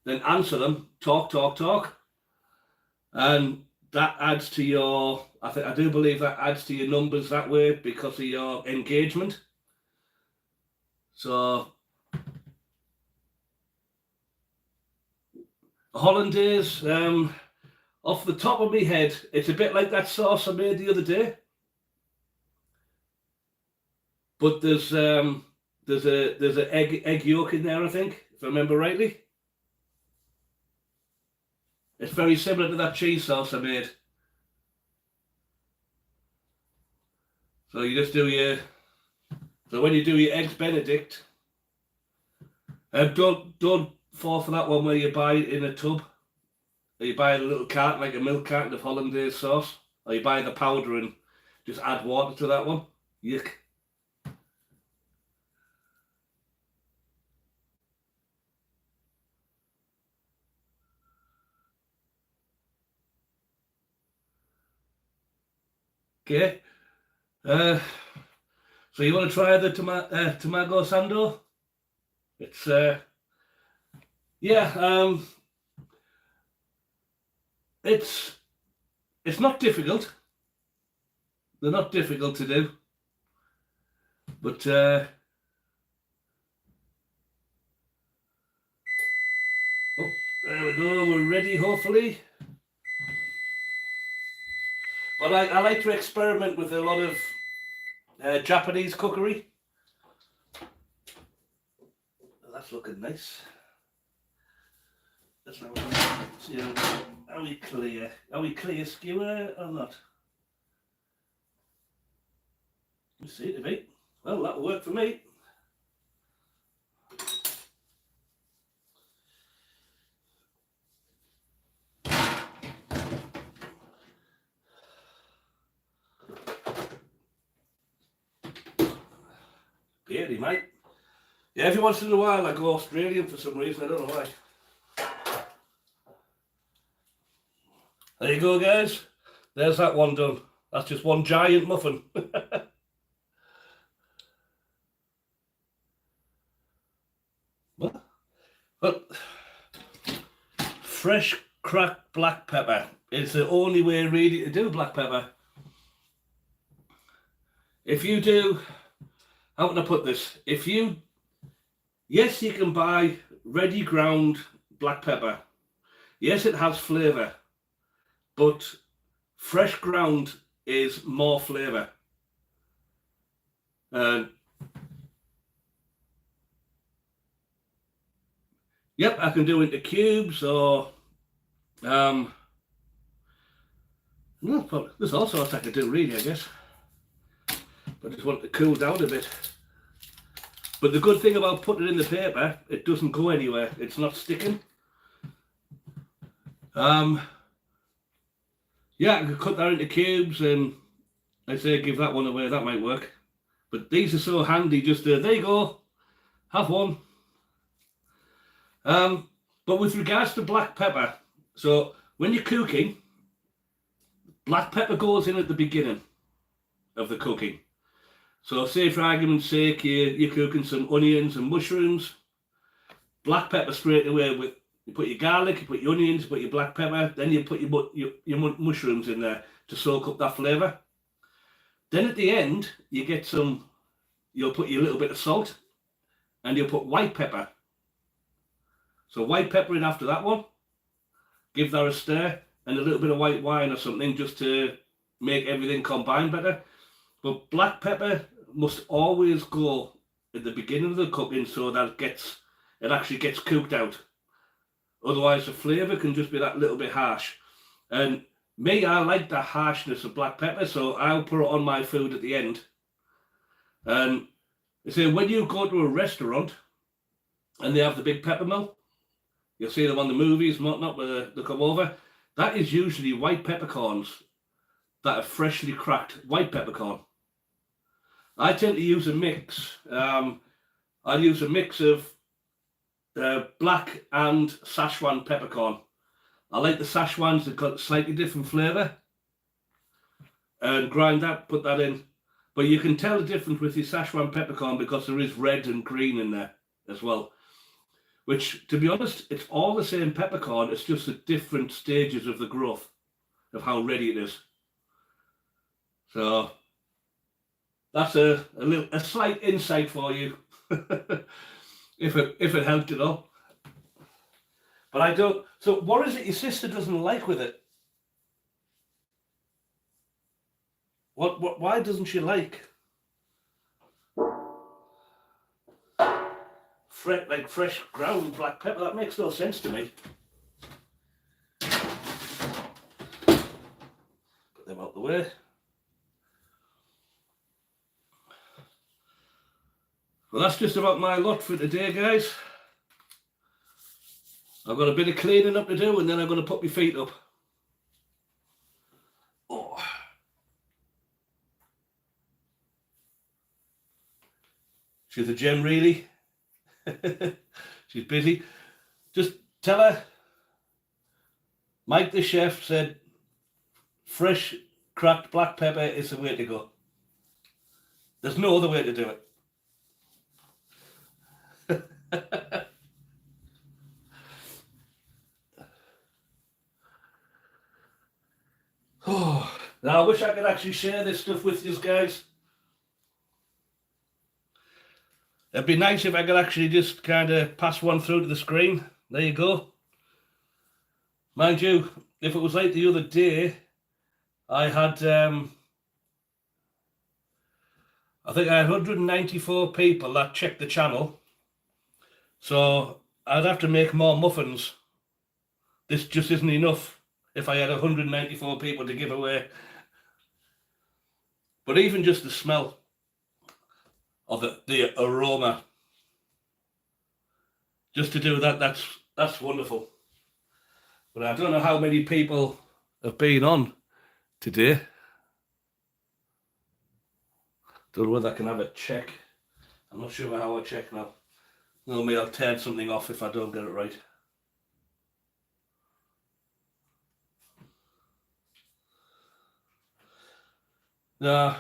then answer them, talk. And that adds to your, I do believe that adds to your numbers that way because of your engagement. So hollandaise, off the top of my head, it's a bit like that sauce I made the other day. But there's an egg yolk in there, I think, if I remember rightly. It's very similar to that cheese sauce I made. So you just do so when you do your eggs Benedict, don't fall for that one where you buy it in a tub. Or you buy a little carton, like a milk carton of hollandaise sauce. Or you buy the powder and just add water to that one. Yuck. Okay. So you want to try the tomato sando? It's yeah. It's not difficult. They're not difficult to do, but oh, there we go. We're ready, hopefully. But I like to experiment with a lot of Japanese cookery. That's looking nice. Let's have a see are we clear? Are we clear skewer or not? You see to be. Well, that'll work for me. Beardy, mate. Yeah, every once in a while I go Australian for some reason, I don't know why. There you go, guys. There's that one done. That's just one giant muffin. But fresh cracked black pepper is the only way really to do black pepper. If you do, how can I put this? Yes, you can buy ready ground black pepper. Yes, it has flavour, but fresh ground is more flavour. Yep, I can do into cubes or no, there's all sorts I could do really, I guess. But I just want it to cool down a bit. But the good thing about putting it in the paper, it doesn't go anywhere. It's not sticking. Yeah, I could cut that into cubes and I say give that one away. That might work. But these are so handy. Just there you go. Have one. But with regards to black pepper, so when you're cooking, black pepper goes in at the beginning of the cooking. So say for argument's sake, you're cooking some onions and mushrooms, black pepper straight away. You put your garlic, you put your onions, you put your black pepper, then you put your mushrooms in there to soak up that flavour. Then at the end, you'll put your little bit of salt and you'll put white pepper. So white pepper in after that one, give that a stir, and a little bit of white wine or something just to make everything combine better. But black pepper must always go at the beginning of the cooking so that it actually gets cooked out. Otherwise the flavour can just be that little bit harsh. And me, I like the harshness of black pepper, so I'll put it on my food at the end. And they say when you go to a restaurant and they have the big pepper mill, you'll see them on the movies and whatnot where they come over. That is usually white peppercorns that are freshly cracked white peppercorn. I tend to use a mix. I use a mix of black and Szechuan peppercorn. I like the Szechuans, they've got slightly different flavour. And grind that, put that in. But you can tell the difference with your Szechuan peppercorn because there is red and green in there as well. Which, to be honest, it's all the same peppercorn, it's just at different stages of the growth of how ready it is. So that's a slight insight for you, if it helped at all. But I don't. So what is it your sister doesn't like with it? What? Why doesn't she like? Fresh ground black pepper. That makes no sense to me. Put them out the way. Well, that's just about my lot for today, guys. I've got a bit of cleaning up to do and then I'm going to put my feet up. Oh. She's a gem, really. She's busy. Just tell her Mike the chef said fresh cracked black pepper is the way to go. There's no other way to do it. Oh, now I wish I could actually share this stuff with you guys. It'd be nice if I could actually just kind of pass one through to the screen. There you go. Mind you, if it was like the other day, I had, I think I had 194 people that checked the channel. So I'd have to make more muffins. This just isn't enough if I had 194 people to give away. But even just the smell of the aroma, just to do that, that's wonderful. But I don't know how many people have been on today. Don't know whether I can have a check. I'm not sure how I check now. Normally I'll turn something off if I don't get it right. No.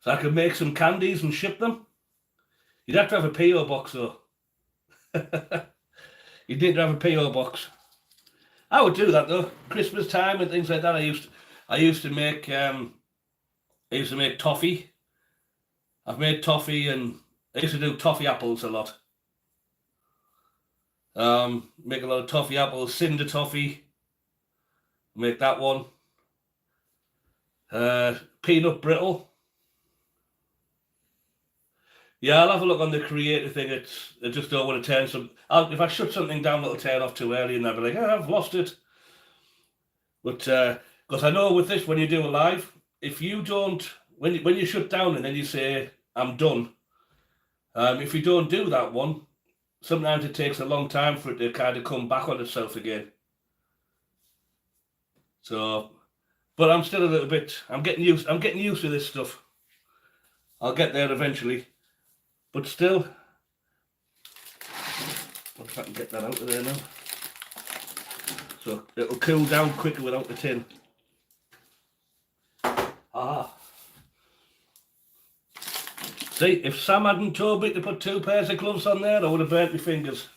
So I could make some candies and ship them. You'd have to have a PO box though. You need to have a PO box. I would do that though. Christmas time and things like that. I used to make toffee. I've made toffee, and I used to do toffee apples a lot. Make a lot of toffee apples, cinder toffee. Make that one. Peanut brittle. Yeah, I'll have a look on the creative thing. I just don't want to turn some. If I shut something down, it'll turn off too early, and I'll be like, oh, I've lost it. But because I know with this, when you do a live, if you don't, when you shut down and then you say I'm done, if you don't do that one, sometimes it takes a long time for it to kind of come back on itself again. So, but I'm still a little bit. I'm getting used to this stuff. I'll get there eventually. But still, I'll try and get that out of there now. So it'll cool down quicker without the tin. Ah. See, if Sam hadn't told me to put 2 pairs of gloves on there, I would have burnt my fingers.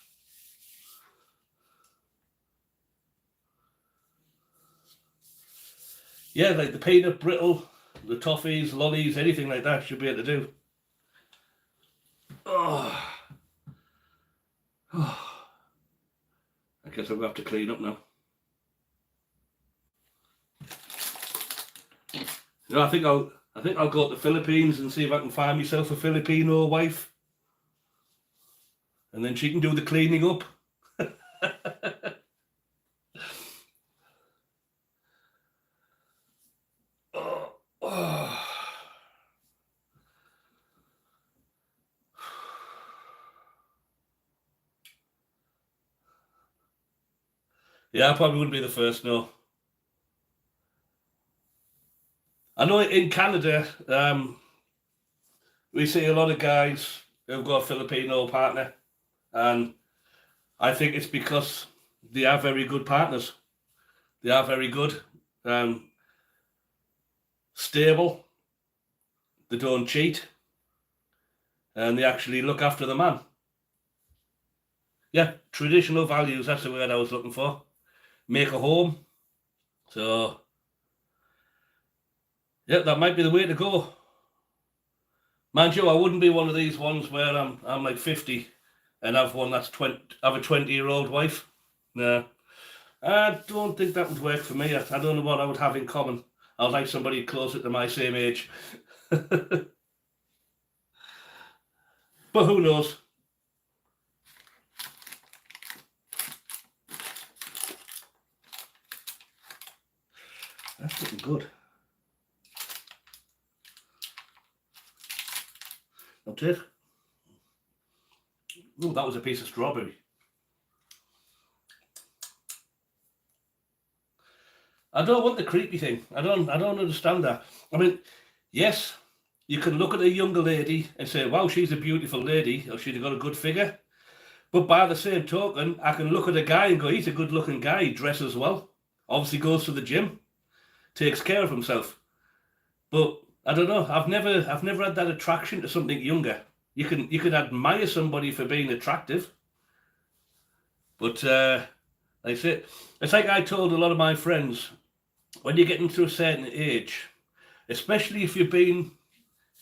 Yeah, like the peanut brittle, the toffees, lollies, anything like that should be able to do. Oh. Oh. I guess I'm going to have to clean up now. You know, I think I'll go to the Philippines and see if I can find myself a Filipino wife, and then she can do the cleaning up. Oh, oh. Yeah, I probably wouldn't be the first, no. I know in Canada, we see a lot of guys who've got a Filipino partner, and I think it's because they are very good partners. They are very good, stable, they don't cheat, and they actually look after the man. Yeah, traditional values, that's the word I was looking for. Make a home. So, yeah, that might be the way to go. Mind you, I wouldn't be one of these ones where I'm like 50 and have one that's have a 20-year-old wife. No, I don't think that would work for me. I don't know what I would have in common. I would like somebody closer to my same age. But who knows? That's looking good. That's it. Oh, that was a piece of strawberry. I don't want the creepy thing. I don't understand that. I mean, yes, you can look at a younger lady and say, wow, she's a beautiful lady, or she's got a good figure. But by the same token, I can look at a guy and go, he's a good looking guy, he dresses well, obviously goes to the gym, takes care of himself. But I don't know, I've never had that attraction to something younger. You can admire somebody for being attractive. But like I say, it's like I told a lot of my friends, when you get into a certain age, especially if you've been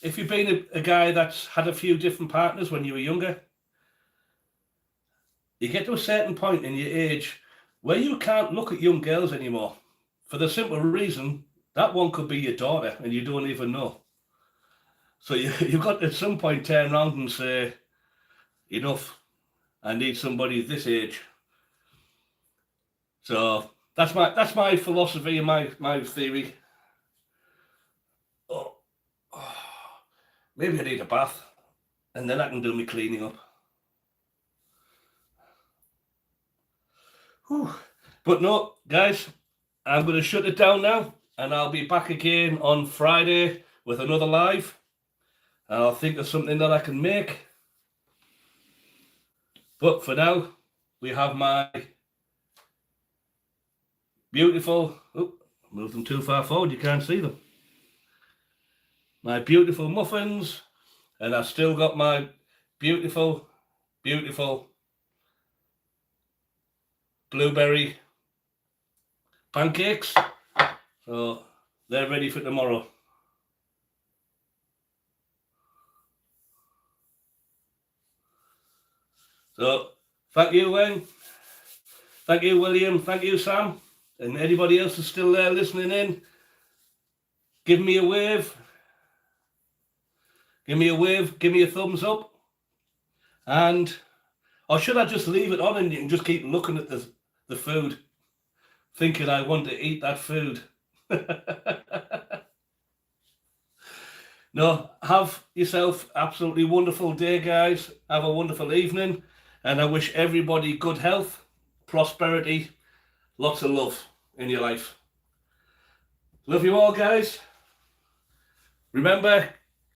a guy that's had a few different partners when you were younger, you get to a certain point in your age where you can't look at young girls anymore, for the simple reason that one could be your daughter and you don't even know. So you've got to at some point turn around and say, enough, I need somebody this age. So that's my philosophy and my theory. Oh, maybe I need a bath and then I can do my cleaning up. Whew. But no, guys, I'm going to shut it down now, and I'll be back again on Friday with another live. And I'll think of something that I can make. But for now, we have my beautiful, move them too far forward, you can't see them. My beautiful muffins, and I've still got my beautiful, beautiful blueberry pancakes. So they're ready for tomorrow. So thank you, Wayne. Thank you, William. Thank you, Sam. And anybody else who's still there listening in, give me a wave. Give me a wave. Give me a thumbs up. And, or should I just leave it on and you can just keep looking at the food, thinking I want to eat that food? No, have yourself absolutely wonderful day, guys. Have a wonderful evening. And I wish everybody good health, prosperity, lots of love in your life. Love you all, guys. Remember,